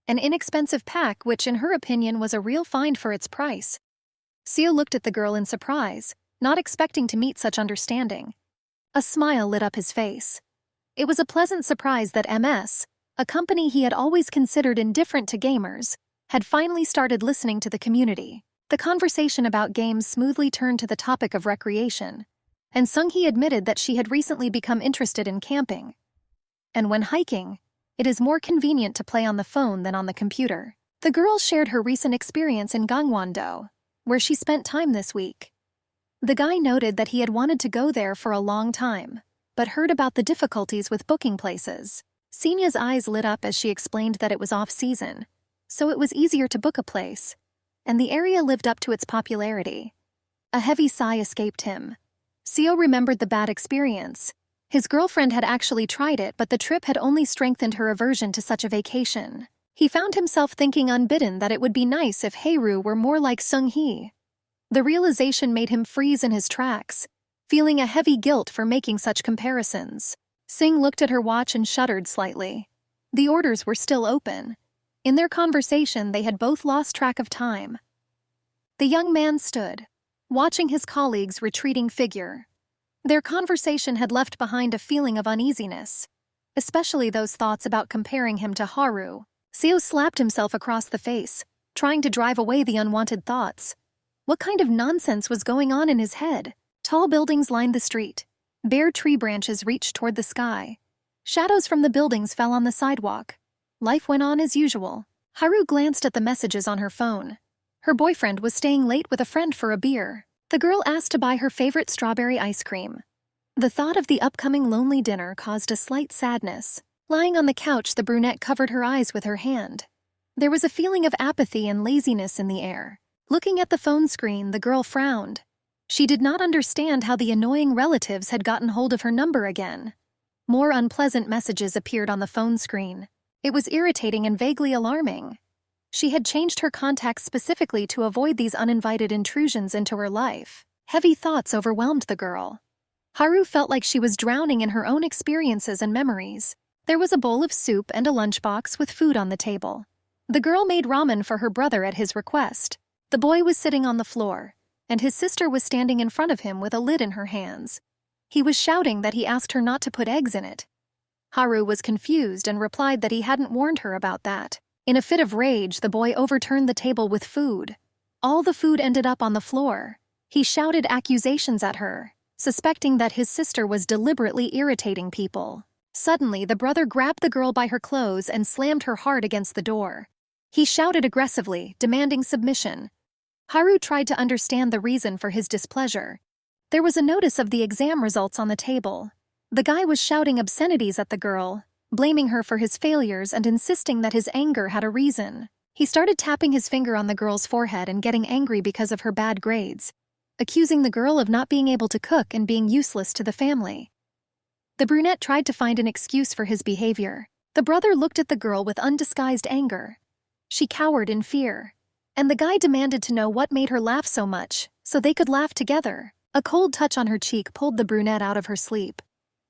an inexpensive pack which in her opinion was a real find for its price. Seo looked at the girl in surprise, not expecting to meet such understanding. A smile lit up his face. It was a pleasant surprise that MS, a company he had always considered indifferent to gamers, had finally started listening to the community. The conversation about games smoothly turned to the topic of recreation, and Seunggi admitted that she had recently become interested in camping. And when hiking, it is more convenient to play on the phone than on the computer. The girl shared her recent experience in Gangwon-do, where she spent time this week. The guy noted that he had wanted to go there for a long time, but heard about the difficulties with booking places. Sinya's eyes lit up as she explained that it was off-season, so it was easier to book a place, and the area lived up to its popularity. A heavy sigh escaped him. Seo remembered the bad experience. His girlfriend had actually tried it, but the trip had only strengthened her aversion to such a vacation. He found himself thinking unbidden that it would be nice if Haru were more like Seung-hee. The realization made him freeze in his tracks, feeling a heavy guilt for making such comparisons. Sing looked at her watch and shuddered slightly. The orders were still open. In their conversation, they had both lost track of time. The young man stood, watching his colleague's retreating figure. Their conversation had left behind a feeling of uneasiness, especially those thoughts about comparing him to Haru. Seo slapped himself across the face, trying to drive away the unwanted thoughts. What kind of nonsense was going on in his head? Tall buildings lined the street. Bare tree branches reached toward the sky. Shadows from the buildings fell on the sidewalk. Life went on as usual. Haru glanced at the messages on her phone. Her boyfriend was staying late with a friend for a beer. The girl asked to buy her favorite strawberry ice cream. The thought of the upcoming lonely dinner caused a slight sadness. Lying on the couch, the brunette covered her eyes with her hand. There was a feeling of apathy and laziness in the air. Looking at the phone screen, the girl frowned. She did not understand how the annoying relatives had gotten hold of her number again. More unpleasant messages appeared on the phone screen. It was irritating and vaguely alarming. She had changed her contacts specifically to avoid these uninvited intrusions into her life. Heavy thoughts overwhelmed the girl. Haru felt like she was drowning in her own experiences and memories. There was a bowl of soup and a lunchbox with food on the table. The girl made ramen for her brother at his request. The boy was sitting on the floor, and his sister was standing in front of him with a lid in her hands. He was shouting that he asked her not to put eggs in it. Haru was confused and replied that he hadn't warned her about that. In a fit of rage, the boy overturned the table with food. All the food ended up on the floor. He shouted accusations at her, suspecting that his sister was deliberately irritating people. Suddenly, the brother grabbed the girl by her clothes and slammed her hard against the door. He shouted aggressively, demanding submission. Haru tried to understand the reason for his displeasure. There was a notice of the exam results on the table. The guy was shouting obscenities at the girl, blaming her for his failures and insisting that his anger had a reason. He started tapping his finger on the girl's forehead and getting angry because of her bad grades, accusing the girl of not being able to cook and being useless to the family. The brunette tried to find an excuse for his behavior. The brother looked at the girl with undisguised anger. She cowered in fear, and the guy demanded to know what made her laugh so much, so they could laugh together. A cold touch on her cheek pulled the brunette out of her sleep.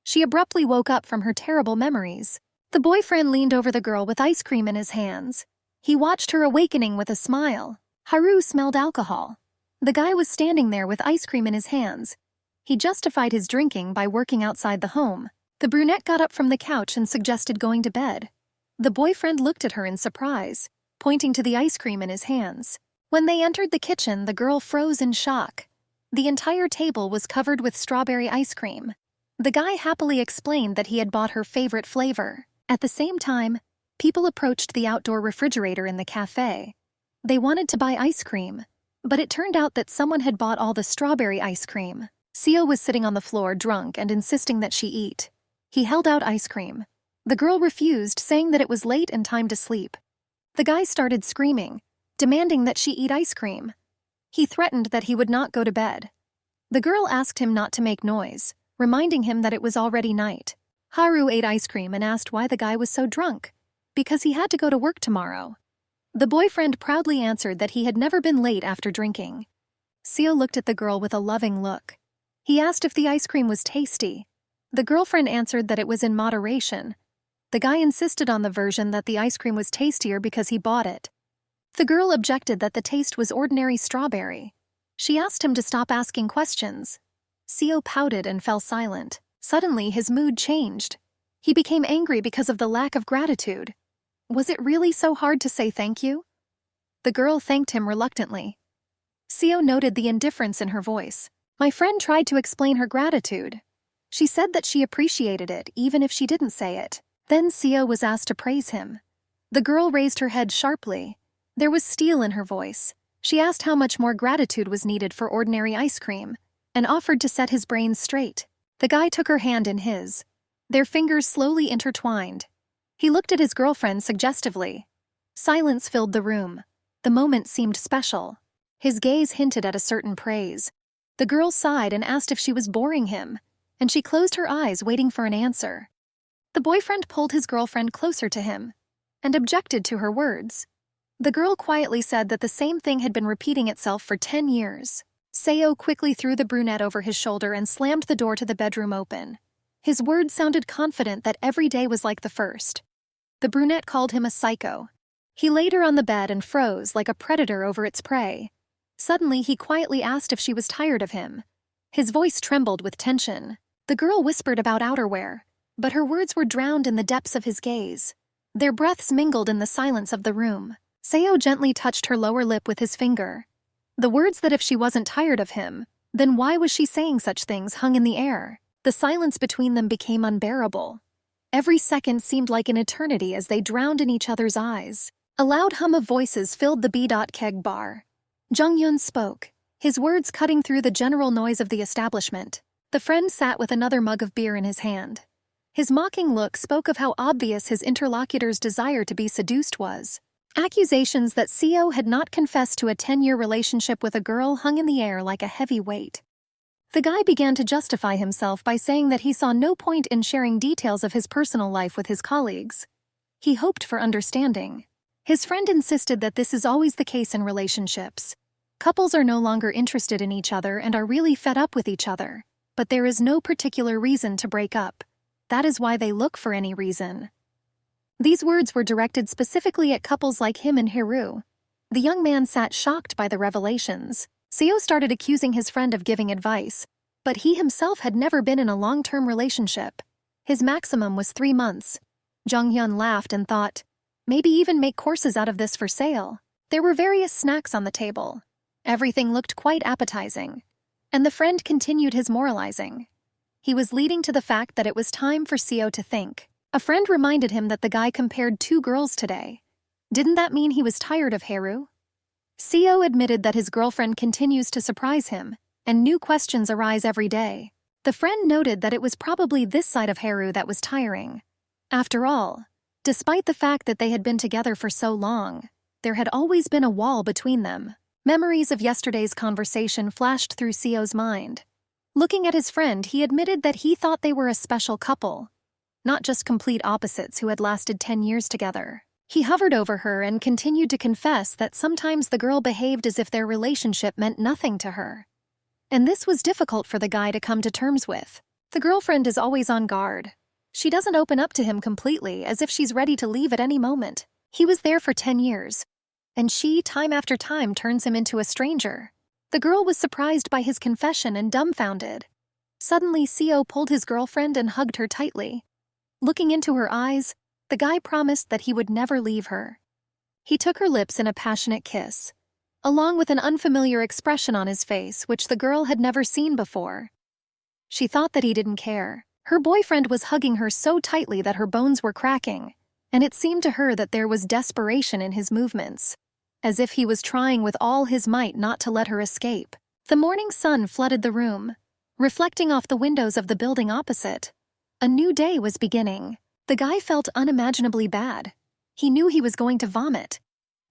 She abruptly woke up from her terrible memories. The boyfriend leaned over the girl with ice cream in his hands. He watched her awakening with a smile. Haru smelled alcohol. The guy was standing there with ice cream in his hands. He justified his drinking by working outside the home. The brunette got up from the couch and suggested going to bed. The boyfriend looked at her in surprise, pointing to the ice cream in his hands. When they entered the kitchen, the girl froze in shock. The entire table was covered with strawberry ice cream. The guy happily explained that he had bought her favorite flavor. At the same time, people approached the outdoor refrigerator in the cafe. They wanted to buy ice cream, but it turned out that someone had bought all the strawberry ice cream. Seo was sitting on the floor drunk and insisting that she eat. He held out ice cream. The girl refused, saying that it was late and time to sleep. The guy started screaming, demanding that she eat ice cream. He threatened that he would not go to bed. The girl asked him not to make noise, reminding him that it was already night. Haru ate ice cream and asked why the guy was so drunk. because he had to go to work tomorrow. The boyfriend proudly answered that he had never been late after drinking. Seo looked at the girl with a loving look. He asked if the ice cream was tasty. The girlfriend answered that it was in moderation. The guy insisted on the version that the ice cream was tastier because he bought it. The girl objected that the taste was ordinary strawberry. She asked him to stop asking questions. Seo pouted and fell silent. Suddenly, his mood changed. He became angry because of the lack of gratitude. Was it really so hard to say thank you? The girl thanked him reluctantly. Seo noted the indifference in her voice. My friend tried to explain her gratitude. She said that she appreciated it, even if she didn't say it. Then Seo was asked to praise him. The girl raised her head sharply. There was steel in her voice. She asked how much more gratitude was needed for ordinary ice cream, and offered to set his brains straight. The guy took her hand in his. Their fingers slowly intertwined. He looked at his girlfriend suggestively. Silence filled the room. The moment seemed special. His gaze hinted at a certain praise. The girl sighed and asked if she was boring him, and she closed her eyes waiting for an answer. The boyfriend pulled his girlfriend closer to him and objected to her words. The girl quietly said that the same thing had been repeating itself for 10 years. Seo quickly threw the brunette over his shoulder and slammed the door to the bedroom open. His words sounded confident that every day was like the first. The brunette called him a psycho. He laid her on the bed and froze like a predator over its prey. Suddenly, he quietly asked if she was tired of him. His voice trembled with tension. The girl whispered about outerwear, but her words were drowned in the depths of his gaze. Their breaths mingled in the silence of the room. Seo gently touched her lower lip with his finger. The words that if she wasn't tired of him, then why was she saying such things hung in the air. The silence between them became unbearable. Every second seemed like an eternity as they drowned in each other's eyes. A loud hum of voices filled the B.Keg bar. Jung-Yun spoke, his words cutting through the general noise of the establishment. The friend sat with another mug of beer in his hand. His mocking look spoke of how obvious his interlocutor's desire to be seduced was. Accusations that Seo had not confessed to a 10-year relationship with a girl hung in the air like a heavy weight. The guy began to justify himself by saying that he saw no point in sharing details of his personal life with his colleagues. He hoped for understanding. His friend insisted that this is always the case in relationships. Couples are no longer interested in each other and are really fed up with each other, but there is no particular reason to break up. That is why they look for any reason. These words were directed specifically at couples like him and Haru. The young man sat shocked by the revelations. Seo started accusing his friend of giving advice, but he himself had never been in a long-term relationship. His maximum was 3 months. Jung-Hyun laughed and thought, maybe even make courses out of this for sale. There were various snacks on the table. Everything looked quite appetizing. And the friend continued his moralizing. He was leading to the fact that it was time for Seo to think. A friend reminded him that the guy compared 2 girls today. Didn't that mean he was tired of Haru? Seo admitted that his girlfriend continues to surprise him, and new questions arise every day. The friend noted that it was probably this side of Haru that was tiring. After all, despite the fact that they had been together for so long, there had always been a wall between them. Memories of yesterday's conversation flashed through Seo's mind. Looking at his friend, he admitted that he thought they were a special couple, not just complete opposites who had lasted 10 years together. He hovered over her and continued to confess that sometimes the girl behaved as if their relationship meant nothing to her. And this was difficult for the guy to come to terms with. The girlfriend is always on guard. She doesn't open up to him completely, as if she's ready to leave at any moment. He was there for 10 years, and she, time after time, turns him into a stranger. The girl was surprised by his confession and dumbfounded. Suddenly, Seo pulled his girlfriend and hugged her tightly. Looking into her eyes, the guy promised that he would never leave her. He took her lips in a passionate kiss, along with an unfamiliar expression on his face which the girl had never seen before. She thought that he didn't care. Her boyfriend was hugging her so tightly that her bones were cracking, and it seemed to her that there was desperation in his movements, as if he was trying with all his might not to let her escape. The morning sun flooded the room, reflecting off the windows of the building opposite. A new day was beginning. The guy felt unimaginably bad. He knew he was going to vomit,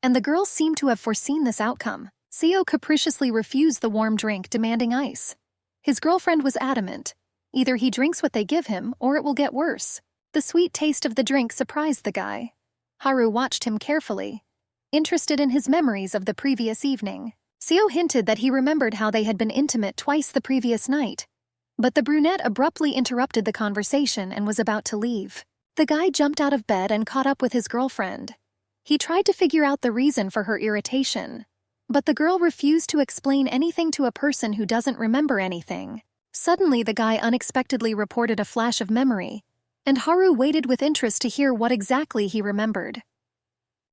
and the girl seemed to have foreseen this outcome. Seo capriciously refused the warm drink, demanding ice. His girlfriend was adamant. Either he drinks what they give him, or it will get worse. The sweet taste of the drink surprised the guy. Haru watched him carefully, interested in his memories of the previous evening. Seo hinted that he remembered how they had been intimate twice the previous night, but the brunette abruptly interrupted the conversation and was about to leave. The guy jumped out of bed and caught up with his girlfriend. He tried to figure out the reason for her irritation, but the girl refused to explain anything to a person who doesn't remember anything. Suddenly, the guy unexpectedly reported a flash of memory, and Haru waited with interest to hear what exactly he remembered.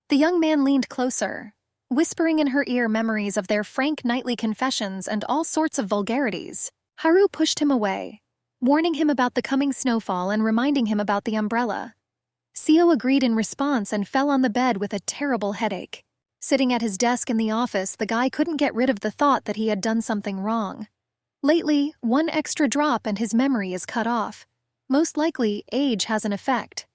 The young man leaned closer, whispering in her ear memories of their frank nightly confessions and all sorts of vulgarities. Haru pushed him away, warning him about the coming snowfall and reminding him about the umbrella. Seo agreed in response and fell on the bed with a terrible headache. Sitting at his desk in the office, the guy couldn't get rid of the thought that he had done something wrong. Lately, one extra drop and his memory is cut off. Most likely, age has an effect.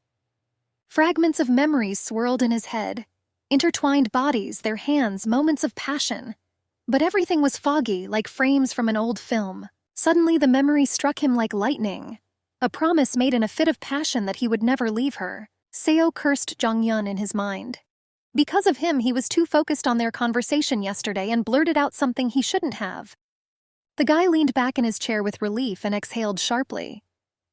Fragments of memories swirled in his head. Intertwined bodies, their hands, moments of passion. But everything was foggy, like frames from an old film. Suddenly, the memory struck him like lightning. A promise made in a fit of passion that he would never leave her. Seo cursed Jong-yun in his mind. Because of him, he was too focused on their conversation yesterday and blurted out something he shouldn't have. The guy leaned back in his chair with relief and exhaled sharply.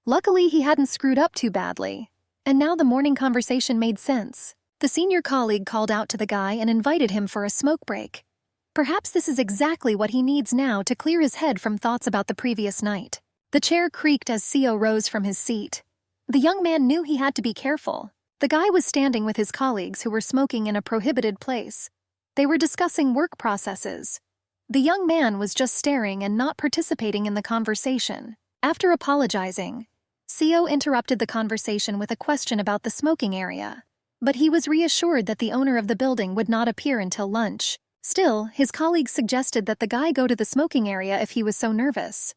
Luckily, he hadn't screwed up too badly, and now the morning conversation made sense. The senior colleague called out to the guy and invited him for a smoke break. Perhaps this is exactly what he needs now to clear his head from thoughts about the previous night. The chair creaked as Seo rose from his seat. The young man knew he had to be careful. The guy was standing with his colleagues who were smoking in a prohibited place. They were discussing work processes. The young man was just staring and not participating in the conversation. After apologizing, Seo interrupted the conversation with a question about the smoking area. But he was reassured that the owner of the building would not appear until lunch. Still, his colleagues suggested that the guy go to the smoking area if he was so nervous.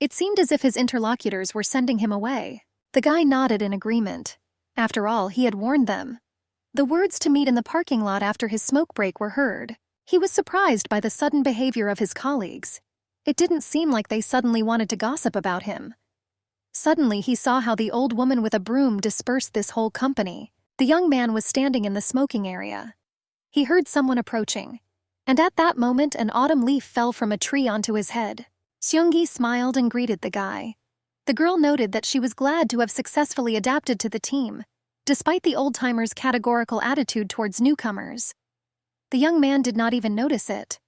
It seemed as if his interlocutors were sending him away. The guy nodded in agreement. After all, he had warned them. The words to meet in the parking lot after his smoke break were heard. He was surprised by the sudden behavior of his colleagues. It didn't seem like they suddenly wanted to gossip about him. Suddenly, he saw how the old woman with a broom dispersed this whole company. The young man was standing in the smoking area. He heard someone approaching, and at that moment an autumn leaf fell from a tree onto his head. Seung-gi smiled and greeted the guy. The girl noted that she was glad to have successfully adapted to the team, despite the old-timer's categorical attitude towards newcomers. The young man did not even notice it.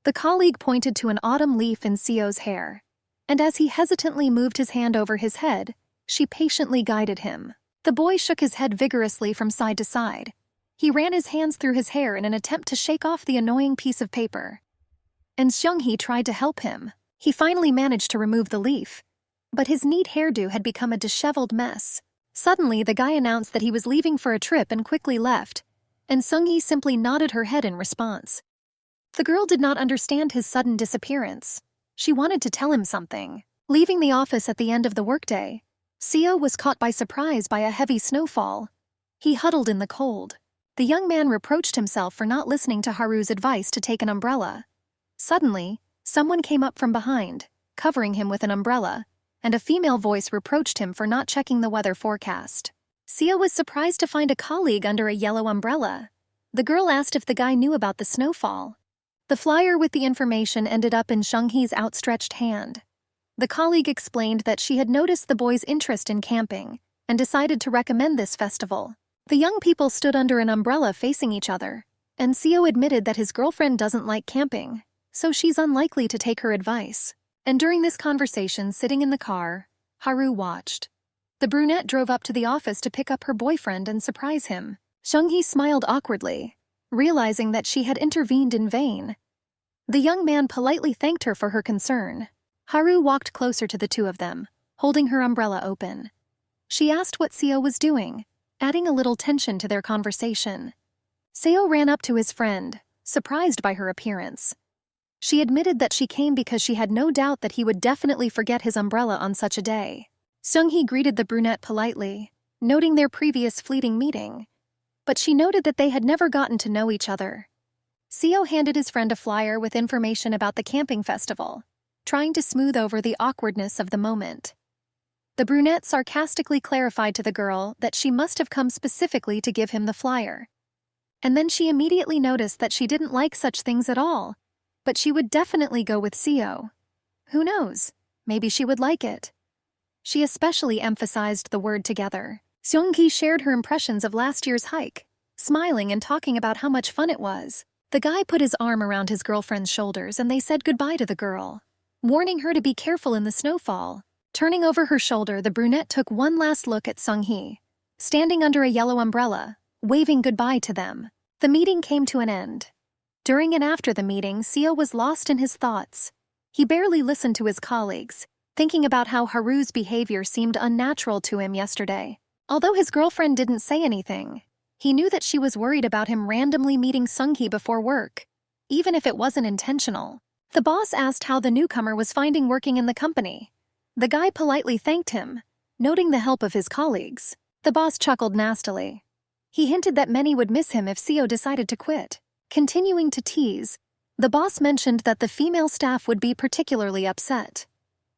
The colleague pointed to an autumn leaf in Seo's hair, and as he hesitantly moved his hand over his head, she patiently guided him. The boy shook his head vigorously from side to side. He ran his hands through his hair in an attempt to shake off the annoying piece of paper. And Seung-gi tried to help him. He finally managed to remove the leaf, but his neat hairdo had become a disheveled mess. Suddenly, the guy announced that he was leaving for a trip and quickly left, and Seung-gi simply nodded her head in response. The girl did not understand his sudden disappearance. She wanted to tell him something. Leaving the office at the end of the workday, Seo was caught by surprise by a heavy snowfall. He huddled in the cold. The young man reproached himself for not listening to Haru's advice to take an umbrella. Suddenly, someone came up from behind, covering him with an umbrella, and a female voice reproached him for not checking the weather forecast. Seo was surprised to find a colleague under a yellow umbrella. The girl asked if the guy knew about the snowfall. The flyer with the information ended up in Seung-gi's outstretched hand. The colleague explained that she had noticed the boy's interest in camping and decided to recommend this festival. The young people stood under an umbrella facing each other, and Seo admitted that his girlfriend doesn't like camping, so she's unlikely to take her advice. And during this conversation, sitting in the car, Haru watched. The brunette drove up to the office to pick up her boyfriend and surprise him. Seung-gi smiled awkwardly, realizing that she had intervened in vain. The young man politely thanked her for her concern. Haru walked closer to the two of them, holding her umbrella open. She asked what Seo was doing, adding a little tension to their conversation. Seo ran up to his friend, surprised by her appearance. She admitted that she came because she had no doubt that he would definitely forget his umbrella on such a day. Seung-gi greeted the brunette politely, noting their previous fleeting meeting, but she noted that they had never gotten to know each other. Seo handed his friend a flyer with information about the camping festival, trying to smooth over the awkwardness of the moment. The brunette sarcastically clarified to the girl that she must have come specifically to give him the flyer. And then she immediately noticed that she didn't like such things at all, but she would definitely go with Seo. Who knows? Maybe she would like it. She especially emphasized the word together. Seung-gi shared her impressions of last year's hike, smiling and talking about how much fun it was. The guy put his arm around his girlfriend's shoulders and they said goodbye to the girl, warning her to be careful in the snowfall. Turning over her shoulder, the brunette took one last look at Sung-hee, standing under a yellow umbrella, waving goodbye to them. The meeting came to an end. During and after the meeting, Seo was lost in his thoughts. He barely listened to his colleagues, thinking about how Haru's behavior seemed unnatural to him yesterday. Although his girlfriend didn't say anything, he knew that she was worried about him randomly meeting Sung-hee before work, even if it wasn't intentional. The boss asked how the newcomer was finding working in the company. The guy politely thanked him, noting the help of his colleagues. The boss chuckled nastily. He hinted that many would miss him if Seo decided to quit. Continuing to tease, the boss mentioned that the female staff would be particularly upset.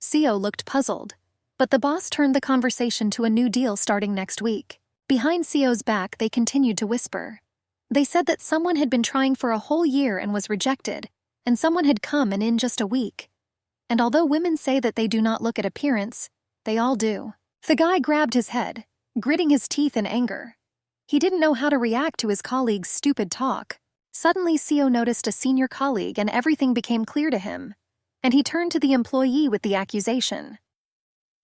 Seo looked puzzled, but the boss turned the conversation to a new deal starting next week. Behind Seo's back, they continued to whisper. They said that someone had been trying for a whole year and was rejected, and someone had come and in just a week. And although women say that they do not look at appearance, they all do. The guy grabbed his head, gritting his teeth in anger. He didn't know how to react to his colleague's stupid talk. Suddenly, Seo noticed a senior colleague and everything became clear to him, and he turned to the employee with the accusation.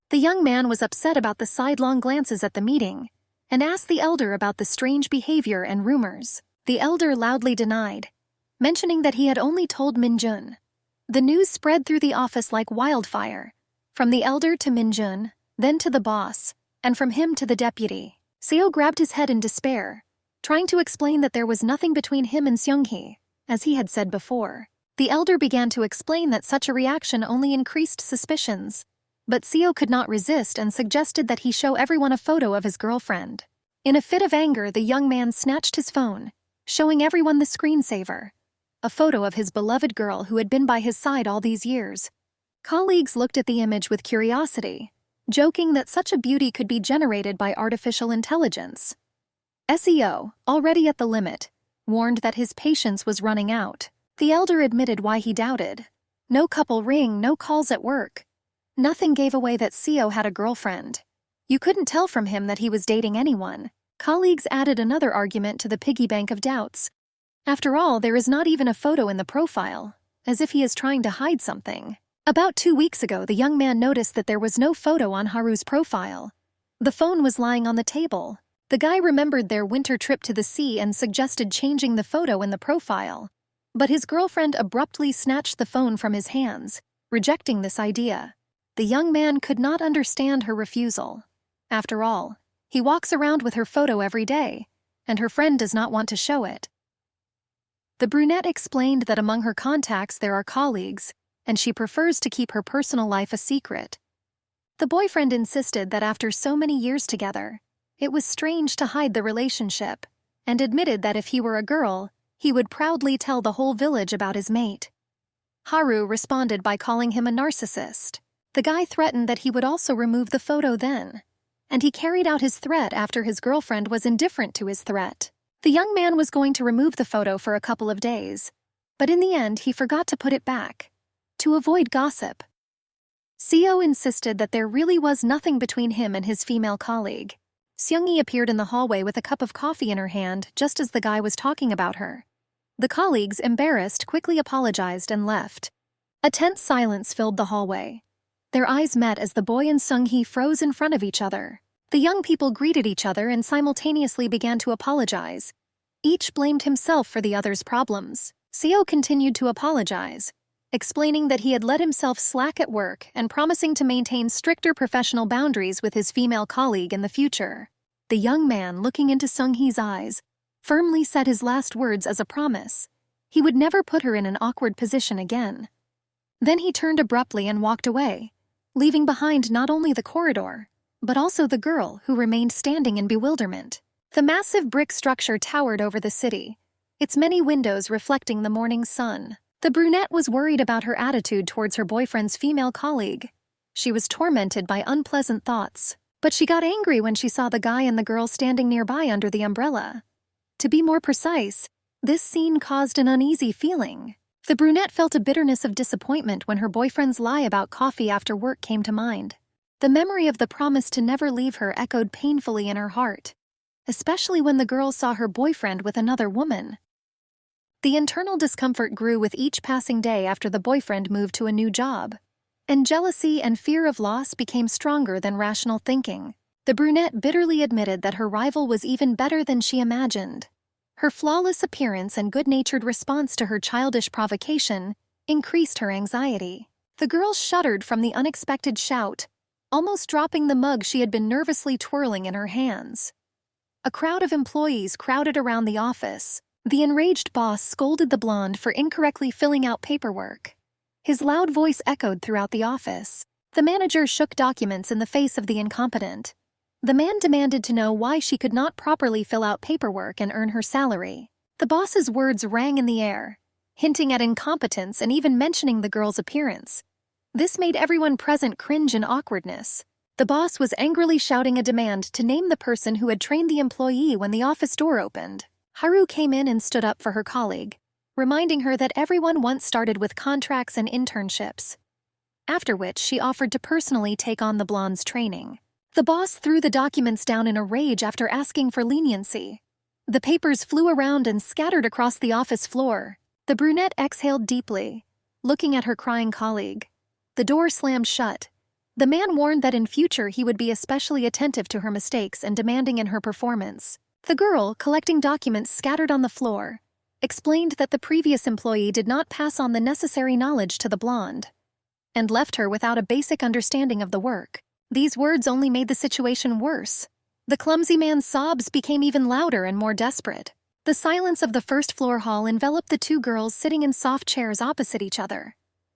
The young man was upset about the sidelong glances at the meeting and asked the elder about the strange behavior and rumors. The elder loudly denied, mentioning that he had only told Min-jun. The news spread through the office like wildfire, from the elder to Min-jun, then to the boss, and from him to the deputy. Seo grabbed his head in despair, trying to explain that there was nothing between him and Seung-hee, as he had said before. The elder began to explain that such a reaction only increased suspicions, but Seo could not resist and suggested that he show everyone a photo of his girlfriend. In a fit of anger, the young man snatched his phone, showing everyone the screensaver, a photo of his beloved girl who had been by his side all these years. Colleagues looked at the image with curiosity, joking that such a beauty could be generated by artificial intelligence. SEO, already at the limit, warned that his patience was running out. The elder admitted why he doubted. No couple ring, no calls at work. Nothing gave away that Seo had a girlfriend. You couldn't tell from him that he was dating anyone. Colleagues added another argument to the piggy bank of doubts. After all, there is not even a photo in the profile, as if he is trying to hide something. About 2 weeks ago, the young man noticed that there was no photo on Haru's profile. The phone was lying on the table. The guy remembered their winter trip to the sea and suggested changing the photo in the profile. But his girlfriend abruptly snatched the phone from his hands, rejecting this idea. The young man could not understand her refusal. After all, he walks around with her photo every day, and her friend does not want to show it. The brunette explained that among her contacts there are colleagues, and she prefers to keep her personal life a secret. The boyfriend insisted that after so many years together, it was strange to hide the relationship, and admitted that if he were a girl, he would proudly tell the whole village about his mate. Haru responded by calling him a narcissist. The guy threatened that he would also remove the photo then, and he carried out his threat after his girlfriend was indifferent to his threat. The young man was going to remove the photo for a couple of days, but in the end he forgot to put it back, to avoid gossip. Seo insisted that there really was nothing between him and his female colleague. Seung-hee appeared in the hallway with a cup of coffee in her hand just as the guy was talking about her. The colleagues, embarrassed, quickly apologized and left. A tense silence filled the hallway. Their eyes met as the boy and Seung-hee froze in front of each other. The young people greeted each other and simultaneously began to apologize. Each blamed himself for the other's problems. Seo continued to apologize, explaining that he had let himself slack at work and promising to maintain stricter professional boundaries with his female colleague in the future. The young man, looking into Seung-hee's eyes, firmly said his last words as a promise. He would never put her in an awkward position again. Then he turned abruptly and walked away, leaving behind not only the corridor, but also the girl who remained standing in bewilderment. The massive brick structure towered over the city, its many windows reflecting the morning sun. The brunette was worried about her attitude towards her boyfriend's female colleague. She was tormented by unpleasant thoughts, but she got angry when she saw the guy and the girl standing nearby under the umbrella. To be more precise, this scene caused an uneasy feeling. The brunette felt a bitterness of disappointment when her boyfriend's lie about coffee after work came to mind. The memory of the promise to never leave her echoed painfully in her heart, especially when the girl saw her boyfriend with another woman. The internal discomfort grew with each passing day after the boyfriend moved to a new job, and jealousy and fear of loss became stronger than rational thinking. The brunette bitterly admitted that her rival was even better than she imagined. Her flawless appearance and good-natured response to her childish provocation increased her anxiety. The girl shuddered from the unexpected shout, almost dropping the mug she had been nervously twirling in her hands. A crowd of employees crowded around the office. The enraged boss scolded the blonde for incorrectly filling out paperwork. His loud voice echoed throughout the office. The manager shook documents in the face of the incompetent. The man demanded to know why she could not properly fill out paperwork and earn her salary. The boss's words rang in the air, hinting at incompetence and even mentioning the girl's appearance. This made everyone present cringe in awkwardness. The boss was angrily shouting a demand to name the person who had trained the employee when the office door opened. Haru came in and stood up for her colleague, reminding her that everyone once started with contracts and internships, after which she offered to personally take on the blonde's training. The boss threw the documents down in a rage after asking for leniency. The papers flew around and scattered across the office floor. The brunette exhaled deeply, looking at her crying colleague. The door slammed shut. The man warned that in future he would be especially attentive to her mistakes and demanding in her performance. The girl, collecting documents scattered on the floor, explained that the previous employee did not pass on the necessary knowledge to the blonde, and left her without a basic understanding of the work. These words only made the situation worse. The clumsy man's sobs became even louder and more desperate. The silence of the first-floor hall enveloped the two girls sitting in soft chairs opposite each other.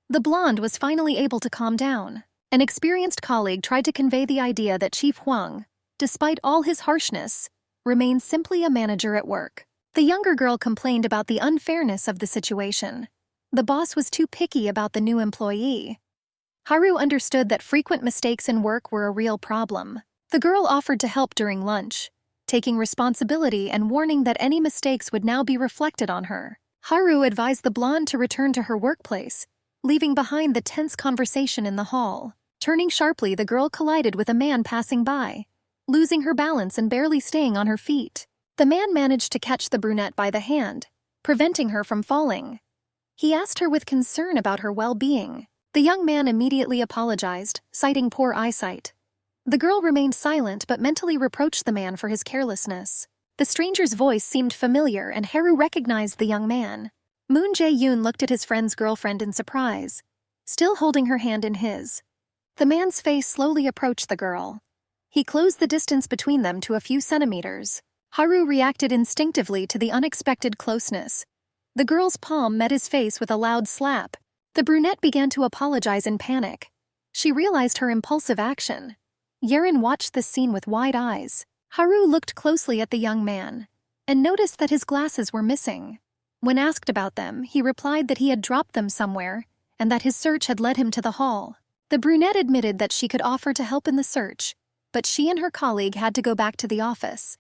The blonde was finally able to calm down. An experienced colleague tried to convey the idea that Chief Huang, despite all his harshness, remained simply a manager at work. The younger girl complained about the unfairness of the situation. The boss was too picky about the new employee. Haru understood that frequent mistakes in work were a real problem. The girl offered to help during lunch, taking responsibility and warning that any mistakes would now be reflected on her. Haru advised the blonde to return to her workplace, leaving behind the tense conversation in the hall. Turning sharply, the girl collided with a man passing by, losing her balance and barely staying on her feet. The man managed to catch the brunette by the hand, preventing her from falling. He asked her with concern about her well-being. The young man immediately apologized, citing poor eyesight. The girl remained silent but mentally reproached the man for his carelessness. The stranger's voice seemed familiar and Haru recognized the young man. Moon Jae-yoon looked at his friend's girlfriend in surprise, still holding her hand in his. The man's face slowly approached the girl. He closed the distance between them to a few centimeters. Haru reacted instinctively to the unexpected closeness. The girl's palm met his face with a loud slap. The brunette began to apologize in panic. She realized her impulsive action. Yerin watched this scene with wide eyes. Haru looked closely at the young man and noticed that his glasses were missing. When asked about them, he replied that he had dropped them somewhere and that his search had led him to the hall. The brunette admitted that she could offer to help in the search, but she and her colleague had to go back to the office.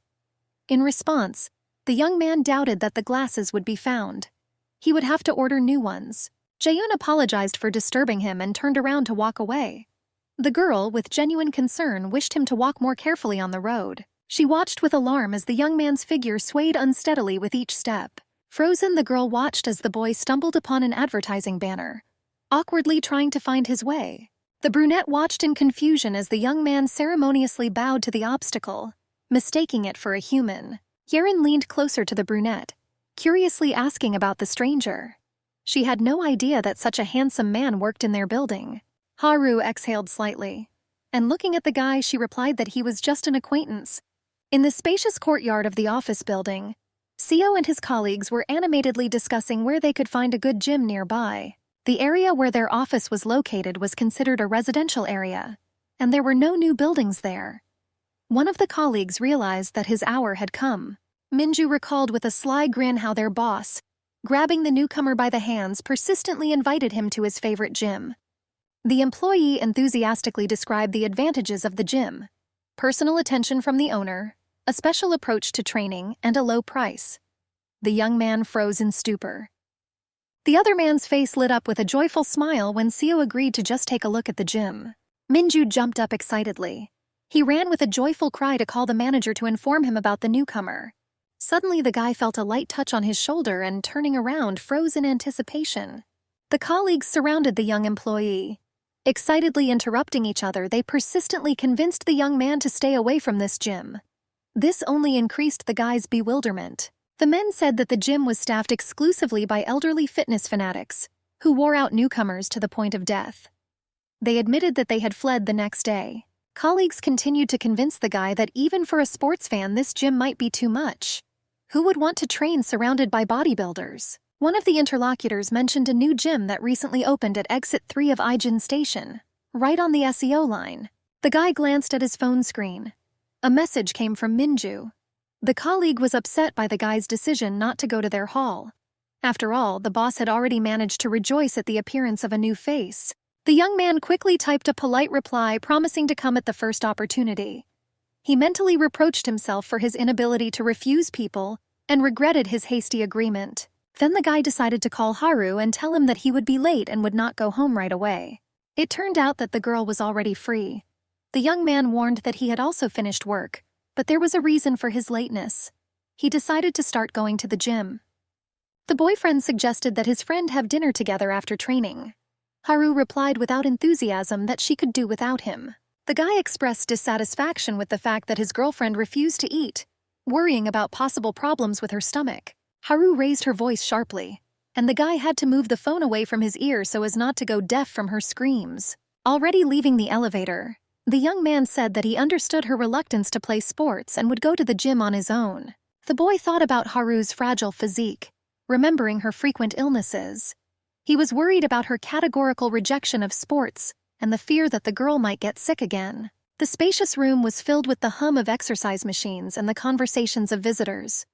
In response, the young man doubted that the glasses would be found. He would have to order new ones. Jaeyoon apologized for disturbing him and turned around to walk away. The girl, with genuine concern, wished him to walk more carefully on the road. She watched with alarm as the young man's figure swayed unsteadily with each step. Frozen, the girl watched as the boy stumbled upon an advertising banner, awkwardly trying to find his way. The brunette watched in confusion as the young man ceremoniously bowed to the obstacle, mistaking it for a human. Yerin leaned closer to the brunette, curiously asking about the stranger. She had no idea that such a handsome man worked in their building. Haru exhaled slightly, and looking at the guy, she replied that he was just an acquaintance. In the spacious courtyard of the office building, Seo and his colleagues were animatedly discussing where they could find a good gym nearby. The area where their office was located was considered a residential area, and there were no new buildings there. One of the colleagues realized that his hour had come. Minju recalled with a sly grin how their boss, grabbing the newcomer by the hands, persistently invited him to his favorite gym. The employee enthusiastically described the advantages of the gym: personal attention from the owner, a special approach to training, and a low price. The young man froze in stupor. The other man's face lit up with a joyful smile when Seo agreed to just take a look at the gym. Minju jumped up excitedly. He ran with a joyful cry to call the manager to inform him about the newcomer. Suddenly, the guy felt a light touch on his shoulder and, turning around, froze in anticipation. The colleagues surrounded the young employee. Excitedly interrupting each other, they persistently convinced the young man to stay away from this gym. This only increased the guy's bewilderment. The men said that the gym was staffed exclusively by elderly fitness fanatics, who wore out newcomers to the point of death. They admitted that they had fled the next day. Colleagues continued to convince the guy that even for a sports fan, this gym might be too much. Who would want to train surrounded by bodybuilders? One of the interlocutors mentioned a new gym that recently opened at exit 3 of Aijin Station, right on the SEO line. The guy glanced at his phone screen. A message came from Minju. The colleague was upset by the guy's decision not to go to their hall. After all, the boss had already managed to rejoice at the appearance of a new face. The young man quickly typed a polite reply promising to come at the first opportunity. He mentally reproached himself for his inability to refuse people and regretted his hasty agreement. Then the guy decided to call Haru and tell him that he would be late and would not go home right away. It turned out that the girl was already free. The young man warned that he had also finished work, but there was a reason for his lateness. He decided to start going to the gym. The boyfriend suggested that his friend have dinner together after training. Haru replied without enthusiasm that she could do without him. The guy expressed dissatisfaction with the fact that his girlfriend refused to eat, worrying about possible problems with her stomach. Haru raised her voice sharply, and the guy had to move the phone away from his ear so as not to go deaf from her screams. Already leaving the elevator, the young man said that he understood her reluctance to play sports and would go to the gym on his own. The boy thought about Haru's fragile physique, remembering her frequent illnesses. He was worried about her categorical rejection of sports and the fear that the girl might get sick again. The spacious room was filled with the hum of exercise machines and the conversations of visitors.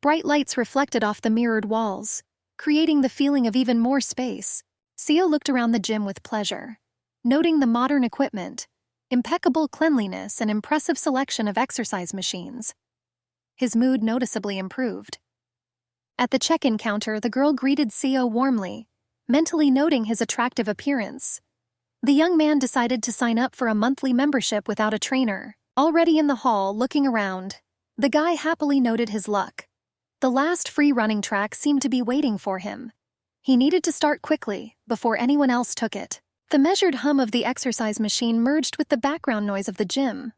Bright lights reflected off the mirrored walls, creating the feeling of even more space. Seo looked around the gym with pleasure, noting the modern equipment, impeccable cleanliness, and impressive selection of exercise machines. His mood noticeably improved. At the check-in counter, the girl greeted Seo warmly, mentally noting his attractive appearance. The young man decided to sign up for a monthly membership without a trainer. Already in the hall, looking around, the guy happily noted his luck. The last free running track seemed to be waiting for him. He needed to start quickly, before anyone else took it. The measured hum of the exercise machine merged with the background noise of the gym.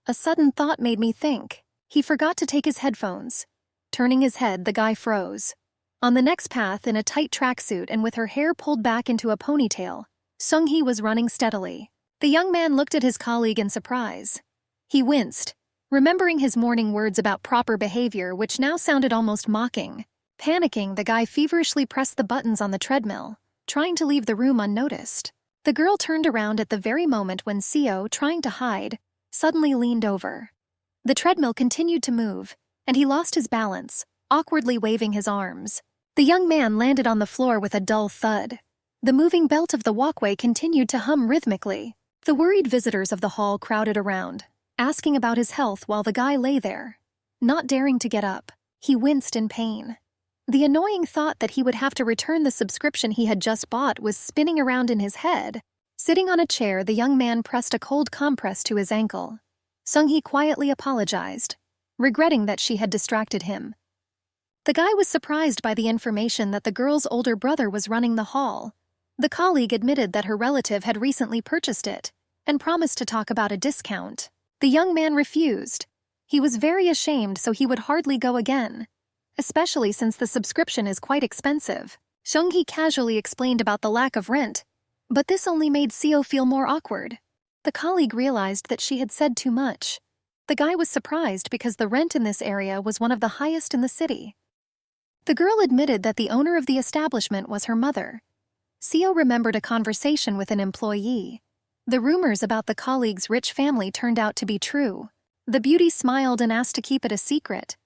A sudden thought made me think. He forgot to take his headphones. Turning his head, the guy froze. On the next path, in a tight tracksuit and with her hair pulled back into a ponytail, Sung-hee was running steadily. The young man looked at his colleague in surprise. He winced, remembering his morning words about proper behavior, which now sounded almost mocking. Panicking, the guy feverishly pressed the buttons on the treadmill, trying to leave the room unnoticed. The girl turned around at the very moment when Seo, trying to hide, suddenly leaned over. The treadmill continued to move, and he lost his balance, awkwardly waving his arms. The young man landed on the floor with a dull thud. The moving belt of the walkway continued to hum rhythmically. The worried visitors of the hall crowded around, asking about his health while the guy lay there, not daring to get up. He winced in pain. The annoying thought that he would have to return the subscription he had just bought was spinning around in his head. Sitting on a chair, the young man pressed a cold compress to his ankle. Sung-hee quietly apologized, regretting that she had distracted him. The guy was surprised by the information that the girl's older brother was running the hall. The colleague admitted that her relative had recently purchased it and promised to talk about a discount. The young man refused. He was very ashamed, so he would hardly go again, especially since the subscription is quite expensive. Sung-hee casually explained about the lack of rent, but this only made Seo feel more awkward. The colleague realized that she had said too much. The guy was surprised because the rent in this area was one of the highest in the city. The girl admitted that the owner of the establishment was her mother. Seo remembered a conversation with an employee. The rumors about the colleague's rich family turned out to be true. The beauty smiled and asked to keep it a secret.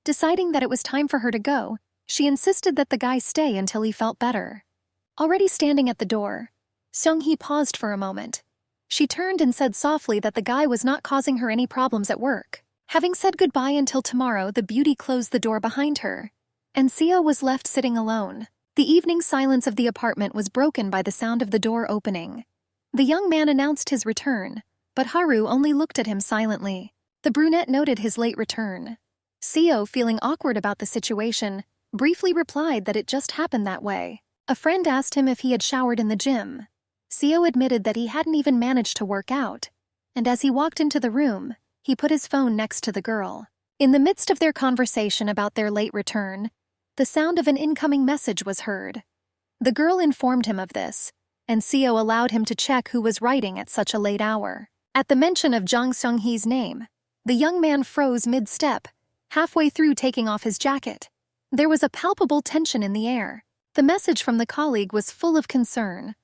Deciding that it was time for her to go, she insisted that the guy stay until he felt better. Already standing at the door, Seung-hee paused for a moment. She turned and said softly that the guy was not causing her any problems at work. Having said goodbye until tomorrow, the beauty closed the door behind her, and Seo was left sitting alone. The evening silence of the apartment was broken by the sound of the door opening. The young man announced his return, but Haru only looked at him silently. The brunette noted his late return. Seo, feeling awkward about the situation, briefly replied that it just happened that way. A friend asked him if he had showered in the gym. Seo admitted that he hadn't even managed to work out, and as he walked into the room, he put his phone next to the girl. In the midst of their conversation about their late return, the sound of an incoming message was heard. The girl informed him of this, and Seo allowed him to check who was writing at such a late hour. At the mention of Jang Seung-hee's name, the young man froze mid-step, halfway through taking off his jacket. There was a palpable tension in the air. The message from the colleague was full of concern.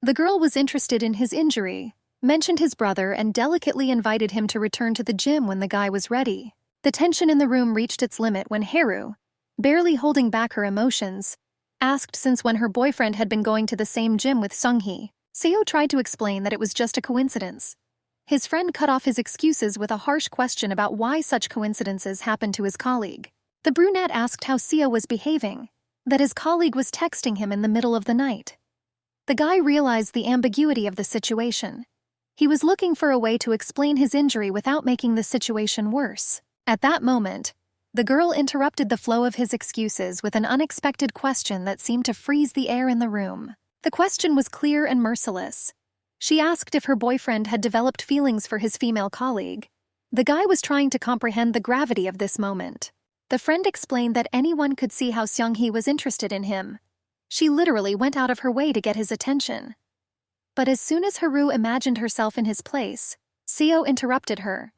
The girl was interested in his injury, mentioned his brother, and delicately invited him to return to the gym when the guy was ready. The tension in the room reached its limit when Haru, barely holding back her emotions, asked since when her boyfriend had been going to the same gym with Seung-hee. Seo tried to explain that it was just a coincidence. His friend cut off his excuses with a harsh question about why such coincidences happened to his colleague. The brunette asked how Seo was behaving, that his colleague was texting him in the middle of the night. The guy realized the ambiguity of the situation. He was looking for a way to explain his injury without making the situation worse. At that moment, the girl interrupted the flow of his excuses with an unexpected question that seemed to freeze the air in the room. The question was clear and merciless. She asked if her boyfriend had developed feelings for his female colleague. The guy was trying to comprehend the gravity of this moment. The friend explained that anyone could see how Seung-hee was interested in him. She literally went out of her way to get his attention. But as soon as Haru imagined herself in his place, Seo interrupted her.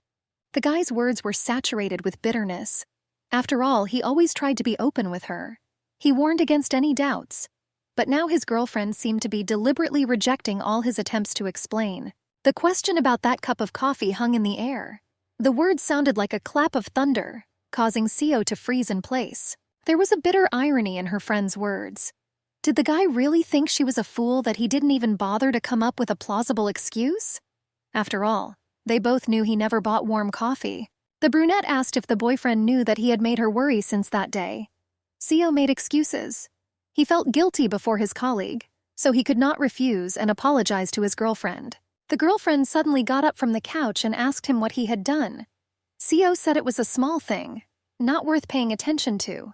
The guy's words were saturated with bitterness. After all, he always tried to be open with her. He warned against any doubts. But now his girlfriend seemed to be deliberately rejecting all his attempts to explain. The question about that cup of coffee hung in the air. The words sounded like a clap of thunder, causing Seo to freeze in place. There was a bitter irony in her friend's words. Did the guy really think she was a fool that he didn't even bother to come up with a plausible excuse? After all, they both knew he never bought warm coffee. The brunette asked if the boyfriend knew that he had made her worry since that day. Seo made excuses. He felt guilty before his colleague, so he could not refuse and apologize to his girlfriend. The girlfriend suddenly got up from the couch and asked him what he had done. Seo said it was a small thing, not worth paying attention to.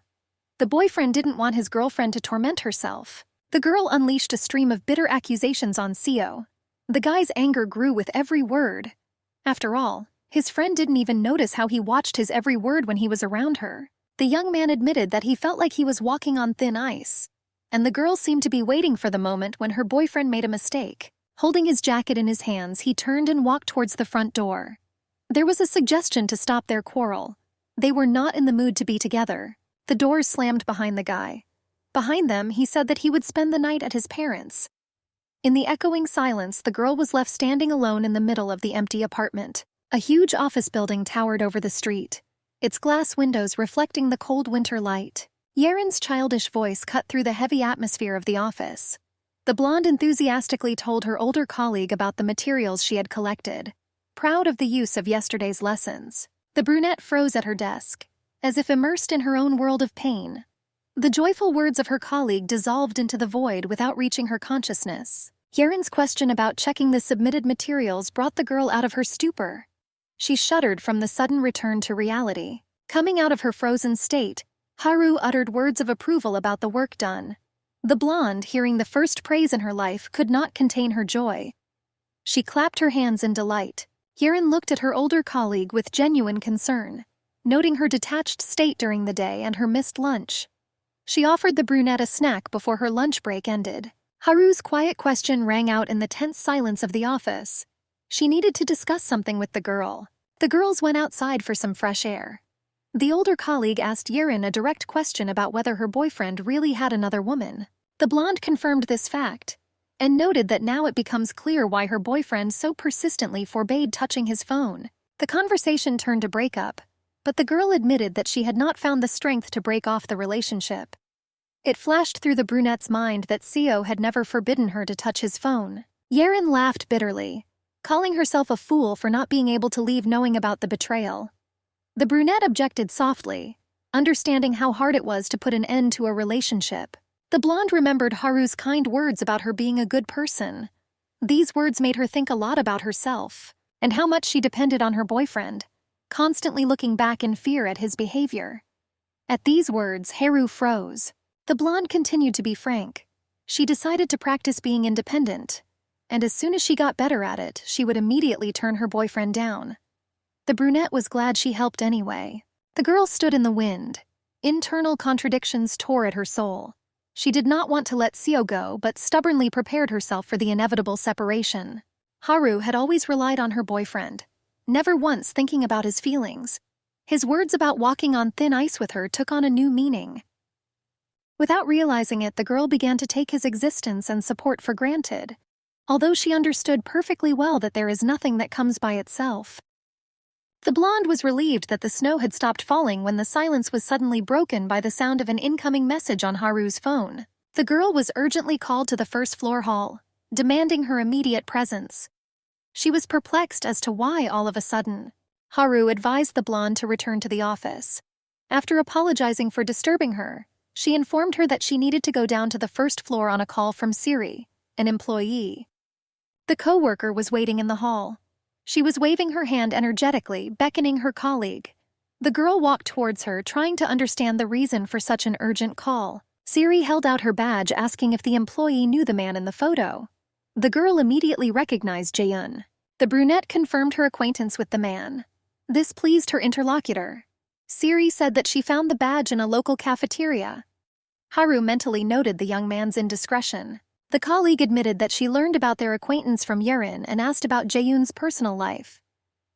The boyfriend didn't want his girlfriend to torment herself. The girl unleashed a stream of bitter accusations on Seo. The guy's anger grew with every word. After all, his friend didn't even notice how he watched his every word when he was around her. The young man admitted that he felt like he was walking on thin ice, and the girl seemed to be waiting for the moment when her boyfriend made a mistake. Holding his jacket in his hands, he turned and walked towards the front door. There was a suggestion to stop their quarrel. They were not in the mood to be together. The doors slammed behind the guy. Behind them, he said that he would spend the night at his parents'. In the echoing silence, the girl was left standing alone in the middle of the empty apartment. A huge office building towered over the street, its glass windows reflecting the cold winter light. Yeren's childish voice cut through the heavy atmosphere of the office. The blonde enthusiastically told her older colleague about the materials she had collected, proud of the use of yesterday's lessons. The brunette froze at her desk, as if immersed in her own world of pain. The joyful words of her colleague dissolved into the void without reaching her consciousness. Yeren's question about checking the submitted materials brought the girl out of her stupor. She shuddered from the sudden return to reality. Coming out of her frozen state, Haru uttered words of approval about the work done. The blonde, hearing the first praise in her life, could not contain her joy. She clapped her hands in delight. Yeren looked at her older colleague with genuine concern, noting her detached state during the day and her missed lunch. She offered the brunette a snack before her lunch break ended. Haru's quiet question rang out in the tense silence of the office. She needed to discuss something with the girl. The girls went outside for some fresh air. The older colleague asked Yeren a direct question about whether her boyfriend really had another woman. The blonde confirmed this fact, and noted that now it becomes clear why her boyfriend so persistently forbade touching his phone. The conversation turned to breakup, but the girl admitted that she had not found the strength to break off the relationship. It flashed through the brunette's mind that Seo had never forbidden her to touch his phone. Yeren laughed bitterly, calling herself a fool for not being able to leave knowing about the betrayal. The brunette objected softly, understanding how hard it was to put an end to a relationship. The blonde remembered Haru's kind words about her being a good person. These words made her think a lot about herself, and how much she depended on her boyfriend, constantly looking back in fear at his behavior. At these words, Haru froze. The blonde continued to be frank. She decided to practice being independent, and as soon as she got better at it, she would immediately turn her boyfriend down. The brunette was glad she helped anyway. The girl stood in the wind. Internal contradictions tore at her soul. She did not want to let Seo go, but stubbornly prepared herself for the inevitable separation. Haru had always relied on her boyfriend, never once thinking about his feelings. His words about walking on thin ice with her took on a new meaning. Without realizing it, the girl began to take his existence and support for granted, although she understood perfectly well that there is nothing that comes by itself. The blonde was relieved that the snow had stopped falling when the silence was suddenly broken by the sound of an incoming message on Haru's phone. The girl was urgently called to the first-floor hall, demanding her immediate presence. She was perplexed as to why all of a sudden. Haru advised the blonde to return to the office. After apologizing for disturbing her, she informed her that she needed to go down to the first floor on a call from Siri, an employee. The co-worker was waiting in the hall. She was waving her hand energetically, beckoning her colleague. The girl walked towards her, trying to understand the reason for such an urgent call. Siri held out her badge, asking if the employee knew the man in the photo. The girl immediately recognized Jaehyun. The brunette confirmed her acquaintance with the man. This pleased her interlocutor. Siri said that she found the badge in a local cafeteria. Haru mentally noted the young man's indiscretion. The colleague admitted that she learned about their acquaintance from Yeren and asked about Jaehyun's personal life.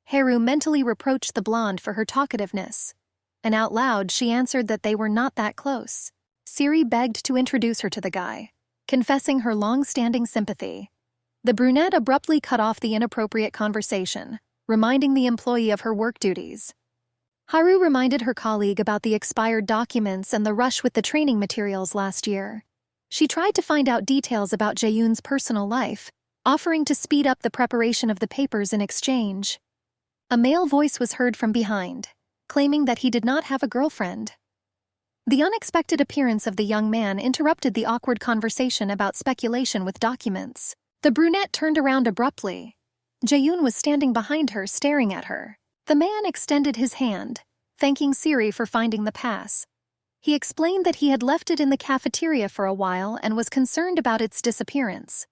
Haru mentally reproached the blonde for her talkativeness, and out loud she answered that they were not that close. Siri begged to introduce her to the guy, confessing her long-standing sympathy. The brunette abruptly cut off the inappropriate conversation, reminding the employee of her work duties. Haru reminded her colleague about the expired documents and the rush with the training materials last year. She tried to find out details about Jaehyun's personal life, offering to speed up the preparation of the papers in exchange. A male voice was heard from behind, claiming that he did not have a girlfriend. The unexpected appearance of the young man interrupted the awkward conversation about speculation with documents. The brunette turned around abruptly. Jaehyun was standing behind her, staring at her. The man extended his hand, thanking Siri for finding the pass. He explained that he had left it in the cafeteria for a while and was concerned about its disappearance.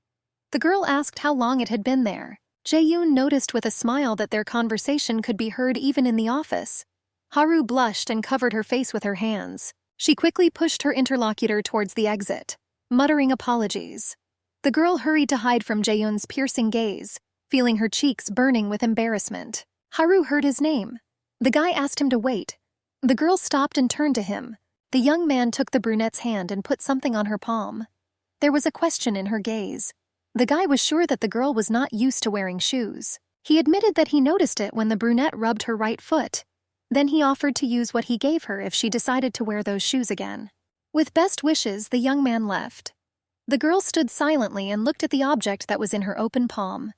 The girl asked how long it had been there. Jaehyun noticed with a smile that their conversation could be heard even in the office. Haru blushed and covered her face with her hands. She quickly pushed her interlocutor towards the exit, muttering apologies. The girl hurried to hide from Jaehyun's piercing gaze, feeling her cheeks burning with embarrassment. Haru heard his name. The guy asked him to wait. The girl stopped and turned to him. The young man took the brunette's hand and put something on her palm. There was a question in her gaze. The guy was sure that the girl was not used to wearing shoes. He admitted that he noticed it when the brunette rubbed her right foot. Then he offered to use what he gave her if she decided to wear those shoes again. With best wishes, the young man left. The girl stood silently and looked at the object that was in her open palm.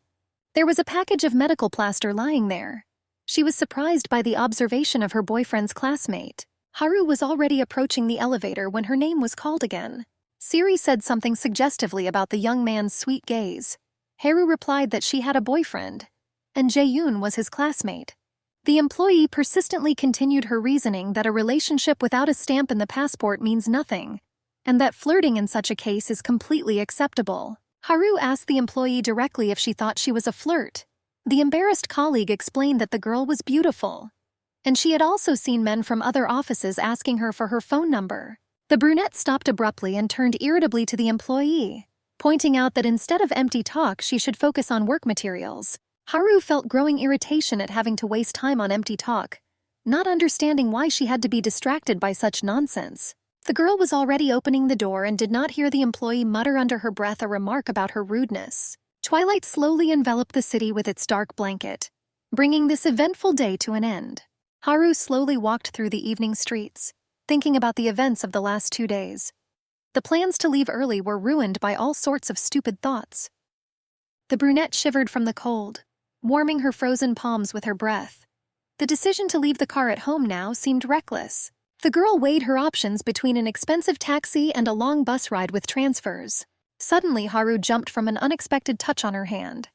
There was a package of medical plaster lying there. She was surprised by the observation of her boyfriend's classmate. Haru was already approaching the elevator when her name was called again. Siri said something suggestively about the young man's sweet gaze. Haru replied that she had a boyfriend, and Jaehyun was his classmate. The employee persistently continued her reasoning that a relationship without a stamp in the passport means nothing, and that flirting in such a case is completely acceptable. Haru asked the employee directly if she thought she was a flirt. The embarrassed colleague explained that the girl was beautiful, and she had also seen men from other offices asking her for her phone number. The brunette stopped abruptly and turned irritably to the employee, pointing out that instead of empty talk, she should focus on work materials. Haru felt growing irritation at having to waste time on empty talk, not understanding why she had to be distracted by such nonsense. The girl was already opening the door and did not hear the employee mutter under her breath a remark about her rudeness. Twilight slowly enveloped the city with its dark blanket, bringing this eventful day to an end. Haru slowly walked through the evening streets, thinking about the events of the last 2 days. The plans to leave early were ruined by all sorts of stupid thoughts. The brunette shivered from the cold, warming her frozen palms with her breath. The decision to leave the car at home now seemed reckless. The girl weighed her options between an expensive taxi and a long bus ride with transfers. Suddenly, Haru jumped from an unexpected touch on her hand.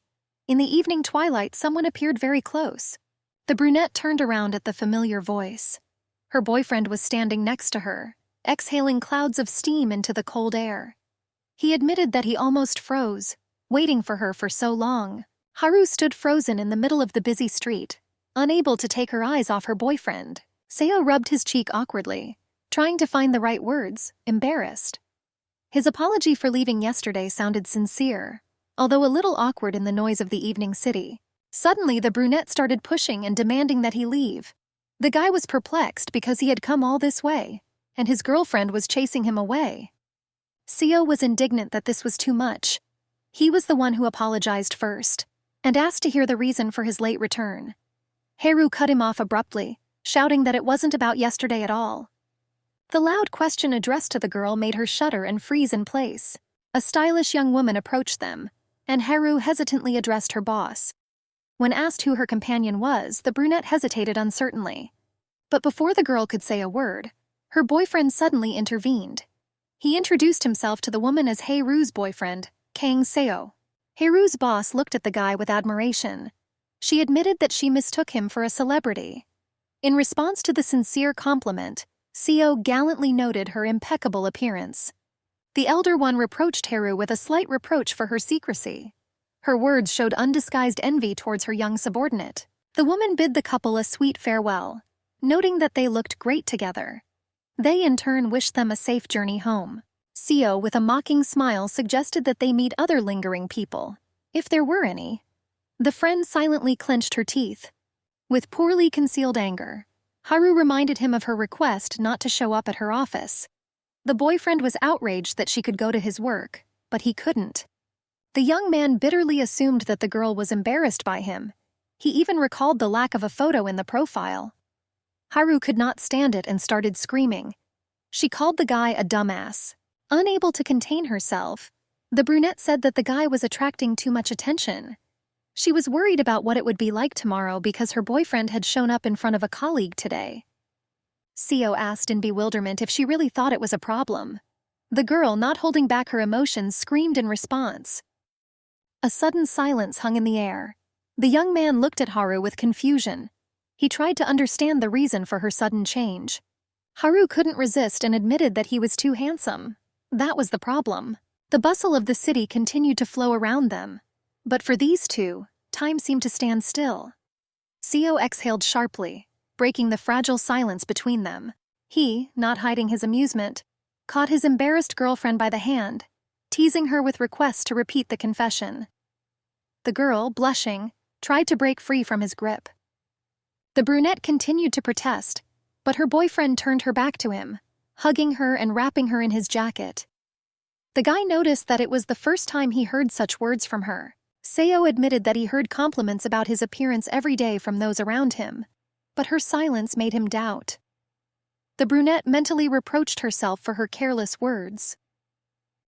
In the evening twilight, someone appeared very close. The brunette turned around at the familiar voice. Her boyfriend was standing next to her, exhaling clouds of steam into the cold air. He admitted that he almost froze, waiting for her for so long. Haru stood frozen in the middle of the busy street, unable to take her eyes off her boyfriend. Seo rubbed his cheek awkwardly, trying to find the right words, embarrassed. His apology for leaving yesterday sounded sincere, although a little awkward in the noise of the evening city. Suddenly, the brunette started pushing and demanding that he leave. The guy was perplexed because he had come all this way, and his girlfriend was chasing him away. Seo was indignant that this was too much. He was the one who apologized first, and asked to hear the reason for his late return. Haru cut him off abruptly, shouting that it wasn't about yesterday at all. The loud question addressed to the girl made her shudder and freeze in place. A stylish young woman approached them, and Haru hesitantly addressed her boss. When asked who her companion was, the brunette hesitated uncertainly. But before the girl could say a word, her boyfriend suddenly intervened. He introduced himself to the woman as Haru's boyfriend, Kang Seo. Haru's boss looked at the guy with admiration. She admitted that she mistook him for a celebrity. In response to the sincere compliment, Seo gallantly noted her impeccable appearance. The elder one reproached Haru with a slight reproach for her secrecy. Her words showed undisguised envy towards her young subordinate. The woman bid the couple a sweet farewell, noting that they looked great together. They in turn wished them a safe journey home. Seo, with a mocking smile, suggested that they meet other lingering people, if there were any. The friend silently clenched her teeth. With poorly concealed anger, Haru reminded him of her request not to show up at her office. The boyfriend was outraged that she could go to his work, but he couldn't. The young man bitterly assumed that the girl was embarrassed by him. He even recalled the lack of a photo in the profile. Haru could not stand it and started screaming. She called the guy a dumbass. Unable to contain herself, the brunette said that the guy was attracting too much attention. She was worried about what it would be like tomorrow because her boyfriend had shown up in front of a colleague today. Seo asked in bewilderment if she really thought it was a problem. The girl, not holding back her emotions, screamed in response. A sudden silence hung in the air. The young man looked at Haru with confusion. He tried to understand the reason for her sudden change. Haru couldn't resist and admitted that he was too handsome. That was the problem. The bustle of the city continued to flow around them. But for these two, time seemed to stand still. Seo exhaled sharply, breaking the fragile silence between them. He, not hiding his amusement, caught his embarrassed girlfriend by the hand, teasing her with requests to repeat the confession. The girl, blushing, tried to break free from his grip. The brunette continued to protest, but her boyfriend turned her back to him, hugging her and wrapping her in his jacket. The guy noticed that it was the first time he heard such words from her. Seo admitted that he heard compliments about his appearance every day from those around him, but her silence made him doubt. The brunette mentally reproached herself for her careless words.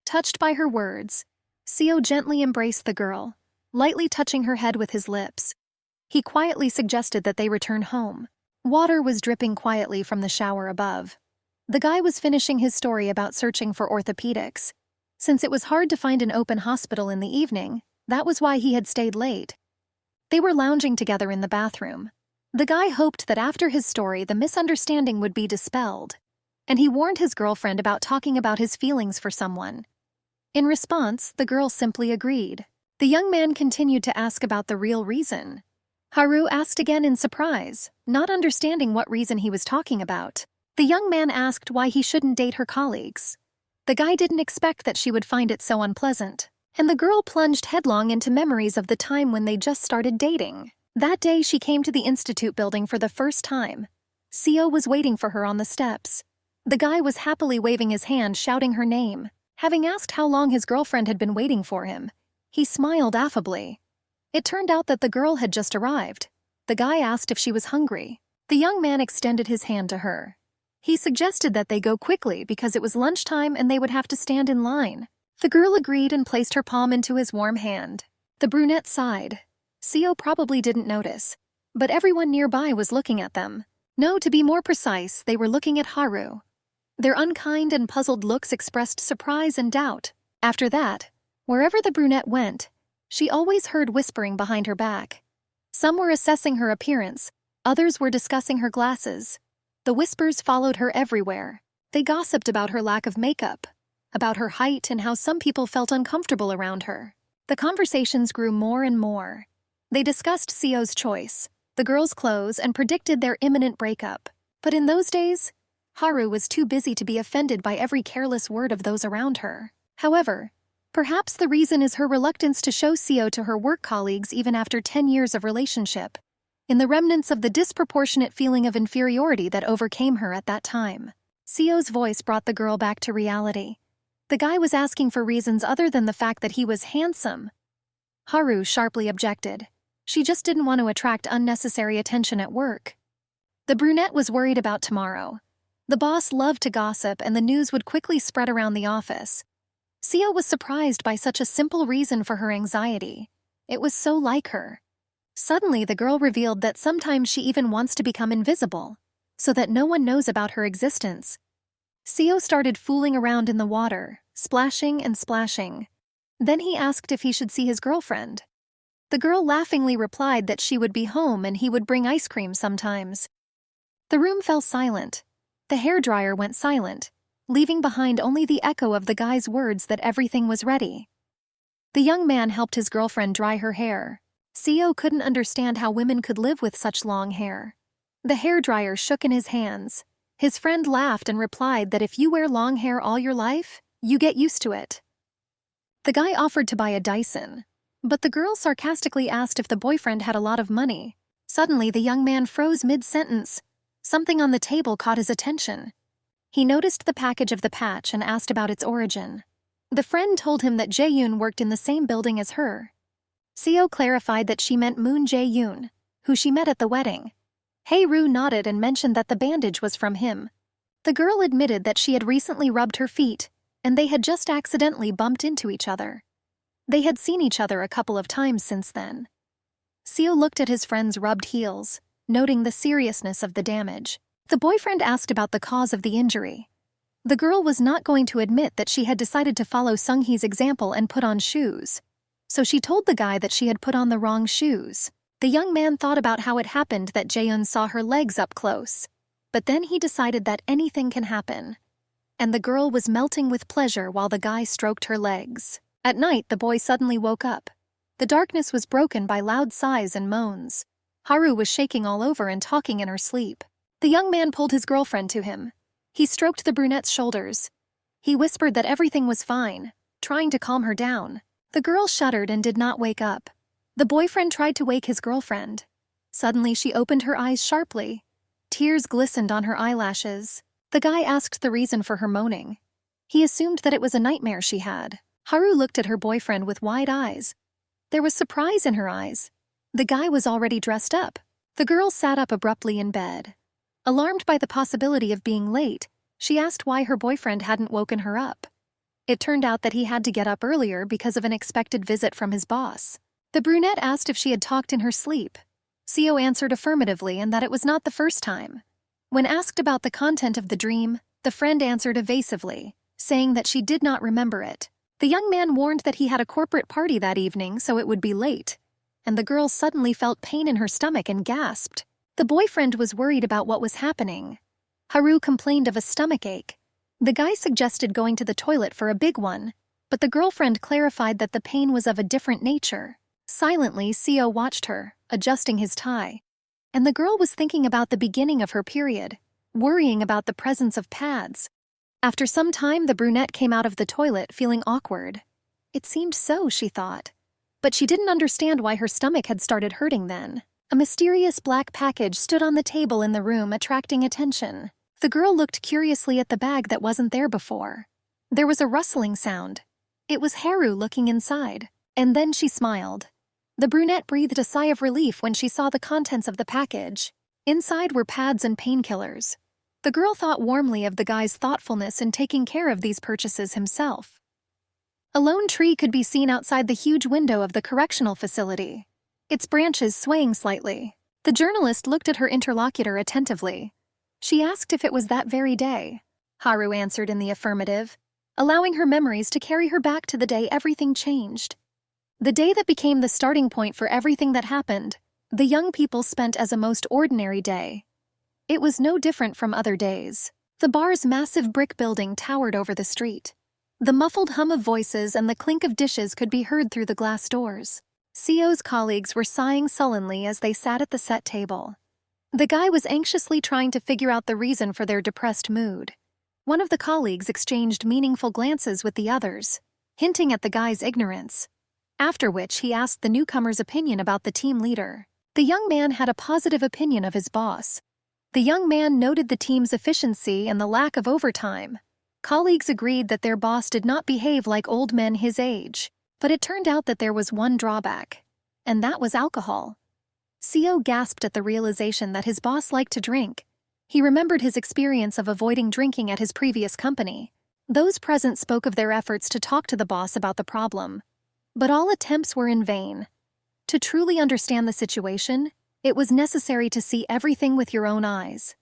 Touched by her words, Seo gently embraced the girl, lightly touching her head with his lips. He quietly suggested that they return home. Water was dripping quietly from the shower above. The guy was finishing his story about searching for orthopedics. Since it was hard to find an open hospital in the evening, that was why he had stayed late. They were lounging together in the bathroom. The guy hoped that after his story the misunderstanding would be dispelled, and he warned his girlfriend about talking about his feelings for someone. In response, the girl simply agreed. The young man continued to ask about the real reason. Haru asked again in surprise, not understanding what reason he was talking about. The young man asked why he shouldn't date her colleagues. The guy didn't expect that she would find it so unpleasant, and the girl plunged headlong into memories of the time when they just started dating. That day she came to the institute building for the first time. Seo was waiting for her on the steps. The guy was happily waving his hand, shouting her name. Having asked how long his girlfriend had been waiting for him, he smiled affably. It turned out that the girl had just arrived. The guy asked if she was hungry. The young man extended his hand to her. He suggested that they go quickly because it was lunchtime and they would have to stand in line. The girl agreed and placed her palm into his warm hand. The brunette sighed. Seo probably didn't notice, but everyone nearby was looking at them. No, to be more precise, they were looking at Haru. Their unkind and puzzled looks expressed surprise and doubt. After that, wherever the brunette went, she always heard whispering behind her back. Some were assessing her appearance, others were discussing her glasses. The whispers followed her everywhere. They gossiped about her lack of makeup, about her height and how some people felt uncomfortable around her. The conversations grew more and more. They discussed Seo's choice, the girl's clothes, and predicted their imminent breakup. But in those days, Haru was too busy to be offended by every careless word of those around her. However, perhaps the reason is her reluctance to show Seo to her work colleagues even after 10 years of relationship, in the remnants of the disproportionate feeling of inferiority that overcame her at that time. Seo's voice brought the girl back to reality. The guy was asking for reasons other than the fact that he was handsome. Haru sharply objected. She just didn't want to attract unnecessary attention at work. The brunette was worried about tomorrow. The boss loved to gossip, and the news would quickly spread around the office. Seo was surprised by such a simple reason for her anxiety. It was so like her. Suddenly, the girl revealed that sometimes she even wants to become invisible, so that no one knows about her existence. Seo started fooling around in the water, splashing and splashing. Then he asked if he should see his girlfriend. The girl laughingly replied that she would be home and he would bring ice cream sometimes. The room fell silent. The hairdryer went silent, leaving behind only the echo of the guy's words that everything was ready. The young man helped his girlfriend dry her hair. Seo couldn't understand how women could live with such long hair. The hairdryer shook in his hands. His friend laughed and replied that if you wear long hair all your life, you get used to it. The guy offered to buy a Dyson, but the girl sarcastically asked if the boyfriend had a lot of money. Suddenly, the young man froze mid-sentence. Something on the table caught his attention. He noticed the package of the patch and asked about its origin. The friend told him that Jae-yoon worked in the same building as her. Seo clarified that she meant Moon Jae-yoon, who she met at the wedding. Hae-ru nodded and mentioned that the bandage was from him. The girl admitted that she had recently rubbed her feet, and they had just accidentally bumped into each other. They had seen each other a couple of times since then. Seo looked at his friend's rubbed heels, noting the seriousness of the damage. The boyfriend asked about the cause of the injury. The girl was not going to admit that she had decided to follow Sung-hee's example and put on shoes. So she told the guy that she had put on the wrong shoes. The young man thought about how it happened that Jaehyun saw her legs up close. But then he decided that anything can happen. And the girl was melting with pleasure while the guy stroked her legs. At night, the boy suddenly woke up. The darkness was broken by loud sighs and moans. Haru was shaking all over and talking in her sleep. The young man pulled his girlfriend to him. He stroked the brunette's shoulders. He whispered that everything was fine, trying to calm her down. The girl shuddered and did not wake up. The boyfriend tried to wake his girlfriend. Suddenly, she opened her eyes sharply. Tears glistened on her eyelashes. The guy asked the reason for her moaning. He assumed that it was a nightmare she had. Haru looked at her boyfriend with wide eyes. There was surprise in her eyes. The guy was already dressed up. The girl sat up abruptly in bed. Alarmed by the possibility of being late, she asked why her boyfriend hadn't woken her up. It turned out that he had to get up earlier because of an expected visit from his boss. The brunette asked if she had talked in her sleep. Seo answered affirmatively and that it was not the first time. When asked about the content of the dream, the friend answered evasively, saying that she did not remember it. The young man warned that he had a corporate party that evening, so it would be late. And the girl suddenly felt pain in her stomach and gasped. The boyfriend was worried about what was happening. Haru complained of a stomachache. The guy suggested going to the toilet for a big one, but the girlfriend clarified that the pain was of a different nature. Silently, Seo watched her, adjusting his tie. And the girl was thinking about the beginning of her period, worrying about the presence of pads. After some time, the brunette came out of the toilet feeling awkward. It seemed so, she thought. But she didn't understand why her stomach had started hurting then. A mysterious black package stood on the table in the room, attracting attention. The girl looked curiously at the bag that wasn't there before. There was a rustling sound. It was Haru looking inside. And then she smiled. The brunette breathed a sigh of relief when she saw the contents of the package. Inside were pads and painkillers. The girl thought warmly of the guy's thoughtfulness in taking care of these purchases himself. A lone tree could be seen outside the huge window of the correctional facility, its branches swaying slightly. The journalist looked at her interlocutor attentively. She asked if it was that very day. Haru answered in the affirmative, allowing her memories to carry her back to the day everything changed. The day that became the starting point for everything that happened, the young people spent as a most ordinary day. It was no different from other days. The bar's massive brick building towered over the street. The muffled hum of voices and the clink of dishes could be heard through the glass doors. Seo's colleagues were sighing sullenly as they sat at the set table. The guy was anxiously trying to figure out the reason for their depressed mood. One of the colleagues exchanged meaningful glances with the others, hinting at the guy's ignorance, after which he asked the newcomer's opinion about the team leader. The young man had a positive opinion of his boss. The young man noted the team's efficiency and the lack of overtime. Colleagues agreed that their boss did not behave like old men his age. But it turned out that there was one drawback, and that was alcohol. Seo gasped at the realization that his boss liked to drink. He remembered his experience of avoiding drinking at his previous company. Those present spoke of their efforts to talk to the boss about the problem. But all attempts were in vain. To truly understand the situation, it was necessary to see everything with your own eyes.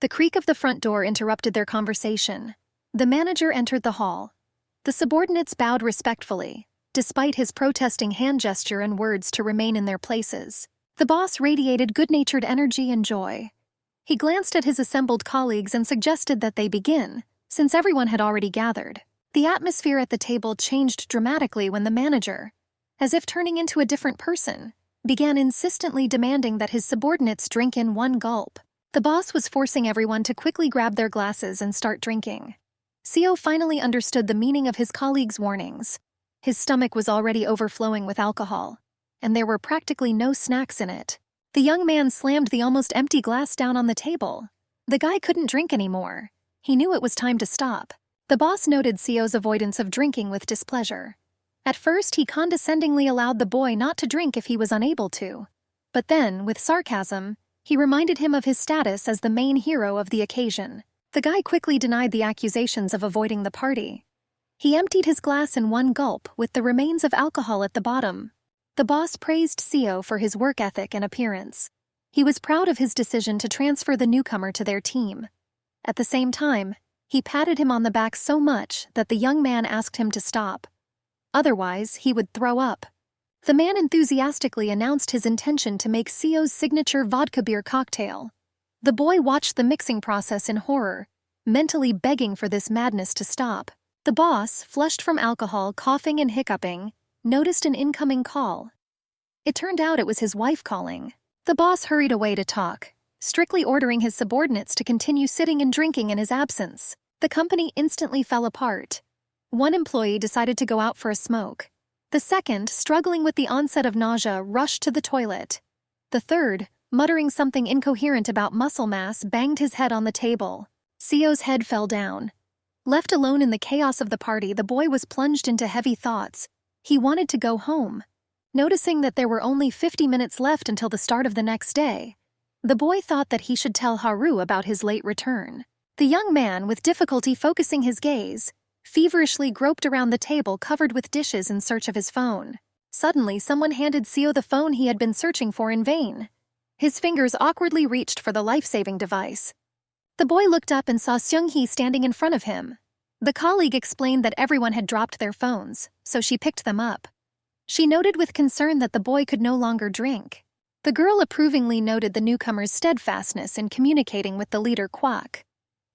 The creak of the front door interrupted their conversation. The manager entered the hall. The subordinates bowed respectfully, despite his protesting hand gesture and words to remain in their places. The boss radiated good-natured energy and joy. He glanced at his assembled colleagues and suggested that they begin, since everyone had already gathered. The atmosphere at the table changed dramatically when the manager, as if turning into a different person, began insistently demanding that his subordinates drink in one gulp. The boss was forcing everyone to quickly grab their glasses and start drinking. Seo finally understood the meaning of his colleagues' warnings. His stomach was already overflowing with alcohol, and there were practically no snacks in it. The young man slammed the almost empty glass down on the table. The guy couldn't drink anymore. He knew it was time to stop. The boss noted Seo's avoidance of drinking with displeasure. At first, he condescendingly allowed the boy not to drink if he was unable to. But then, with sarcasm, he reminded him of his status as the main hero of the occasion. The guy quickly denied the accusations of avoiding the party. He emptied his glass in one gulp with the remains of alcohol at the bottom. The boss praised Seo for his work ethic and appearance. He was proud of his decision to transfer the newcomer to their team. At the same time, he patted him on the back so much that the young man asked him to stop. Otherwise, he would throw up. The man enthusiastically announced his intention to make Seo's signature vodka beer cocktail. The boy watched the mixing process in horror, mentally begging for this madness to stop. The boss, flushed from alcohol, coughing and hiccuping, noticed an incoming call. It turned out it was his wife calling. The boss hurried away to talk, strictly ordering his subordinates to continue sitting and drinking in his absence. The company instantly fell apart. One employee decided to go out for a smoke. The second, struggling with the onset of nausea, rushed to the toilet. The third, muttering something incoherent about muscle mass, banged his head on the table. Seo's head fell down. Left alone in the chaos of the party, the boy was plunged into heavy thoughts. He wanted to go home. Noticing that there were only 50 minutes left until the start of the next day, the boy thought that he should tell Haru about his late return. The young man, with difficulty focusing his gaze, feverishly groped around the table covered with dishes in search of his phone. Suddenly, someone handed Seo the phone he had been searching for in vain. His fingers awkwardly reached for the life-saving device. The boy looked up and saw Seung-hee standing in front of him. The colleague explained that everyone had dropped their phones, so she picked them up. She noted with concern that the boy could no longer drink. The girl approvingly noted the newcomer's steadfastness in communicating with the leader Kwak.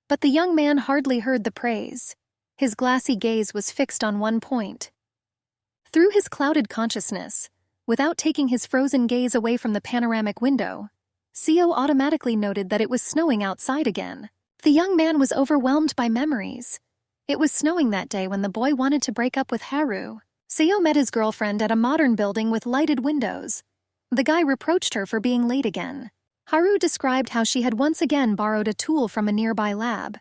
But the young man hardly heard the praise. His glassy gaze was fixed on one point. Through his clouded consciousness, without taking his frozen gaze away from the panoramic window, Seo automatically noted that it was snowing outside again. The young man was overwhelmed by memories. It was snowing that day when the boy wanted to break up with Haru. Seo met his girlfriend at a modern building with lighted windows. The guy reproached her for being late again. Haru described how she had once again borrowed a tool from a nearby lab.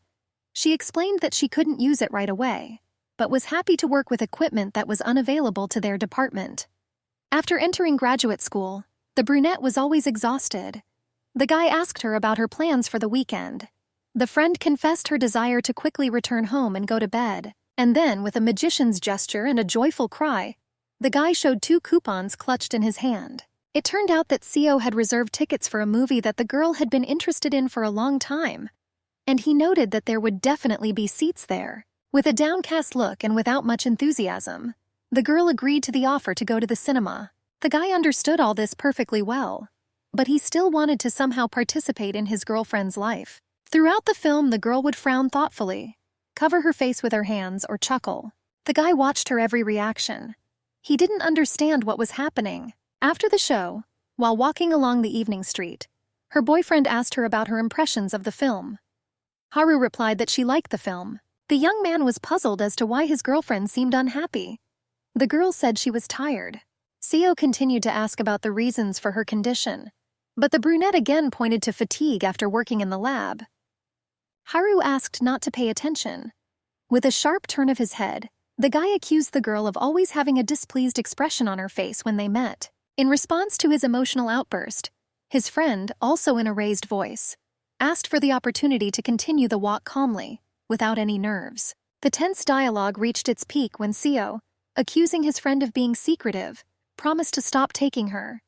She explained that she couldn't use it right away, but was happy to work with equipment that was unavailable to their department. After entering graduate school, the brunette was always exhausted. The guy asked her about her plans for the weekend. The friend confessed her desire to quickly return home and go to bed. And then, with a magician's gesture and a joyful cry, the guy showed 2 coupons clutched in his hand. It turned out that Seo had reserved tickets for a movie that the girl had been interested in for a long time, and he noted that there would definitely be seats there. With a downcast look and without much enthusiasm, the girl agreed to the offer to go to the cinema. The guy understood all this perfectly well, but he still wanted to somehow participate in his girlfriend's life. Throughout the film, the girl would frown thoughtfully, cover her face with her hands, or chuckle. The guy watched her every reaction. He didn't understand what was happening. After the show, while walking along the evening street, her boyfriend asked her about her impressions of the film. Haru replied that she liked the film. The young man was puzzled as to why his girlfriend seemed unhappy. The girl said she was tired. Seo continued to ask about the reasons for her condition, but the brunette again pointed to fatigue after working in the lab. Haru asked not to pay attention. With a sharp turn of his head, the guy accused the girl of always having a displeased expression on her face when they met. In response to his emotional outburst, his friend, also in a raised voice, asked for the opportunity to continue the walk calmly, without any nerves. The tense dialogue reached its peak when Seo, accusing his friend of being secretive, promised to stop taking her.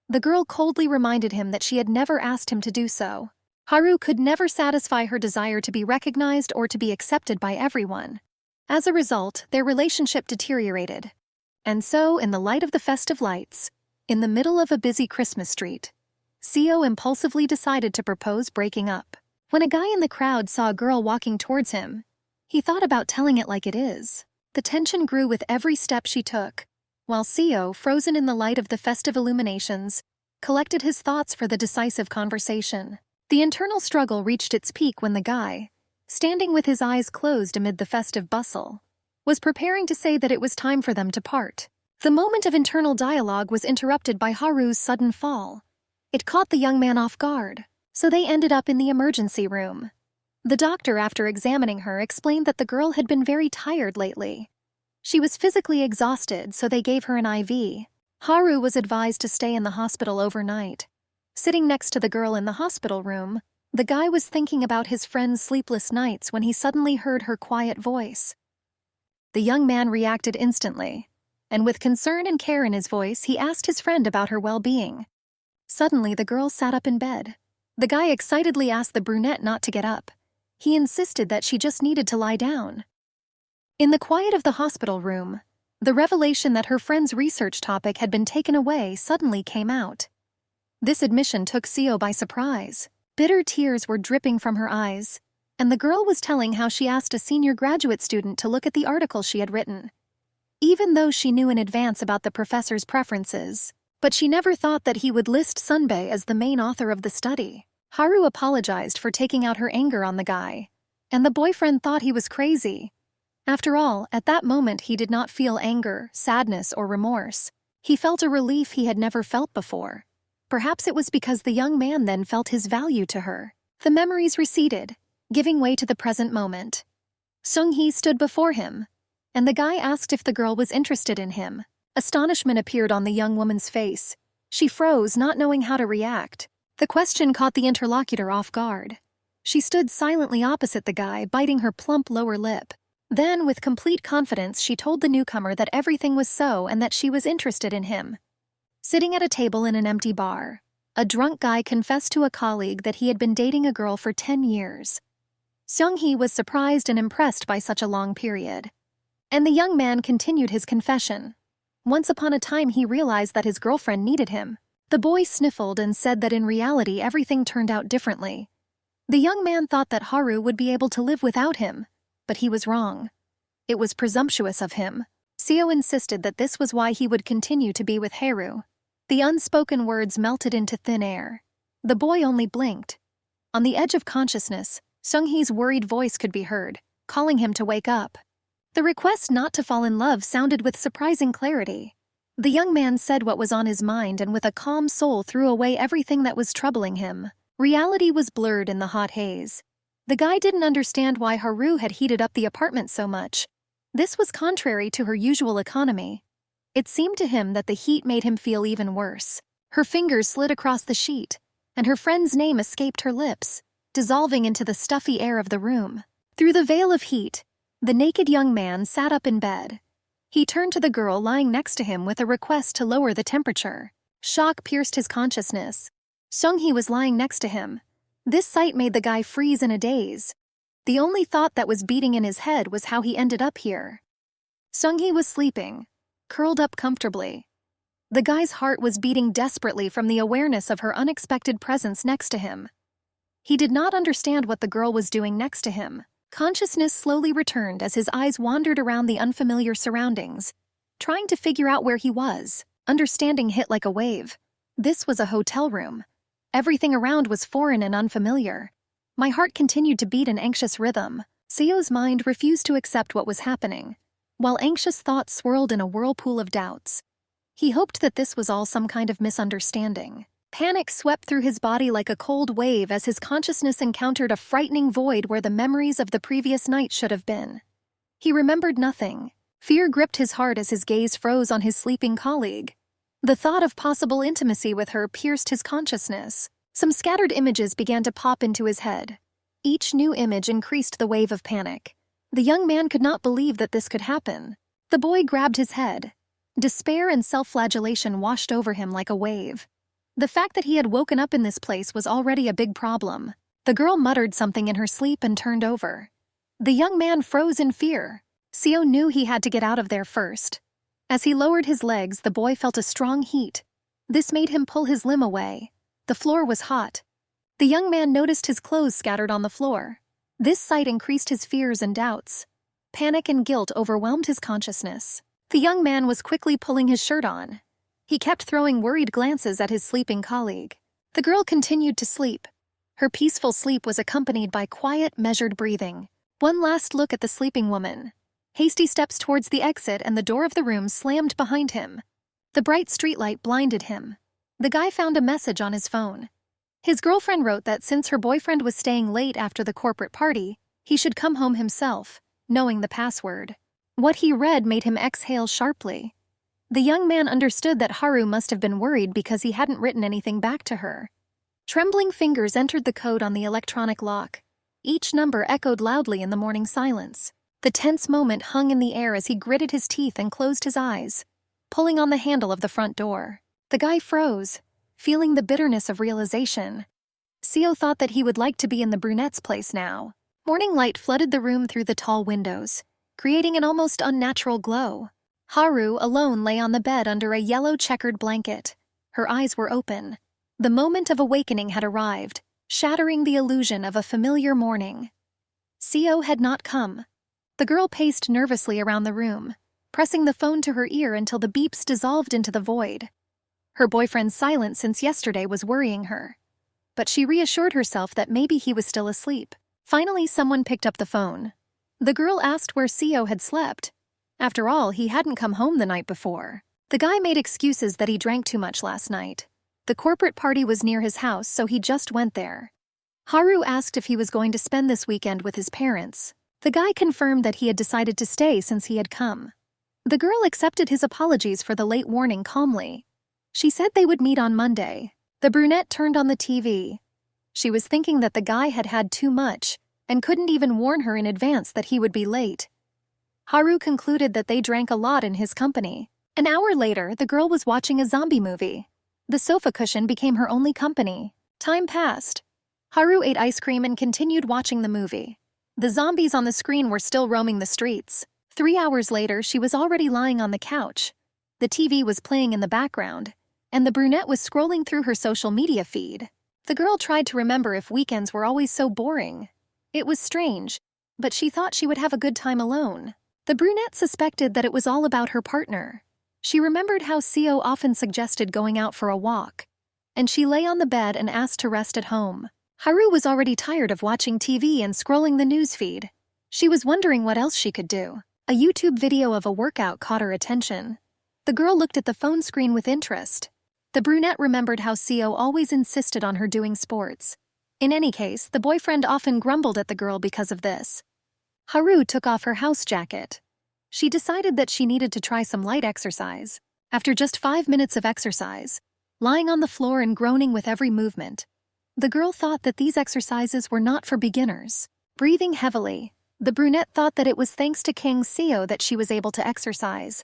The girl coldly reminded him that she had never asked him to do so. Haru could never satisfy her desire to be recognized or to be accepted by everyone. As a result, their relationship deteriorated. And so, in the light of the festive lights, in the middle of a busy Christmas street, Seo impulsively decided to propose breaking up. When a guy in the crowd saw a girl walking towards him, he thought about telling it like it is. The tension grew with every step she took, while Seo, frozen in the light of the festive illuminations, collected his thoughts for the decisive conversation. The internal struggle reached its peak when the guy, standing with his eyes closed amid the festive bustle, was preparing to say that it was time for them to part. The moment of internal dialogue was interrupted by Haru's sudden fall. It caught the young man off guard, so they ended up in the emergency room. The doctor, after examining her, explained that the girl had been very tired lately. She was physically exhausted, so they gave her an IV. Haru was advised to stay in the hospital overnight. Sitting next to the girl in the hospital room, the guy was thinking about his friend's sleepless nights when he suddenly heard her quiet voice. The young man reacted instantly, and with concern and care in his voice, he asked his friend about her well-being. Suddenly, the girl sat up in bed. The guy excitedly asked the brunette not to get up. He insisted that she just needed to lie down. In the quiet of the hospital room, the revelation that her friend's research topic had been taken away suddenly came out. This admission took Seo by surprise. Bitter tears were dripping from her eyes, and the girl was telling how she asked a senior graduate student to look at the article she had written. Even though she knew in advance about the professor's preferences, but she never thought that he would list Sunbae as the main author of the study. Haru apologized for taking out her anger on the guy, and the boyfriend thought he was crazy. After all, at that moment he did not feel anger, sadness, or remorse. He felt a relief he had never felt before. Perhaps it was because the young man then felt his value to her. The memories receded, giving way to the present moment. Sung-hee stood before him, and the guy asked if the girl was interested in him. Astonishment appeared on the young woman's face. She froze, not knowing how to react. The question caught the interlocutor off guard. She stood silently opposite the guy, biting her plump lower lip. Then, with complete confidence, she told the newcomer that everything was so and that she was interested in him. Sitting at a table in an empty bar, a drunk guy confessed to a colleague that he had been dating a girl for 10 years. Sung-hee was surprised and impressed by such a long period. And the young man continued his confession. Once upon a time he realized that his girlfriend needed him. The boy sniffled and said that in reality everything turned out differently. The young man thought that Haru would be able to live without him, but he was wrong. It was presumptuous of him. Seo insisted that this was why he would continue to be with Haru. The unspoken words melted into thin air. The boy only blinked. On the edge of consciousness, Sung-hee's worried voice could be heard, calling him to wake up. The request not to fall in love sounded with surprising clarity. The young man said what was on his mind and with a calm soul threw away everything that was troubling him. Reality was blurred in the hot haze. The guy didn't understand why Haru had heated up the apartment so much. This was contrary to her usual economy. It seemed to him that the heat made him feel even worse. Her fingers slid across the sheet, and her friend's name escaped her lips, dissolving into the stuffy air of the room. Through the veil of heat, The naked young man sat up in bed. He turned to the girl lying next to him with a request to lower the temperature. Shock pierced his consciousness. Seung-hee was lying next to him. This sight made the guy freeze in a daze. The only thought that was beating in his head was how he ended up here. Seung-hee was sleeping, curled up comfortably. The guy's heart was beating desperately from the awareness of her unexpected presence next to him. He did not understand what the girl was doing next to him. Consciousness slowly returned as his eyes wandered around the unfamiliar surroundings, trying to figure out where he was. Understanding hit like a wave. This was a hotel room. Everything around was foreign and unfamiliar. My heart continued to beat an anxious rhythm. Seo's mind refused to accept what was happening, while anxious thoughts swirled in a whirlpool of doubts. He hoped that this was all some kind of misunderstanding. Panic swept through his body like a cold wave as his consciousness encountered a frightening void where the memories of the previous night should have been. He remembered nothing. Fear gripped his heart as his gaze froze on his sleeping colleague. The thought of possible intimacy with her pierced his consciousness. Some scattered images began to pop into his head. Each new image increased the wave of panic. The young man could not believe that this could happen. The boy grabbed his head. Despair and self-flagellation washed over him like a wave. The fact that he had woken up in this place was already a big problem. The girl muttered something in her sleep and turned over. The young man froze in fear. Seo knew he had to get out of there first. As he lowered his legs, the boy felt a strong heat. This made him pull his limb away. The floor was hot. The young man noticed his clothes scattered on the floor. This sight increased his fears and doubts. Panic and guilt overwhelmed his consciousness. The young man was quickly pulling his shirt on. He kept throwing worried glances at his sleeping colleague. The girl continued to sleep. Her peaceful sleep was accompanied by quiet, measured breathing. One last look at the sleeping woman. Hasty steps towards the exit and the door of the room slammed behind him. The bright streetlight blinded him. The guy found a message on his phone. His girlfriend wrote that since her boyfriend was staying late after the corporate party, he should come home himself, knowing the password. What he read made him exhale sharply. The young man understood that Haru must have been worried because he hadn't written anything back to her. Trembling fingers entered the code on the electronic lock. Each number echoed loudly in the morning silence. The tense moment hung in the air as he gritted his teeth and closed his eyes, pulling on the handle of the front door. The guy froze, feeling the bitterness of realization. Seo thought that he would like to be in the brunette's place now. Morning light flooded the room through the tall windows, creating an almost unnatural glow. Haru, alone, lay on the bed under a yellow checkered blanket. Her eyes were open. The moment of awakening had arrived, shattering the illusion of a familiar morning. Seo had not come. The girl paced nervously around the room, pressing the phone to her ear until the beeps dissolved into the void. Her boyfriend's silence since yesterday was worrying her, but she reassured herself that maybe he was still asleep. Finally, someone picked up the phone. The girl asked where Seo had slept. After all, he hadn't come home the night before. The guy made excuses that he drank too much last night. The corporate party was near his house, so he just went there. Haru asked if he was going to spend this weekend with his parents. The guy confirmed that he had decided to stay since he had come. The girl accepted his apologies for the late warning calmly. She said they would meet on Monday. The brunette turned on the TV. She was thinking that the guy had had too much and couldn't even warn her in advance that he would be late. Haru concluded that they drank a lot in his company. An hour later, the girl was watching a zombie movie. The sofa cushion became her only company. Time passed. Haru ate ice cream and continued watching the movie. The zombies on the screen were still roaming the streets. 3 hours later, she was already lying on the couch. The TV was playing in the background, and the brunette was scrolling through her social media feed. The girl tried to remember if weekends were always so boring. It was strange, but she thought she would have a good time alone. The brunette suspected that it was all about her partner. She remembered how Seo often suggested going out for a walk, and she lay on the bed and asked to rest at home. Haru was already tired of watching TV and scrolling the newsfeed. She was wondering what else she could do. A YouTube video of a workout caught her attention. The girl looked at the phone screen with interest. The brunette remembered how Seo always insisted on her doing sports. In any case, the boyfriend often grumbled at the girl because of this. Haru took off her house jacket. She decided that she needed to try some light exercise. After just 5 minutes of exercise, lying on the floor and groaning with every movement, the girl thought that these exercises were not for beginners. Breathing heavily, The brunette thought that it was thanks to King Seo that she was able to exercise.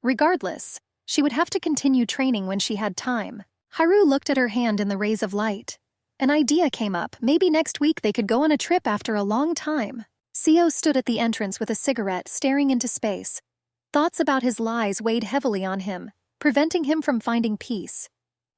Regardless, she would have to continue training when she had time. Haru looked at her hand in the rays of light. An idea came up. Maybe next week they could go on a trip after a long time. Seo stood at the entrance with a cigarette, staring into space. Thoughts about his lies weighed heavily on him, preventing him from finding peace.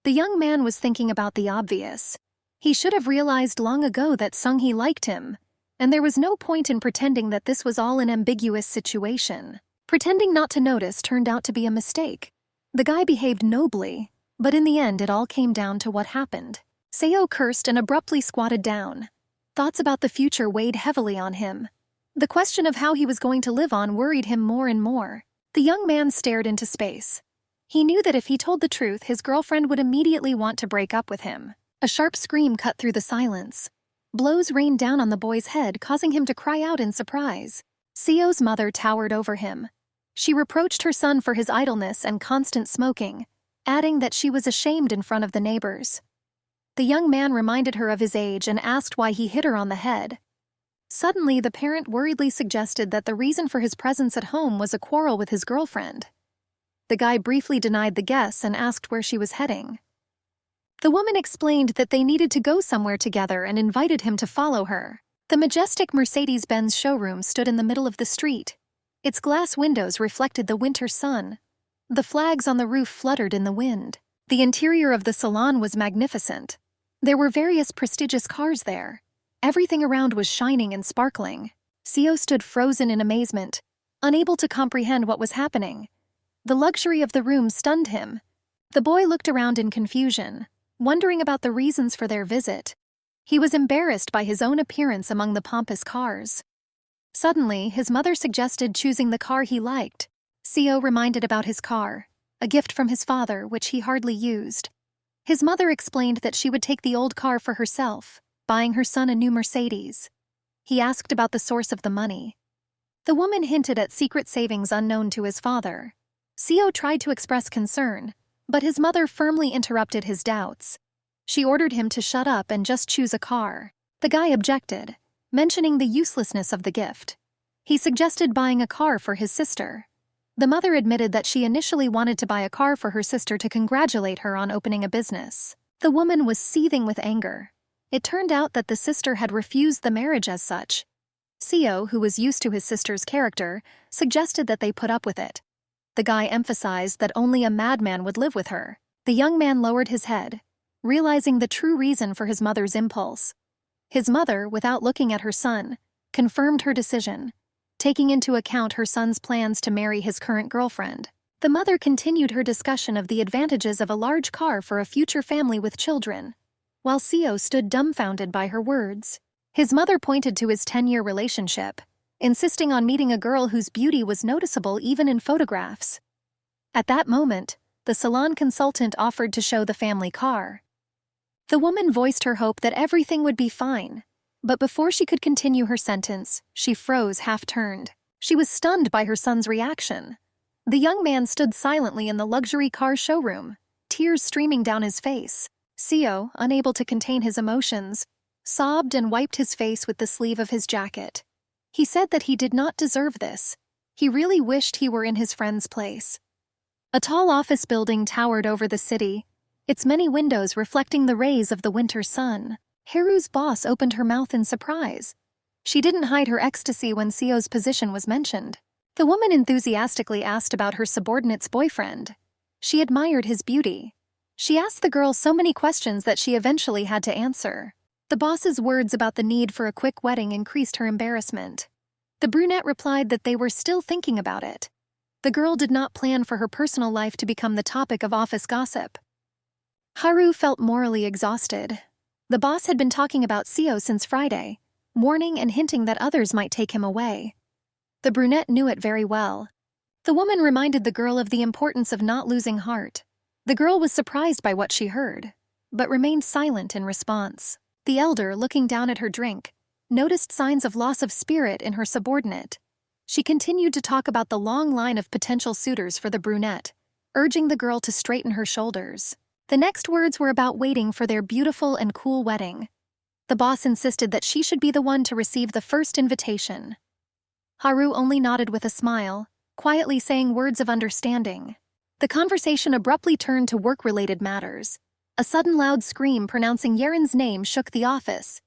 The young man was thinking about the obvious. He should have realized long ago that Sung-hee liked him, and there was no point in pretending that this was all an ambiguous situation. Pretending not to notice turned out to be a mistake. The guy behaved nobly, but in the end it all came down to what happened. Seo cursed and abruptly squatted down. Thoughts about the future weighed heavily on him. The question of how he was going to live on worried him more and more. The young man stared into space. He knew that if he told the truth, his girlfriend would immediately want to break up with him. A sharp scream cut through the silence. Blows rained down on the boy's head, causing him to cry out in surprise. Seo's mother towered over him. She reproached her son for his idleness and constant smoking, adding that she was ashamed in front of the neighbors. The young man reminded her of his age and asked why he hit her on the head. Suddenly, the parent worriedly suggested that the reason for his presence at home was a quarrel with his girlfriend. The guy briefly denied the guess and asked where she was heading. The woman explained that they needed to go somewhere together and invited him to follow her. The majestic Mercedes-Benz showroom stood in the middle of the street. Its glass windows reflected the winter sun. The flags on the roof fluttered in the wind. The interior of the salon was magnificent. There were various prestigious cars there. Everything around was shining and sparkling. Seo stood frozen in amazement, unable to comprehend what was happening. The luxury of the room stunned him. The boy looked around in confusion, wondering about the reasons for their visit. He was embarrassed by his own appearance among the pompous cars. Suddenly, his mother suggested choosing the car he liked. Seo reminded about his car, a gift from his father which he hardly used. His mother explained that she would take the old car for herself, buying her son a new Mercedes. He asked about the source of the money. The woman hinted at secret savings unknown to his father. Seo tried to express concern, but his mother firmly interrupted his doubts. She ordered him to shut up and just choose a car. The guy objected, mentioning the uselessness of the gift. He suggested buying a car for his sister. The mother admitted that she initially wanted to buy a car for her sister to congratulate her on opening a business. The woman was seething with anger. It turned out that the sister had refused the marriage as such. Seo, who was used to his sister's character, suggested that they put up with it. The guy emphasized that only a madman would live with her. The young man lowered his head, realizing the true reason for his mother's impulse. His mother, without looking at her son, confirmed her decision, taking into account her son's plans to marry his current girlfriend. The mother continued her discussion of the advantages of a large car for a future family with children, while Seo stood dumbfounded by her words. His mother pointed to his 10-year relationship, insisting on meeting a girl whose beauty was noticeable even in photographs. At that moment, the salon consultant offered to show the family car. The woman voiced her hope that everything would be fine, but before she could continue her sentence, she froze half-turned. She was stunned by her son's reaction. The young man stood silently in the luxury car showroom, tears streaming down his face. Seo, unable to contain his emotions, sobbed and wiped his face with the sleeve of his jacket. He said that he did not deserve this. He really wished he were in his friend's place. A tall office building towered over the city, its many windows reflecting the rays of the winter sun. Haru's boss opened her mouth in surprise. She didn't hide her ecstasy when Seo's position was mentioned. The woman enthusiastically asked about her subordinate's boyfriend. She admired his beauty. She asked the girl so many questions that she eventually had to answer. The boss's words about the need for a quick wedding increased her embarrassment. The brunette replied that they were still thinking about it. The girl did not plan for her personal life to become the topic of office gossip. Haru felt morally exhausted. The boss had been talking about Seo since Friday, warning and hinting that others might take him away. The brunette knew it very well. The woman reminded the girl of the importance of not losing heart. The girl was surprised by what she heard, but remained silent in response. The elder, looking down at her drink, noticed signs of loss of spirit in her subordinate. She continued to talk about the long line of potential suitors for the brunette, urging the girl to straighten her shoulders. The next words were about waiting for their beautiful and cool wedding. The boss insisted that she should be the one to receive the first invitation. Haru only nodded with a smile, quietly saying words of understanding. The conversation abruptly turned to work-related matters. A sudden loud scream pronouncing Yeren's name shook the office.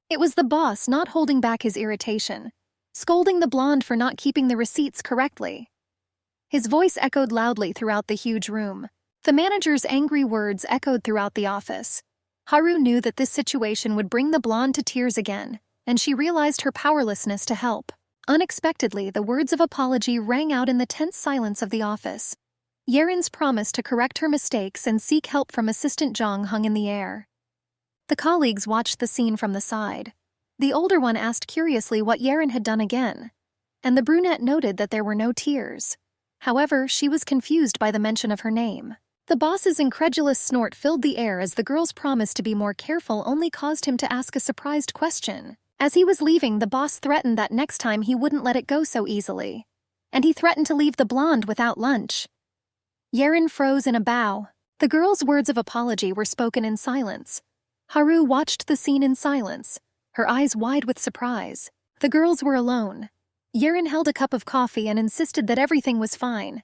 It was the boss not holding back his irritation, scolding the blonde for not keeping the receipts correctly. His voice echoed loudly throughout the huge room. The manager's angry words echoed throughout the office. Haru knew that this situation would bring the blonde to tears again, and she realized her powerlessness to help. Unexpectedly, the words of apology rang out in the tense silence of the office. Yeren's promise to correct her mistakes and seek help from Assistant Jong hung in the air. The colleagues watched the scene from the side. The older one asked curiously what Yeren had done again, and the brunette noted that there were no tears. However, she was confused by the mention of her name. The boss's incredulous snort filled the air as the girl's promise to be more careful only caused him to ask a surprised question. As he was leaving, the boss threatened that next time he wouldn't let it go so easily. And he threatened to leave the blonde without lunch. Yeren froze in a bow. The girl's words of apology were spoken in silence. Haru watched the scene in silence, her eyes wide with surprise. The girls were alone. Yeren held a cup of coffee and insisted that everything was fine.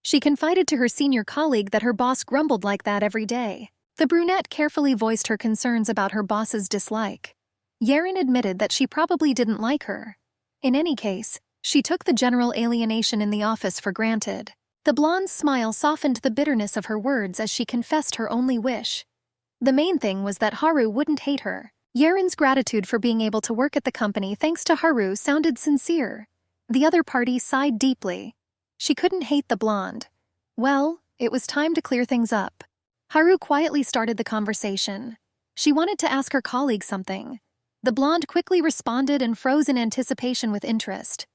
She confided to her senior colleague that her boss grumbled like that every day. The brunette carefully voiced her concerns about her boss's dislike. Yeren admitted that she probably didn't like her. In any case, she took the general alienation in the office for granted. The blonde's smile softened the bitterness of her words as she confessed her only wish. The main thing was that Haru wouldn't hate her. Yeren's gratitude for being able to work at the company thanks to Haru sounded sincere. The other party sighed deeply. She couldn't hate the blonde. Well, it was time to clear things up. Haru quietly started the conversation. She wanted to ask her colleague something. The blonde quickly responded and froze in anticipation with interest.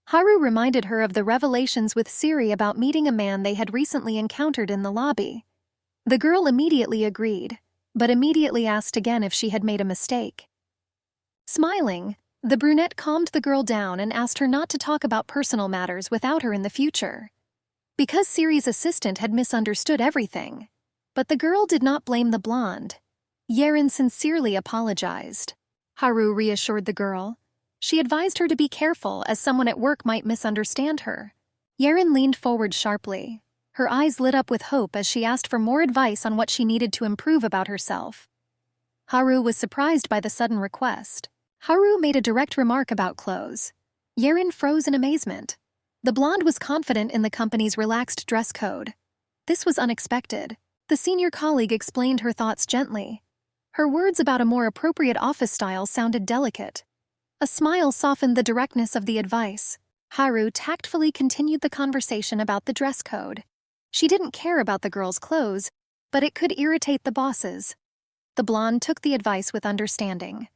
Haru reminded her of the revelations with Siri about meeting a man they had recently encountered in the lobby. The girl immediately agreed, but immediately asked again if she had made a mistake. Smiling, the brunette calmed the girl down and asked her not to talk about personal matters without her in the future. Because Siri's assistant had misunderstood everything. But the girl did not blame the blonde. Yeren sincerely apologized. Haru reassured the girl. She advised her to be careful as someone at work might misunderstand her. Yeren leaned forward sharply. Her eyes lit up with hope as she asked for more advice on what she needed to improve about herself. Haru was surprised by the sudden request. Haru made a direct remark about clothes. Yeren froze in amazement. The blonde was confident in the company's relaxed dress code. This was unexpected. The senior colleague explained her thoughts gently. Her words about a more appropriate office style sounded delicate. A smile softened the directness of the advice. Haru tactfully continued the conversation about the dress code. She didn't care about the girl's clothes, but it could irritate the bosses. The blonde took the advice with understanding.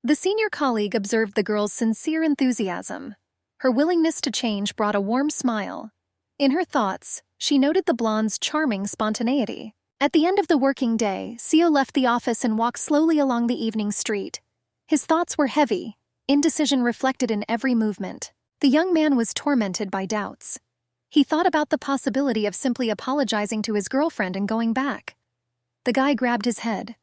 The senior colleague observed the girl's sincere enthusiasm. Her willingness to change brought a warm smile. In her thoughts, she noted the blonde's charming spontaneity. At the end of the working day, Seo left the office and walked slowly along the evening street. His thoughts were heavy, indecision reflected in every movement. The young man was tormented by doubts. He thought about the possibility of simply apologizing to his girlfriend and going back. The guy grabbed his head.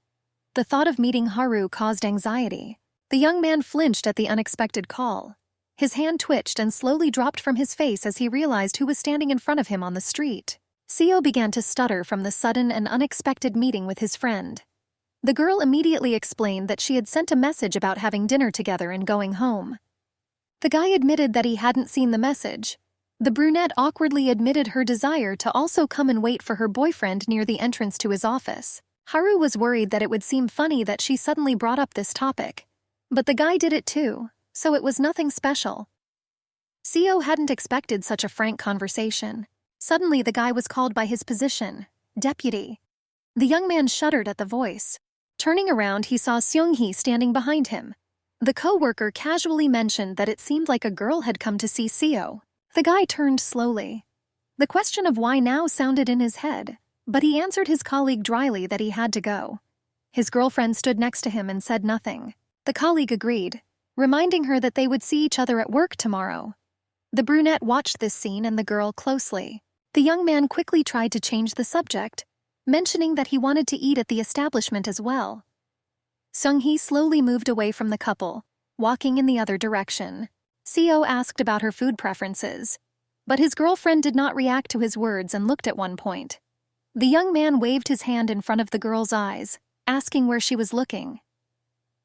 The thought of meeting Haru caused anxiety. The young man flinched at the unexpected call. His hand twitched and slowly dropped from his face as he realized who was standing in front of him on the street. Seo began to stutter from the sudden and unexpected meeting with his friend. The girl immediately explained that she had sent a message about having dinner together and going home. The guy admitted that he hadn't seen the message. The brunette awkwardly admitted her desire to also come and wait for her boyfriend near the entrance to his office. Haru was worried that it would seem funny that she suddenly brought up this topic. But the guy did it too, so it was nothing special. Seo hadn't expected such a frank conversation. Suddenly the guy was called by his position, deputy. The young man shuddered at the voice. Turning around, he saw Seung-hee standing behind him. The co-worker casually mentioned that it seemed like a girl had come to see Seo. The guy turned slowly. The question of why now sounded in his head, but he answered his colleague dryly that he had to go. His girlfriend stood next to him and said nothing. The colleague agreed, reminding her that they would see each other at work tomorrow. The brunette watched this scene and the girl closely. The young man quickly tried to change the subject, mentioning that he wanted to eat at the establishment as well. Seung-hee slowly moved away from the couple, walking in the other direction. Seo asked about her food preferences, but his girlfriend did not react to his words and looked at one point. The young man waved his hand in front of the girl's eyes, asking where she was looking.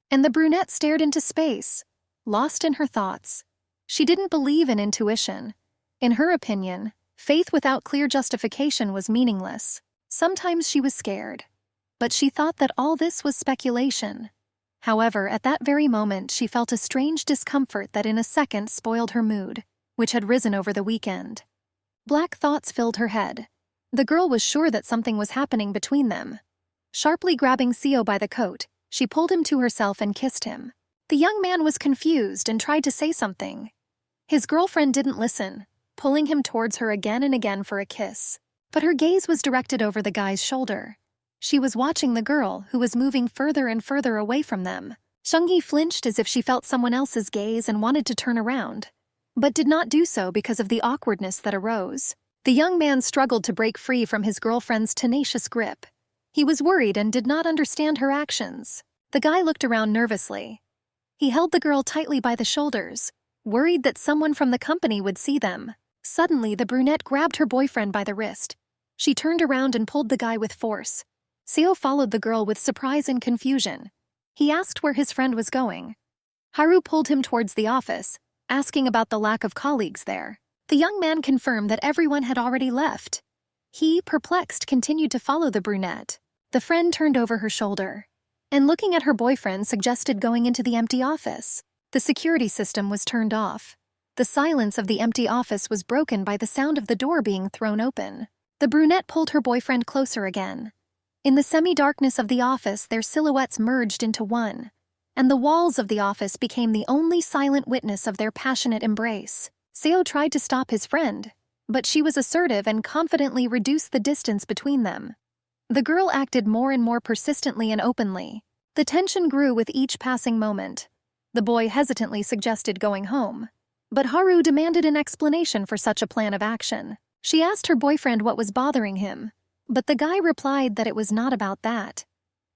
And the brunette stared into space, lost in her thoughts. She didn't believe in intuition. In her opinion, faith without clear justification was meaningless. Sometimes she was scared, but she thought that all this was speculation. However, at that very moment she felt a strange discomfort that in a second spoiled her mood, which had risen over the weekend. Black thoughts filled her head. The girl was sure that something was happening between them. Sharply grabbing Seo by the coat, she pulled him to herself and kissed him. The young man was confused and tried to say something. His girlfriend didn't listen, pulling him towards her again and again for a kiss. But her gaze was directed over the guy's shoulder. She was watching the girl, who was moving further and further away from them. Seung-hee flinched as if she felt someone else's gaze and wanted to turn around, but did not do so because of the awkwardness that arose. The young man struggled to break free from his girlfriend's tenacious grip. He was worried and did not understand her actions. The guy looked around nervously. He held the girl tightly by the shoulders, worried that someone from the company would see them. Suddenly, the brunette grabbed her boyfriend by the wrist. She turned around and pulled the guy with force. Seo followed the girl with surprise and confusion. He asked where his friend was going. Haru pulled him towards the office, asking about the lack of colleagues there. The young man confirmed that everyone had already left. He, perplexed, continued to follow the brunette. The friend turned over her shoulder, and looking at her boyfriend suggested going into the empty office. The security system was turned off. The silence of the empty office was broken by the sound of the door being thrown open. The brunette pulled her boyfriend closer again. In the semi-darkness of the office, their silhouettes merged into one, and the walls of the office became the only silent witness of their passionate embrace. Seo tried to stop his friend, but she was assertive and confidently reduced the distance between them. The girl acted more and more persistently and openly. The tension grew with each passing moment. The boy hesitantly suggested going home, but Haru demanded an explanation for such a plan of action. She asked her boyfriend what was bothering him, but the guy replied that it was not about that,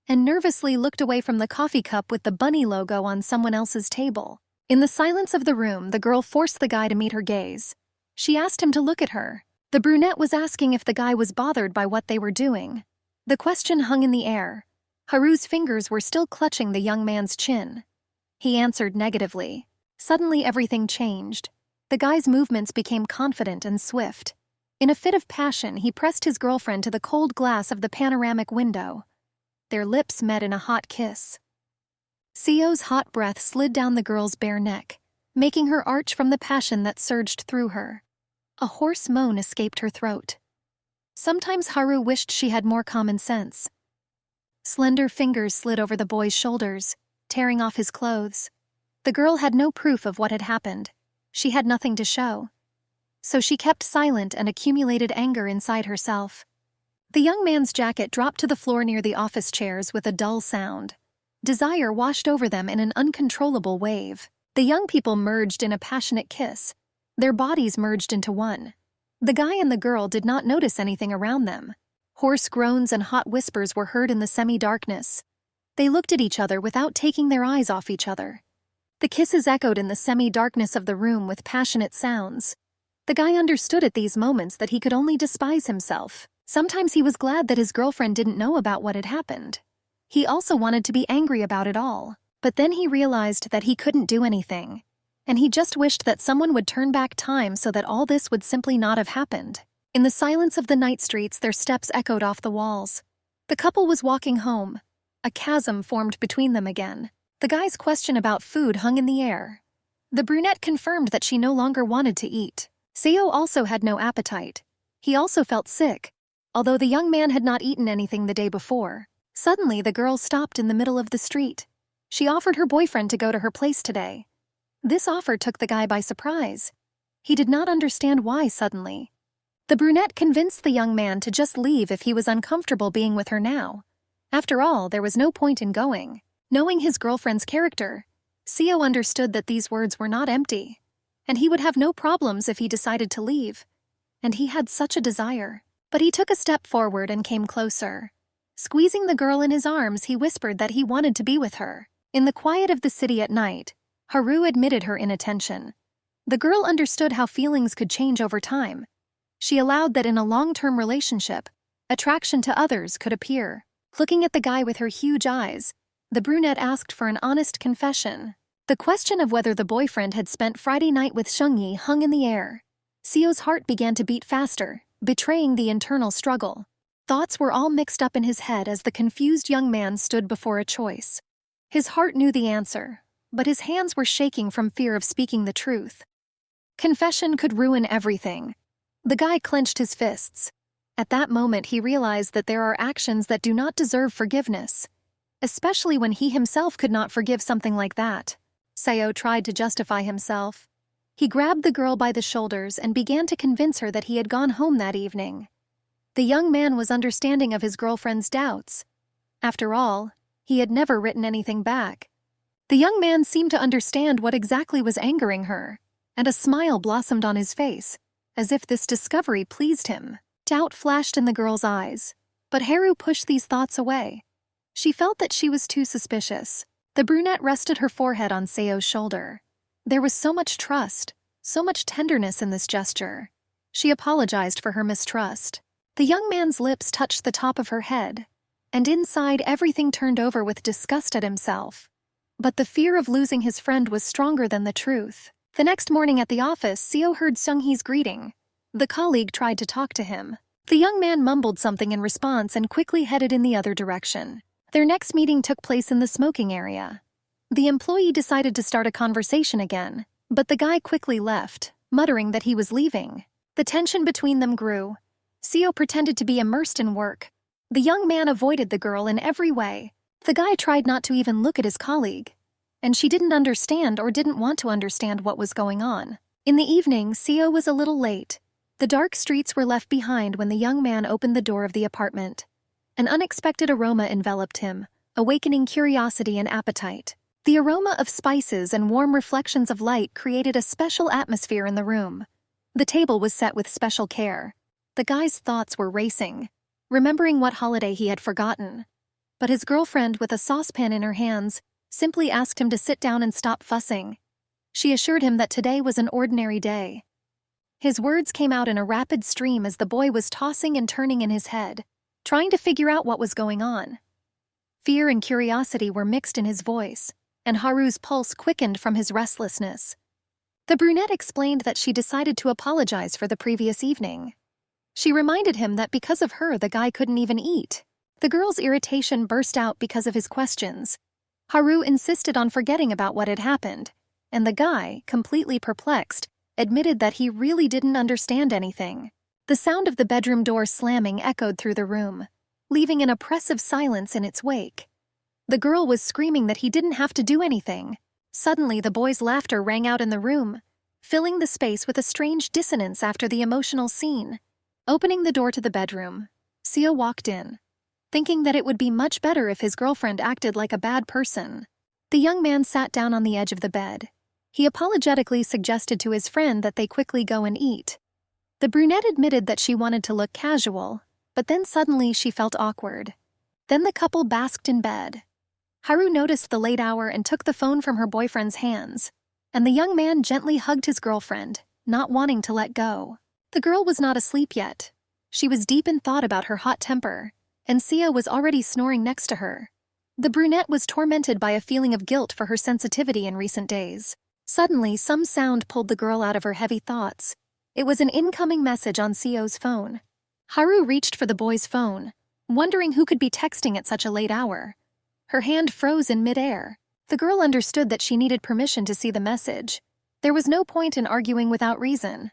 and nervously looked away from the coffee cup with the bunny logo on someone else's table. In the silence of the room, the girl forced the guy to meet her gaze. She asked him to look at her. The brunette was asking if the guy was bothered by what they were doing. The question hung in the air. Haru's fingers were still clutching the young man's chin. He answered negatively. Suddenly everything changed. The guy's movements became confident and swift. In a fit of passion, he pressed his girlfriend to the cold glass of the panoramic window. Their lips met in a hot kiss. Seo's hot breath slid down the girl's bare neck, making her arch from the passion that surged through her. A hoarse moan escaped her throat. Sometimes Haru wished she had more common sense. Slender fingers slid over the boy's shoulders, tearing off his clothes. The girl had no proof of what had happened. She had nothing to show. So she kept silent and accumulated anger inside herself. The young man's jacket dropped to the floor near the office chairs with a dull sound. Desire washed over them in an uncontrollable wave. The young people merged in a passionate kiss. Their bodies merged into one. The guy and the girl did not notice anything around them. Hoarse groans and hot whispers were heard in the semi-darkness. They looked at each other without taking their eyes off each other. The kisses echoed in the semi-darkness of the room with passionate sounds. The guy understood at these moments that he could only despise himself. Sometimes he was glad that his girlfriend didn't know about what had happened. He also wanted to be angry about it all. But then he realized that he couldn't do anything. And he just wished that someone would turn back time so that all this would simply not have happened. In the silence of the night streets, their steps echoed off the walls. The couple was walking home. A chasm formed between them again. The guy's question about food hung in the air. The brunette confirmed that she no longer wanted to eat. Seo also had no appetite. He also felt sick, although the young man had not eaten anything the day before. Suddenly, the girl stopped in the middle of the street. She offered her boyfriend to go to her place today. This offer took the guy by surprise. He did not understand why suddenly. The brunette convinced the young man to just leave if he was uncomfortable being with her now. After all, there was no point in going. Knowing his girlfriend's character, Seo understood that these words were not empty, and he would have no problems if he decided to leave. And he had such a desire. But he took a step forward and came closer. Squeezing the girl in his arms, he whispered that he wanted to be with her. In the quiet of the city at night, Haru admitted her inattention. The girl understood how feelings could change over time. She allowed that in a long-term relationship, attraction to others could appear. Looking at the guy with her huge eyes, the brunette asked for an honest confession. The question of whether the boyfriend had spent Friday night with Seungyi hung in the air. Seo's heart began to beat faster, betraying the internal struggle. Thoughts were all mixed up in his head as the confused young man stood before a choice. His heart knew the answer, but his hands were shaking from fear of speaking the truth. Confession could ruin everything. The guy clenched his fists. At that moment he realized that there are actions that do not deserve forgiveness, especially when he himself could not forgive something like that. Seo tried to justify himself. He grabbed the girl by the shoulders and began to convince her that he had gone home that evening. The young man was understanding of his girlfriend's doubts. After all, he had never written anything back. The young man seemed to understand what exactly was angering her, and a smile blossomed on his face, as if this discovery pleased him. Doubt flashed in the girl's eyes, but Haru pushed these thoughts away. She felt that she was too suspicious. The brunette rested her forehead on Seo's shoulder. There was so much trust, so much tenderness in this gesture. She apologized for her mistrust. The young man's lips touched the top of her head, and inside everything turned over with disgust at himself. But the fear of losing his friend was stronger than the truth. The next morning at the office, Seo heard Seunghee's greeting. The colleague tried to talk to him. The young man mumbled something in response and quickly headed in the other direction. Their next meeting took place in the smoking area. The employee decided to start a conversation again, but the guy quickly left, muttering that he was leaving. The tension between them grew. Seo pretended to be immersed in work. The young man avoided the girl in every way. The guy tried not to even look at his colleague, and she didn't understand or didn't want to understand what was going on. In the evening, Seo was a little late. The dark streets were left behind when the young man opened the door of the apartment. An unexpected aroma enveloped him, awakening curiosity and appetite. The aroma of spices and warm reflections of light created a special atmosphere in the room. The table was set with special care. The guy's thoughts were racing, remembering what holiday he had forgotten. But his girlfriend, with a saucepan in her hands, simply asked him to sit down and stop fussing. She assured him that today was an ordinary day. His words came out in a rapid stream as the boy was tossing and turning in his head, trying to figure out what was going on. Fear and curiosity were mixed in his voice, and Haru's pulse quickened from his restlessness. The brunette explained that she decided to apologize for the previous evening. She reminded him that because of her the guy couldn't even eat. The girl's irritation burst out because of his questions. Haru insisted on forgetting about what had happened, and the guy, completely perplexed, admitted that he really didn't understand anything. The sound of the bedroom door slamming echoed through the room, leaving an oppressive silence in its wake. The girl was screaming that he didn't have to do anything. Suddenly, the boy's laughter rang out in the room, filling the space with a strange dissonance after the emotional scene. Opening the door to the bedroom, Seo walked in, thinking that it would be much better if his girlfriend acted like a bad person. The young man sat down on the edge of the bed. He apologetically suggested to his friend that they quickly go and eat. The brunette admitted that she wanted to look casual, but then suddenly she felt awkward. Then the couple basked in bed. Haru noticed the late hour and took the phone from her boyfriend's hands, and the young man gently hugged his girlfriend, not wanting to let go. The girl was not asleep yet. She was deep in thought about her hot temper, and Seo was already snoring next to her. The brunette was tormented by a feeling of guilt for her sensitivity in recent days. Suddenly, some sound pulled the girl out of her heavy thoughts. It was an incoming message on Seo's phone. Haru reached for the boy's phone, wondering who could be texting at such a late hour. Her hand froze in midair. The girl understood that she needed permission to see the message. There was no point in arguing without reason.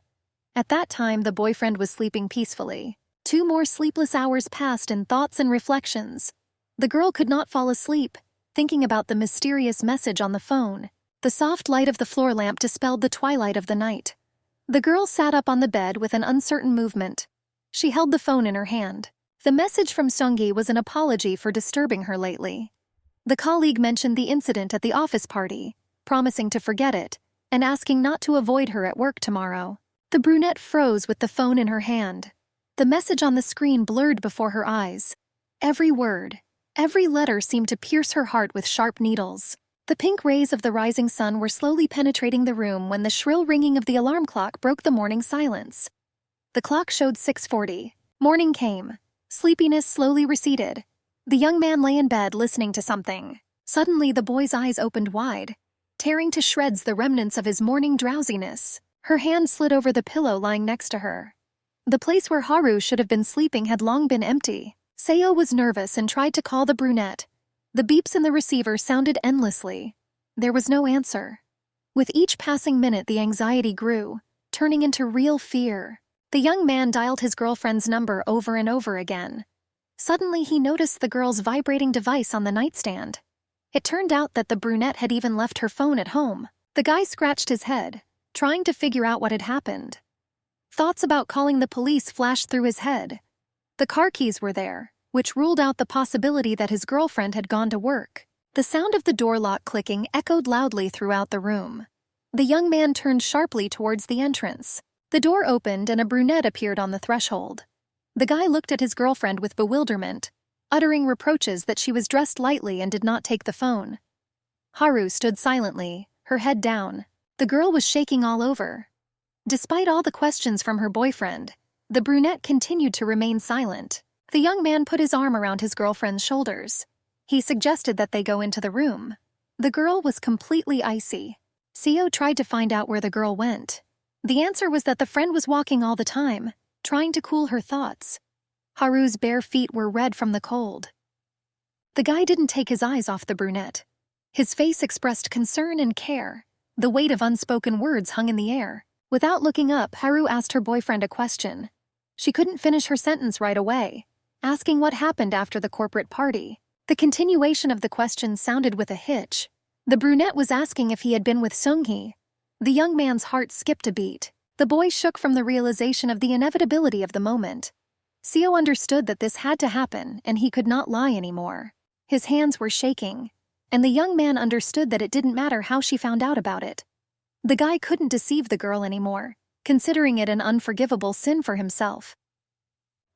At that time, the boyfriend was sleeping peacefully. 2 more sleepless hours passed in thoughts and reflections. The girl could not fall asleep, thinking about the mysterious message on the phone. The soft light of the floor lamp dispelled the twilight of the night. The girl sat up on the bed with an uncertain movement. She held the phone in her hand. The message from Seunggi was an apology for disturbing her lately. The colleague mentioned the incident at the office party, promising to forget it, and asking not to avoid her at work tomorrow. The brunette froze with the phone in her hand. The message on the screen blurred before her eyes. Every word, every letter seemed to pierce her heart with sharp needles. The pink rays of the rising sun were slowly penetrating the room when the shrill ringing of the alarm clock broke the morning silence. The clock showed 6:40. Morning came. Sleepiness slowly receded. The young man lay in bed listening to something. Suddenly the boy's eyes opened wide, tearing to shreds the remnants of his morning drowsiness. Her hand slid over the pillow lying next to her. The place where Haru should have been sleeping had long been empty. Seo was nervous and tried to call the brunette. The beeps in the receiver sounded endlessly. There was no answer. With each passing minute, the anxiety grew, turning into real fear. The young man dialed his girlfriend's number over and over again. Suddenly, he noticed the girl's vibrating device on the nightstand. It turned out that the brunette had even left her phone at home. The guy scratched his head, trying to figure out what had happened. Thoughts about calling the police flashed through his head. The car keys were there, which ruled out the possibility that his girlfriend had gone to work. The sound of the door lock clicking echoed loudly throughout the room. The young man turned sharply towards the entrance. The door opened and a brunette appeared on the threshold. The guy looked at his girlfriend with bewilderment, uttering reproaches that she was dressed lightly and did not take the phone. Haru stood silently, her head down. The girl was shaking all over. Despite all the questions from her boyfriend, the brunette continued to remain silent. The young man put his arm around his girlfriend's shoulders. He suggested that they go into the room. The girl was completely icy. Seo tried to find out where the girl went. The answer was that the friend was walking all the time, trying to cool her thoughts. Haru's bare feet were red from the cold. The guy didn't take his eyes off the brunette. His face expressed concern and care. The weight of unspoken words hung in the air. Without looking up, Haru asked her boyfriend a question. She couldn't finish her sentence right away, asking what happened after the corporate party. The continuation of the question sounded with a hitch. The brunette was asking if he had been with Seung-hee. The young man's heart skipped a beat. The boy shook from the realization of the inevitability of the moment. Seo understood that this had to happen, and he could not lie anymore. His hands were shaking, and the young man understood that it didn't matter how she found out about it. The guy couldn't deceive the girl anymore, considering it an unforgivable sin for himself.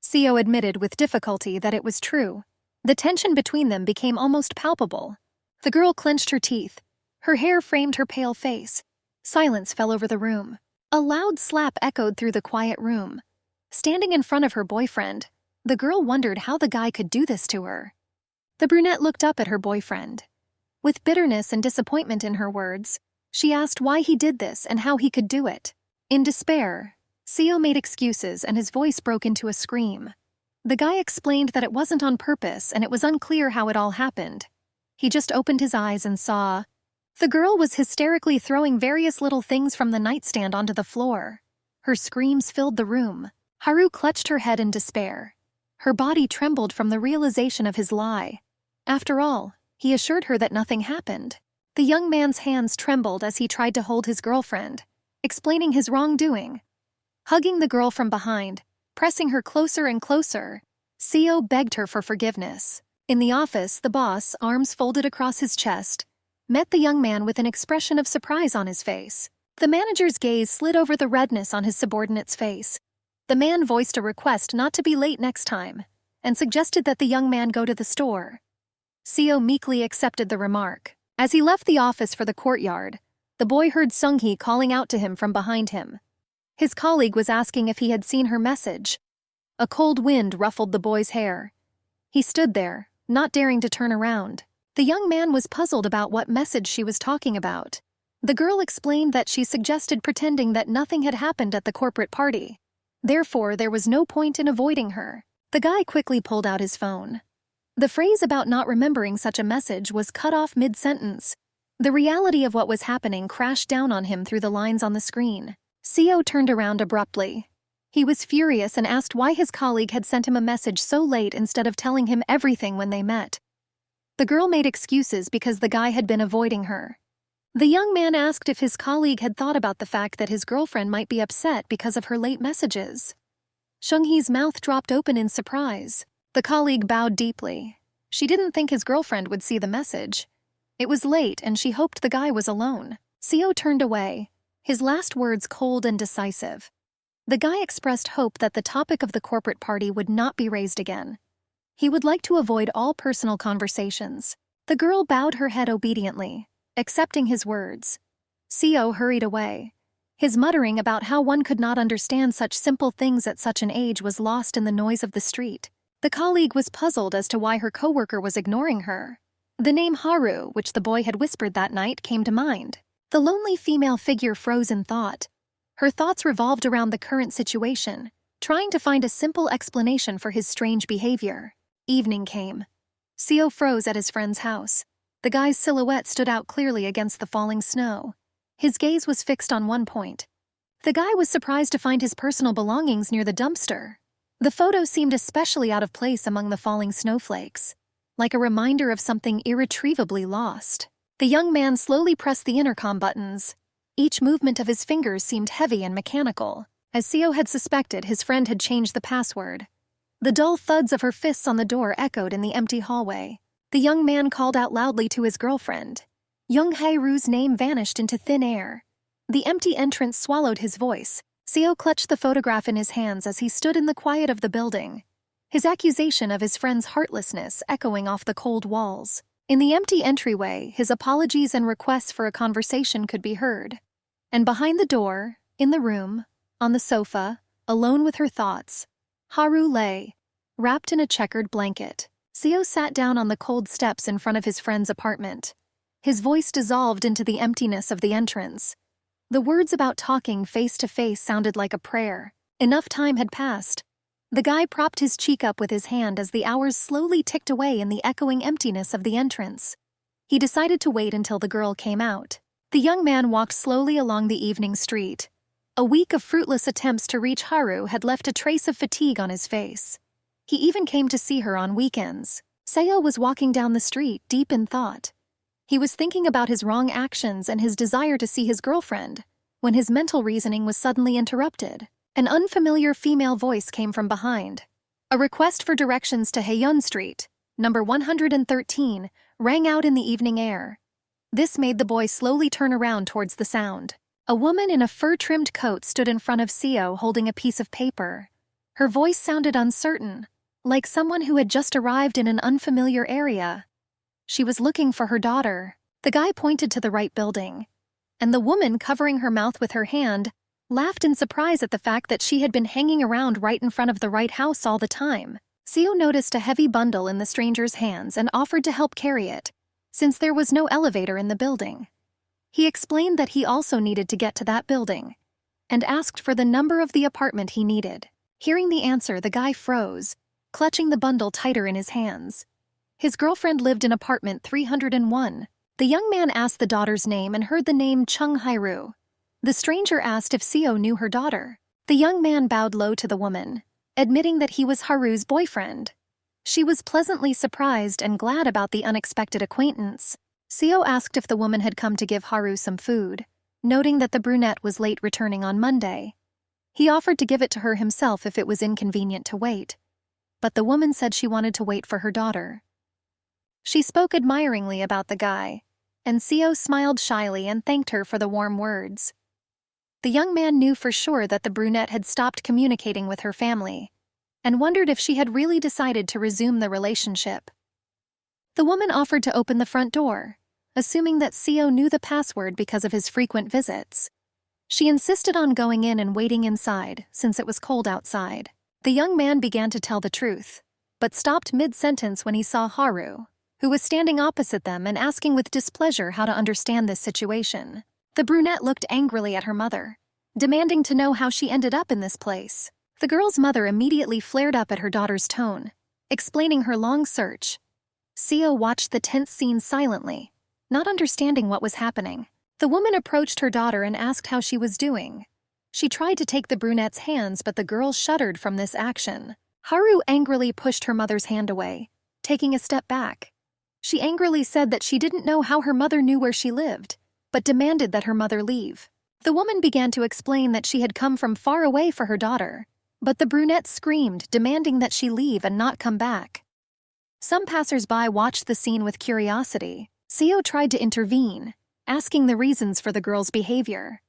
Seo admitted with difficulty that it was true. The tension between them became almost palpable. The girl clenched her teeth. Her hair framed her pale face. Silence fell over the room. A loud slap echoed through the quiet room. Standing in front of her boyfriend, the girl wondered how the guy could do this to her. The brunette looked up at her boyfriend. With bitterness and disappointment in her words, she asked why he did this and how he could do it. In despair, Seo made excuses and his voice broke into a scream. The guy explained that it wasn't on purpose and it was unclear how it all happened. He just opened his eyes and saw. The girl was hysterically throwing various little things from the nightstand onto the floor. Her screams filled the room. Haru clutched her head in despair. Her body trembled from the realization of his lie. After all, he assured her that nothing happened. The young man's hands trembled as he tried to hold his girlfriend, explaining his wrongdoing. Hugging the girl from behind, pressing her closer and closer, Seo begged her for forgiveness. In the office, the boss, arms folded across his chest, met the young man with an expression of surprise on his face. The manager's gaze slid over the redness on his subordinate's face. The man voiced a request not to be late next time, and suggested that the young man go to the store. Seo meekly accepted the remark. As he left the office for the courtyard, the boy heard Seung-hee calling out to him from behind him. His colleague was asking if he had seen her message. A cold wind ruffled the boy's hair. He stood there, not daring to turn around. The young man was puzzled about what message she was talking about. The girl explained that she suggested pretending that nothing had happened at the corporate party. Therefore, there was no point in avoiding her. The guy quickly pulled out his phone. The phrase about not remembering such a message was cut off mid-sentence. The reality of what was happening crashed down on him through the lines on the screen. Seo turned around abruptly. He was furious and asked why his colleague had sent him a message so late instead of telling him everything when they met. The girl made excuses because the guy had been avoiding her. The young man asked if his colleague had thought about the fact that his girlfriend might be upset because of her late messages. Seung-hee's mouth dropped open in surprise. The colleague bowed deeply. She didn't think his girlfriend would see the message. It was late and she hoped the guy was alone. Seo turned away, his last words cold and decisive. The guy expressed hope that the topic of the corporate party would not be raised again. He would like to avoid all personal conversations. The girl bowed her head obediently. Accepting his words, Seo hurried away. His muttering about how one could not understand such simple things at such an age was lost in the noise of the street. The colleague was puzzled as to why her coworker was ignoring her. The name Haru, which the boy had whispered that night, came to mind. The lonely female figure froze in thought. Her thoughts revolved around the current situation, trying to find a simple explanation for his strange behavior. Evening came. Seo froze at his friend's house. The guy's silhouette stood out clearly against the falling snow. His gaze was fixed on one point. The guy was surprised to find his personal belongings near the dumpster. The photo seemed especially out of place among the falling snowflakes, like a reminder of something irretrievably lost. The young man slowly pressed the intercom buttons. Each movement of his fingers seemed heavy and mechanical. As Seo had suspected, his friend had changed the password. The dull thuds of her fists on the door echoed in the empty hallway. The young man called out loudly to his girlfriend. Young Hae-ru's name vanished into thin air. The empty entrance swallowed his voice. Seo clutched the photograph in his hands as he stood in the quiet of the building, his accusation of his friend's heartlessness echoing off the cold walls. In the empty entryway, his apologies and requests for a conversation could be heard. And behind the door, in the room, on the sofa, alone with her thoughts, Haru lay, wrapped in a checkered blanket. Seo sat down on the cold steps in front of his friend's apartment. His voice dissolved into the emptiness of the entrance. The words about talking face to face sounded like a prayer. Enough time had passed. The guy propped his cheek up with his hand as the hours slowly ticked away in the echoing emptiness of the entrance. He decided to wait until the girl came out. The young man walked slowly along the evening street. A week of fruitless attempts to reach Haru had left a trace of fatigue on his face. He even came to see her on weekends. Seo was walking down the street, deep in thought. He was thinking about his wrong actions and his desire to see his girlfriend, when his mental reasoning was suddenly interrupted. An unfamiliar female voice came from behind. A request for directions to Haeyeon Street, number 113, rang out in the evening air. This made the boy slowly turn around towards the sound. A woman in a fur-trimmed coat stood in front of Seo holding a piece of paper. Her voice sounded uncertain, like someone who had just arrived in an unfamiliar area. She was looking for her daughter. The guy pointed to the right building, and the woman, covering her mouth with her hand, laughed in surprise at the fact that she had been hanging around right in front of the right house all the time. Seo noticed a heavy bundle in the stranger's hands and offered to help carry it, since there was no elevator in the building. He explained that he also needed to get to that building, and asked for the number of the apartment he needed. Hearing the answer, the guy froze, clutching the bundle tighter in his hands. His girlfriend lived in apartment 301. The young man asked the daughter's name and heard the name Chung Hae-ru. The stranger asked if Seo knew her daughter. The young man bowed low to the woman, admitting that he was Haru's boyfriend. She was pleasantly surprised and glad about the unexpected acquaintance. Seo asked if the woman had come to give Haru some food, noting that the brunette was late returning on Monday. He offered to give it to her himself if it was inconvenient to wait, but the woman said she wanted to wait for her daughter. She spoke admiringly about the guy, and Seo smiled shyly and thanked her for the warm words. The young man knew for sure that the brunette had stopped communicating with her family, and wondered if she had really decided to resume the relationship. The woman offered to open the front door, assuming that Seo knew the password because of his frequent visits. She insisted on going in and waiting inside, since it was cold outside. The young man began to tell the truth, but stopped mid-sentence when he saw Haru, who was standing opposite them and asking with displeasure how to understand this situation. The brunette looked angrily at her mother, demanding to know how she ended up in this place. The girl's mother immediately flared up at her daughter's tone, explaining her long search. Seo watched the tense scene silently, not understanding what was happening. The woman approached her daughter and asked how she was doing. She tried to take the brunette's hands, but the girl shuddered from this action. Haru angrily pushed her mother's hand away, taking a step back. She angrily said that she didn't know how her mother knew where she lived, but demanded that her mother leave. The woman began to explain that she had come from far away for her daughter, but the brunette screamed, demanding that she leave and not come back. Some passers-by watched the scene with curiosity. Seo tried to intervene, asking the reasons for the girl's behavior.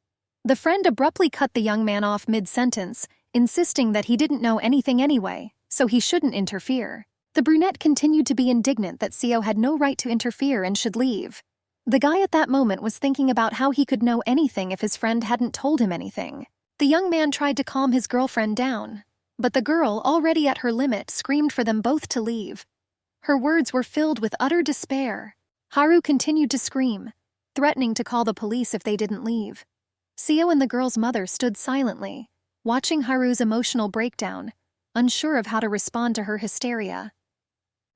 The friend abruptly cut the young man off mid-sentence, insisting that he didn't know anything anyway, so he shouldn't interfere. The brunette continued to be indignant that Seo had no right to interfere and should leave. The guy at that moment was thinking about how he could know anything if his friend hadn't told him anything. The young man tried to calm his girlfriend down, but the girl, already at her limit, screamed for them both to leave. Her words were filled with utter despair. Haru continued to scream, threatening to call the police if they didn't leave. Seo and the girl's mother stood silently, watching Haru's emotional breakdown, unsure of how to respond to her hysteria.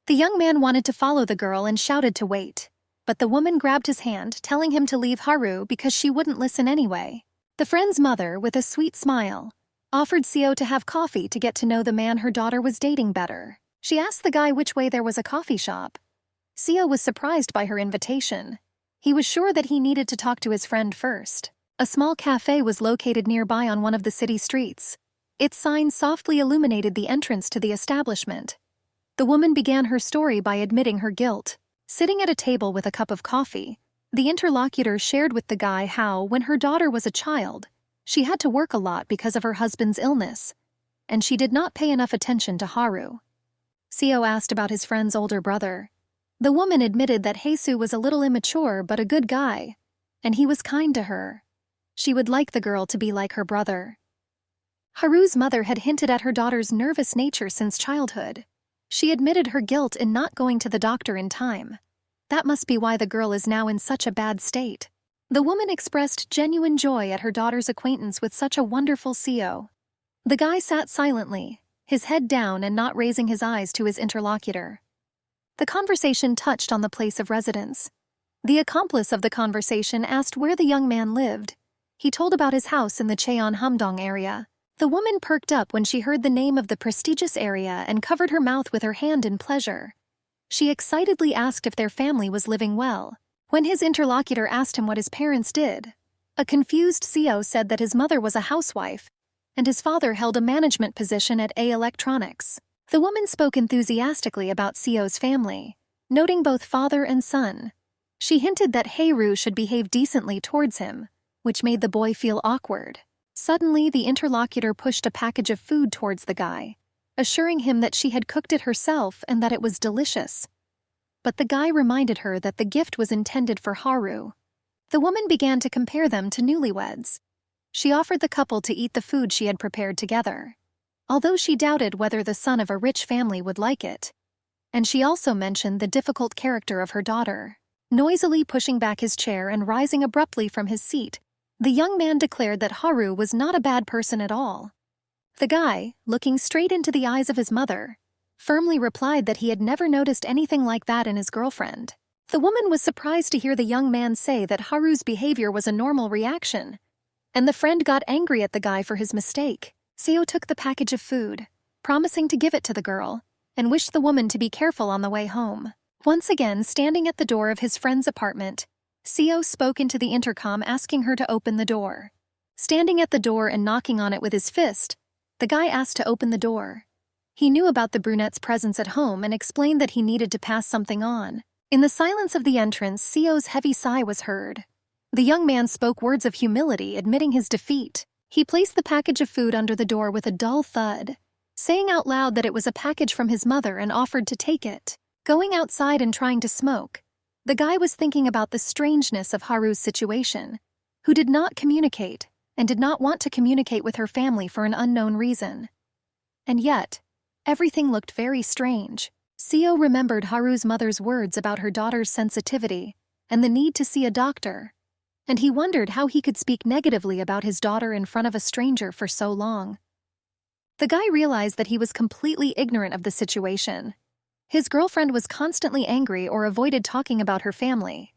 The young man wanted to follow the girl and shouted to wait, but the woman grabbed his hand, telling him to leave Haru because she wouldn't listen anyway. The friend's mother, with a sweet smile, offered Seo to have coffee to get to know the man her daughter was dating better. She asked the guy which way there was a coffee shop. Seo was surprised by her invitation. He was sure that he needed to talk to his friend first. A small cafe was located nearby on one of the city streets. Its sign softly illuminated the entrance to the establishment. The woman began her story by admitting her guilt. Sitting at a table with a cup of coffee, the interlocutor shared with the guy how, when her daughter was a child, she had to work a lot because of her husband's illness, and she did not pay enough attention to Haru. Seo asked about his friend's older brother. The woman admitted that Heisu was a little immature but a good guy, and he was kind to her. She would like the girl to be like her brother. Haru's mother had hinted at her daughter's nervous nature since childhood. She admitted her guilt in not going to the doctor in time. That must be why the girl is now in such a bad state. The woman expressed genuine joy at her daughter's acquaintance with such a wonderful Seo. The guy sat silently, his head down and not raising his eyes to his interlocutor. The conversation touched on the place of residence. The accomplice of the conversation asked where the young man lived. He told about his house in the Cheon-Hamdong area. The woman perked up when she heard the name of the prestigious area and covered her mouth with her hand in pleasure. She excitedly asked if their family was living well. When his interlocutor asked him what his parents did, a confused Seo said that his mother was a housewife and his father held a management position at A Electronics. The woman spoke enthusiastically about Seo's family, noting both father and son. She hinted that Haru should behave decently towards him, which made the boy feel awkward. Suddenly, the interlocutor pushed a package of food towards the guy, assuring him that she had cooked it herself and that it was delicious. But the guy reminded her that the gift was intended for Haru. The woman began to compare them to newlyweds. She offered the couple to eat the food she had prepared together, although she doubted whether the son of a rich family would like it. And she also mentioned the difficult character of her daughter. Noisily pushing back his chair and rising abruptly from his seat, the young man declared that Haru was not a bad person at all. The guy, looking straight into the eyes of his mother, firmly replied that he had never noticed anything like that in his girlfriend. The woman was surprised to hear the young man say that Haru's behavior was a normal reaction, and the friend got angry at the guy for his mistake. Seo took the package of food, promising to give it to the girl, and wished the woman to be careful on the way home. Once again, standing at the door of his friend's apartment, Seo spoke into the intercom asking her to open the door. Standing at the door and knocking on it with his fist, the guy asked to open the door. He knew about the brunette's presence at home and explained that he needed to pass something on. In the silence of the entrance, Seo's heavy sigh was heard. The young man spoke words of humility, admitting his defeat. He placed the package of food under the door with a dull thud, saying out loud that it was a package from his mother and offered to take it. Going outside and trying to smoke, the guy was thinking about the strangeness of Haru's situation, who did not communicate and did not want to communicate with her family for an unknown reason. And yet, everything looked very strange. Seo remembered Haru's mother's words about her daughter's sensitivity and the need to see a doctor, and he wondered how he could speak negatively about his daughter in front of a stranger for so long. The guy realized that he was completely ignorant of the situation. His girlfriend was constantly angry or avoided talking about her family,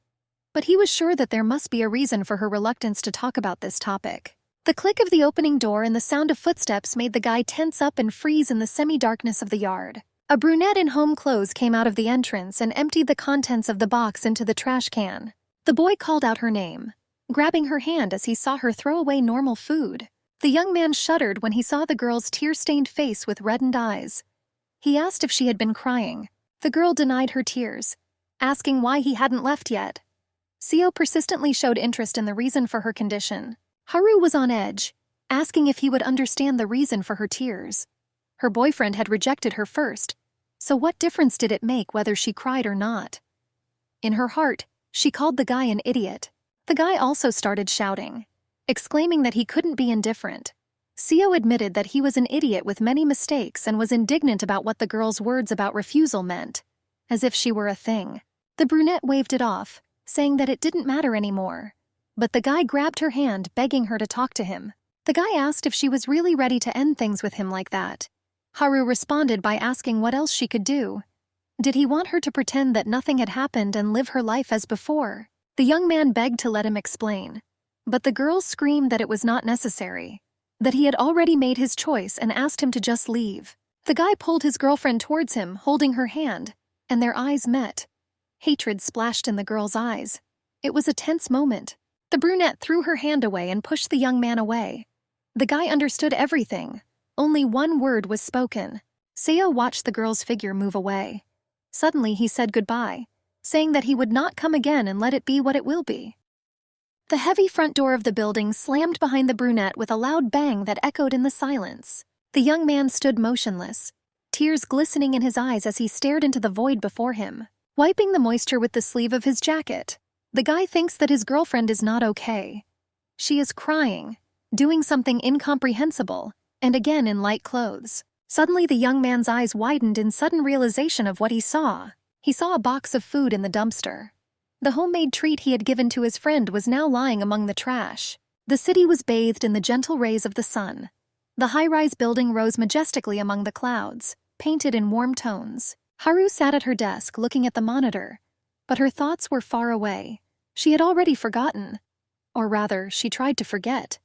but he was sure that there must be a reason for her reluctance to talk about this topic. The click of the opening door and the sound of footsteps made the guy tense up and freeze in the semi-darkness of the yard. A brunette in home clothes came out of the entrance and emptied the contents of the box into the trash can. The boy called out her name, grabbing her hand as he saw her throw away normal food. The young man shuddered when he saw the girl's tear-stained face with reddened eyes. He asked if she had been crying. The girl denied her tears, asking why he hadn't left yet. Seo persistently showed interest in the reason for her condition. Haru was on edge, asking if he would understand the reason for her tears. Her boyfriend had rejected her first, so what difference did it make whether she cried or not? In her heart, She called the guy an idiot. The guy also started shouting, exclaiming that he couldn't be indifferent. Seo admitted that he was an idiot with many mistakes and was indignant about what the girl's words about refusal meant, as if she were a thing. The brunette waved it off, saying that it didn't matter anymore. But the guy grabbed her hand, begging her to talk to him. The guy asked if she was really ready to end things with him like that. Haru responded by asking what else she could do. Did he want her to pretend that nothing had happened and live her life as before? The young man begged to let him explain. But the girl screamed that it was not necessary, that he had already made his choice and asked him to just leave. The guy pulled his girlfriend towards him, holding her hand, and their eyes met. Hatred splashed in the girl's eyes. It was a tense moment. The brunette threw her hand away and pushed the young man away. The guy understood everything. Only one word was spoken. Seo watched the girl's figure move away. Suddenly he said goodbye, saying that he would not come again and let it be what it will be. The heavy front door of the building slammed behind the brunette with a loud bang that echoed in the silence. The young man stood motionless, tears glistening in his eyes as he stared into the void before him, wiping the moisture with the sleeve of his jacket. The guy thinks that his girlfriend is not okay. She is crying, doing something incomprehensible, and again in light clothes. Suddenly the young man's eyes widened in sudden realization of what he saw. He saw a box of food in the dumpster. The homemade treat he had given to his friend was now lying among the trash. The city was bathed in the gentle rays of the sun. The high-rise building rose majestically among the clouds, painted in warm tones. Haru sat at her desk looking at the monitor, but her thoughts were far away. She had already forgotten. Or rather, she tried to forget.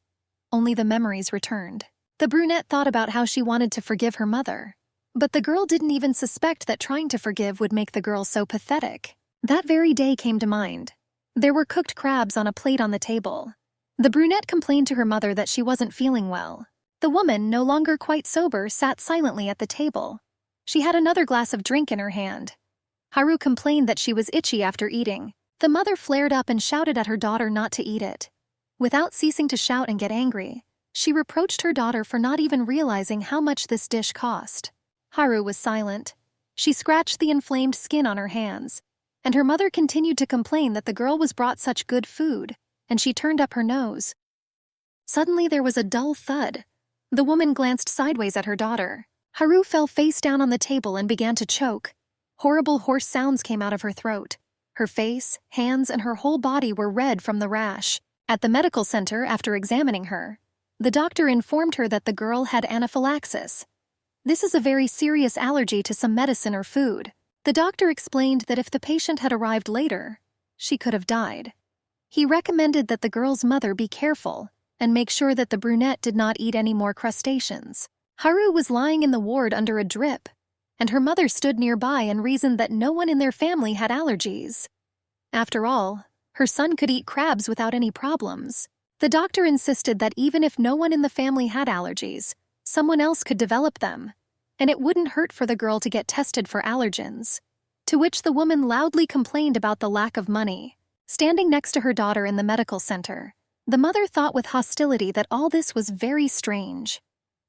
Only the memories returned. The brunette thought about how she wanted to forgive her mother. But the girl didn't even suspect that trying to forgive would make the girl so pathetic. That very day came to mind. There were cooked crabs on a plate on the table. The brunette complained to her mother that she wasn't feeling well. The woman, no longer quite sober, sat silently at the table. She had another glass of drink in her hand. Haru complained that she was itchy after eating. The mother flared up and shouted at her daughter not to eat it. Without ceasing to shout and get angry, she reproached her daughter for not even realizing how much this dish cost. Haru was silent. She scratched the inflamed skin on her hands, and her mother continued to complain that the girl was brought such good food, and she turned up her nose. Suddenly there was a dull thud. The woman glanced sideways at her daughter. Haru fell face down on the table and began to choke. Horrible hoarse sounds came out of her throat. Her face, hands, and her whole body were red from the rash. At the medical center, after examining her, the doctor informed her that the girl had anaphylaxis. This is a very serious allergy to some medicine or food. The doctor explained that if the patient had arrived later, she could have died. He recommended that the girl's mother be careful and make sure that the brunette did not eat any more crustaceans. Haru was lying in the ward under a drip, and her mother stood nearby and reasoned that no one in their family had allergies. After all, her son could eat crabs without any problems. The doctor insisted that even if no one in the family had allergies, someone else could develop them, and it wouldn't hurt for the girl to get tested for allergens. To which the woman loudly complained about the lack of money. Standing next to her daughter in the medical center, the mother thought with hostility that all this was very strange.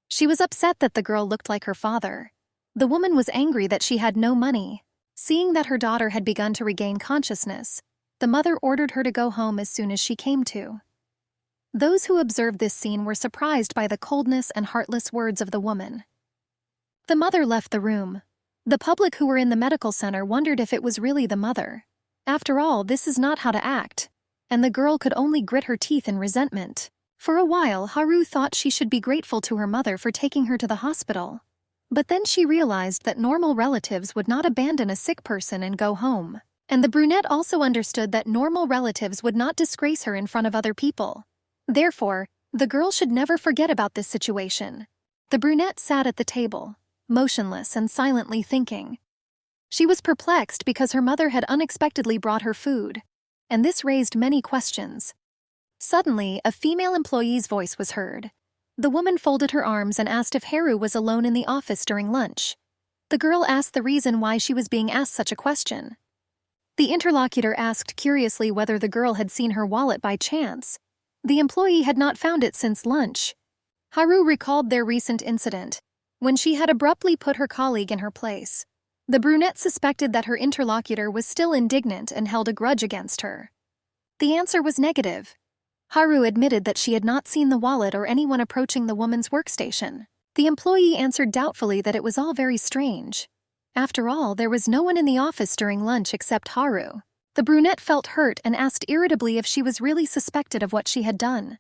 She was upset that the girl looked like her father. The woman was angry that she had no money. Seeing that her daughter had begun to regain consciousness, the mother ordered her to go home as soon as she came to. Those who observed this scene were surprised by the coldness and heartless words of the woman. The mother left the room. The public who were in the medical center wondered if it was really the mother. After all, this is not how to act, and the girl could only grit her teeth in resentment. For a while, Haru thought she should be grateful to her mother for taking her to the hospital. But then she realized that normal relatives would not abandon a sick person and go home. And the brunette also understood that normal relatives would not disgrace her in front of other people. Therefore, the girl should never forget about this situation. The brunette sat at the table, motionless and silently thinking. She was perplexed because her mother had unexpectedly brought her food, and this raised many questions. Suddenly, a female employee's voice was heard. The woman folded her arms and asked if Haru was alone in the office during lunch. The girl asked the reason why she was being asked such a question. The interlocutor asked curiously whether the girl had seen her wallet by chance. The employee had not found it since lunch. Haru recalled their recent incident, when she had abruptly put her colleague in her place. The brunette suspected that her interlocutor was still indignant and held a grudge against her. The answer was negative. Haru admitted that she had not seen the wallet or anyone approaching the woman's workstation. The employee answered doubtfully that it was all very strange. After all, there was no one in the office during lunch except Haru. The brunette felt hurt and asked irritably if she was really suspected of what she had done.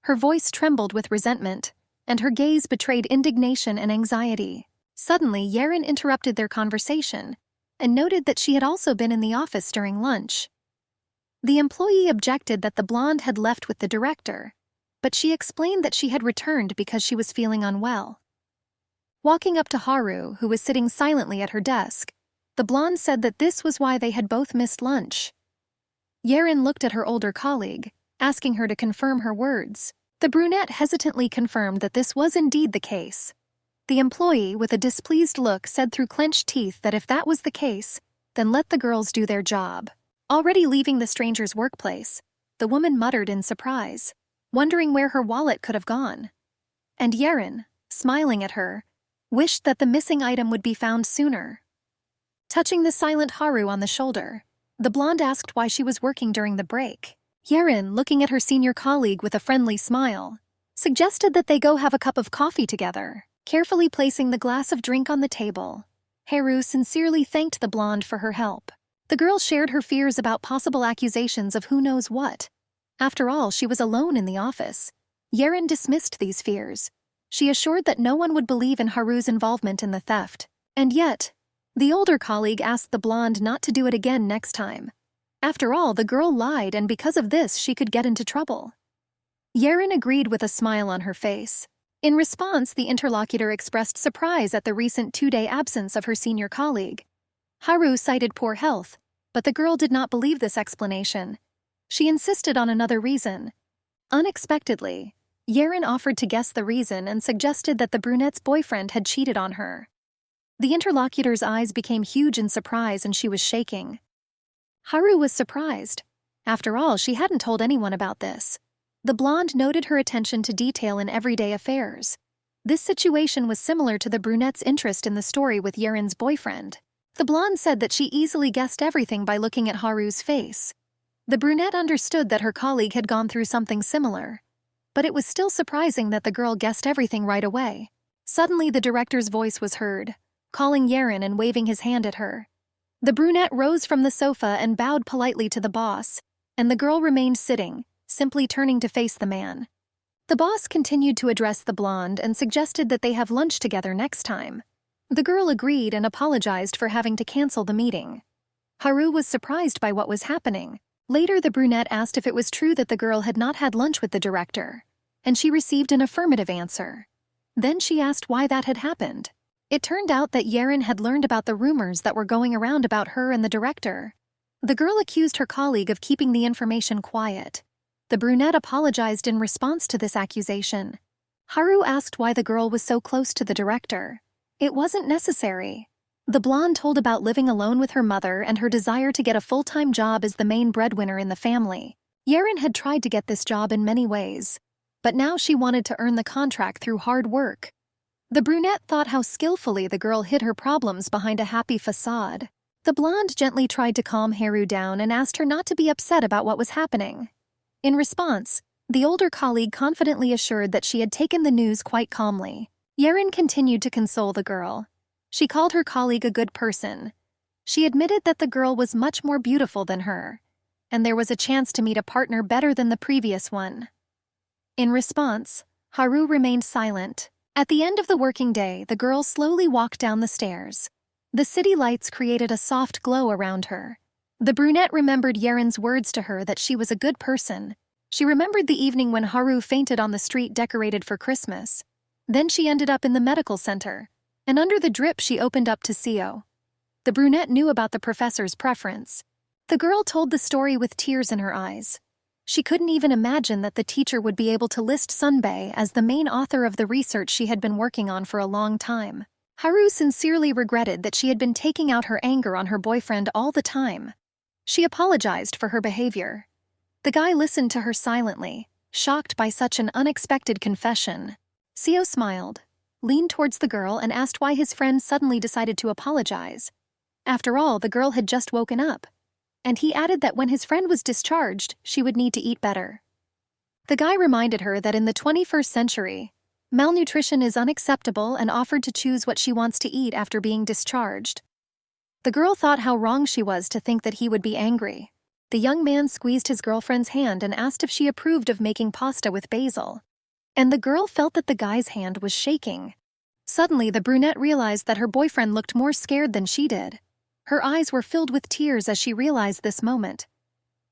Her voice trembled with resentment, and her gaze betrayed indignation and anxiety. Suddenly, Yeren interrupted their conversation and noted that she had also been in the office during lunch. The employee objected that the blonde had left with the director, but she explained that she had returned because she was feeling unwell. Walking up to Haru, who was sitting silently at her desk, the blonde said that this was why they had both missed lunch. Yeren looked at her older colleague, asking her to confirm her words. The brunette hesitantly confirmed that this was indeed the case. The employee, with a displeased look, said through clenched teeth that if that was the case, then let the girls do their job. Already leaving the stranger's workplace, the woman muttered in surprise, wondering where her wallet could have gone. And Yeren, smiling at her, wished that the missing item would be found sooner. Touching the silent Haru on the shoulder, the blonde asked why she was working during the break. Yeren, looking at her senior colleague with a friendly smile, suggested that they go have a cup of coffee together. Carefully placing the glass of drink on the table, Haru sincerely thanked the blonde for her help. The girl shared her fears about possible accusations of who knows what. After all, she was alone in the office. Yeren dismissed these fears. She assured that no one would believe in Haru's involvement in the theft. And yet, the older colleague asked the blonde not to do it again next time. After all, the girl lied, and because of this, she could get into trouble. Yeren agreed with a smile on her face. In response, the interlocutor expressed surprise at the recent 2-day absence of her senior colleague. Haru cited poor health, but the girl did not believe this explanation. She insisted on another reason. Unexpectedly, Yeren offered to guess the reason and suggested that the brunette's boyfriend had cheated on her. The interlocutor's eyes became huge in surprise and she was shaking. Haru was surprised. After all, she hadn't told anyone about this. The blonde noted her attention to detail in everyday affairs. This situation was similar to the brunette's interest in the story with Yeren's boyfriend. The blonde said that she easily guessed everything by looking at Haru's face. The brunette understood that her colleague had gone through something similar, but it was still surprising that the girl guessed everything right away. Suddenly, the director's voice was heard, calling Yeren and waving his hand at her. The brunette rose from the sofa and bowed politely to the boss, and the girl remained sitting, simply turning to face the man. The boss continued to address the blonde and suggested that they have lunch together next time. The girl agreed and apologized for having to cancel the meeting. Haru was surprised by what was happening. Later, the brunette asked if it was true that the girl had not had lunch with the director, and she received an affirmative answer. Then she asked why that had happened. It turned out that Yeren had learned about the rumors that were going around about her and the director. The girl accused her colleague of keeping the information quiet. The brunette apologized in response to this accusation. Haru asked why the girl was so close to the director. It wasn't necessary. The blonde told about living alone with her mother and her desire to get a full-time job as the main breadwinner in the family. Yeren had tried to get this job in many ways, but now she wanted to earn the contract through hard work. The brunette thought how skillfully the girl hid her problems behind a happy facade. The blonde gently tried to calm Haru down and asked her not to be upset about what was happening. In response, the older colleague confidently assured that she had taken the news quite calmly. Yeren continued to console the girl. She called her colleague a good person. She admitted that the girl was much more beautiful than her, and there was a chance to meet a partner better than the previous one. In response, Haru remained silent. At the end of the working day, the girl slowly walked down the stairs. The city lights created a soft glow around her. The brunette remembered Yeren's words to her that she was a good person. She remembered the evening when Haru fainted on the street decorated for Christmas. Then she ended up in the medical center, and under the drip she opened up to Seo. The brunette knew about the professor's preference. The girl told the story with tears in her eyes. She couldn't even imagine that the teacher would be able to list Sunbae as the main author of the research she had been working on for a long time. Haru sincerely regretted that she had been taking out her anger on her boyfriend all the time. She apologized for her behavior. The guy listened to her silently, shocked by such an unexpected confession. Seo smiled, leaned towards the girl and asked why his friend suddenly decided to apologize. After all, the girl had just woken up. And he added that when his friend was discharged, she would need to eat better. The guy reminded her that in the 21st century, malnutrition is unacceptable and offered to choose what she wants to eat after being discharged. The girl thought how wrong she was to think that he would be angry. The young man squeezed his girlfriend's hand and asked if she approved of making pasta with basil. And the girl felt that the guy's hand was shaking. Suddenly, the brunette realized that her boyfriend looked more scared than she did. Her eyes were filled with tears as she realized this moment.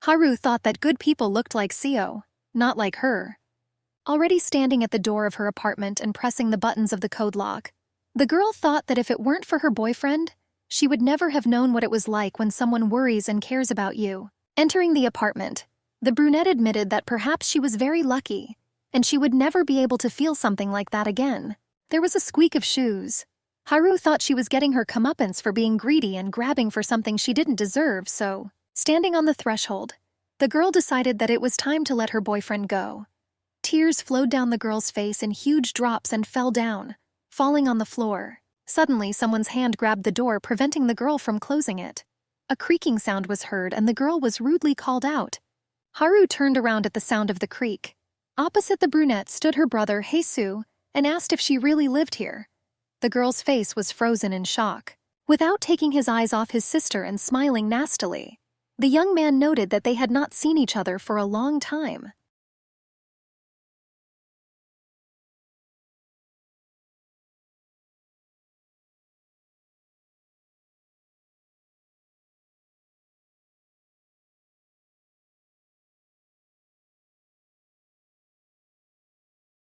Haru thought that good people looked like Seo, not like her. Already standing at the door of her apartment and pressing the buttons of the code lock, the girl thought that if it weren't for her boyfriend, she would never have known what it was like when someone worries and cares about you. Entering the apartment, the brunette admitted that perhaps she was very lucky, and she would never be able to feel something like that again. There was a squeak of shoes. Haru thought she was getting her comeuppance for being greedy and grabbing for something she didn't deserve, so, standing on the threshold, the girl decided that it was time to let her boyfriend go. Tears flowed down the girl's face in huge drops and fell down, falling on the floor. Suddenly, someone's hand grabbed the door, preventing the girl from closing it. A creaking sound was heard and the girl was rudely called out. Haru turned around at the sound of the creak. Opposite the brunette stood her brother, Heisu, and asked if she really lived here. The girl's face was frozen in shock. Without taking his eyes off his sister and smiling nastily, the young man noted that they had not seen each other for a long time.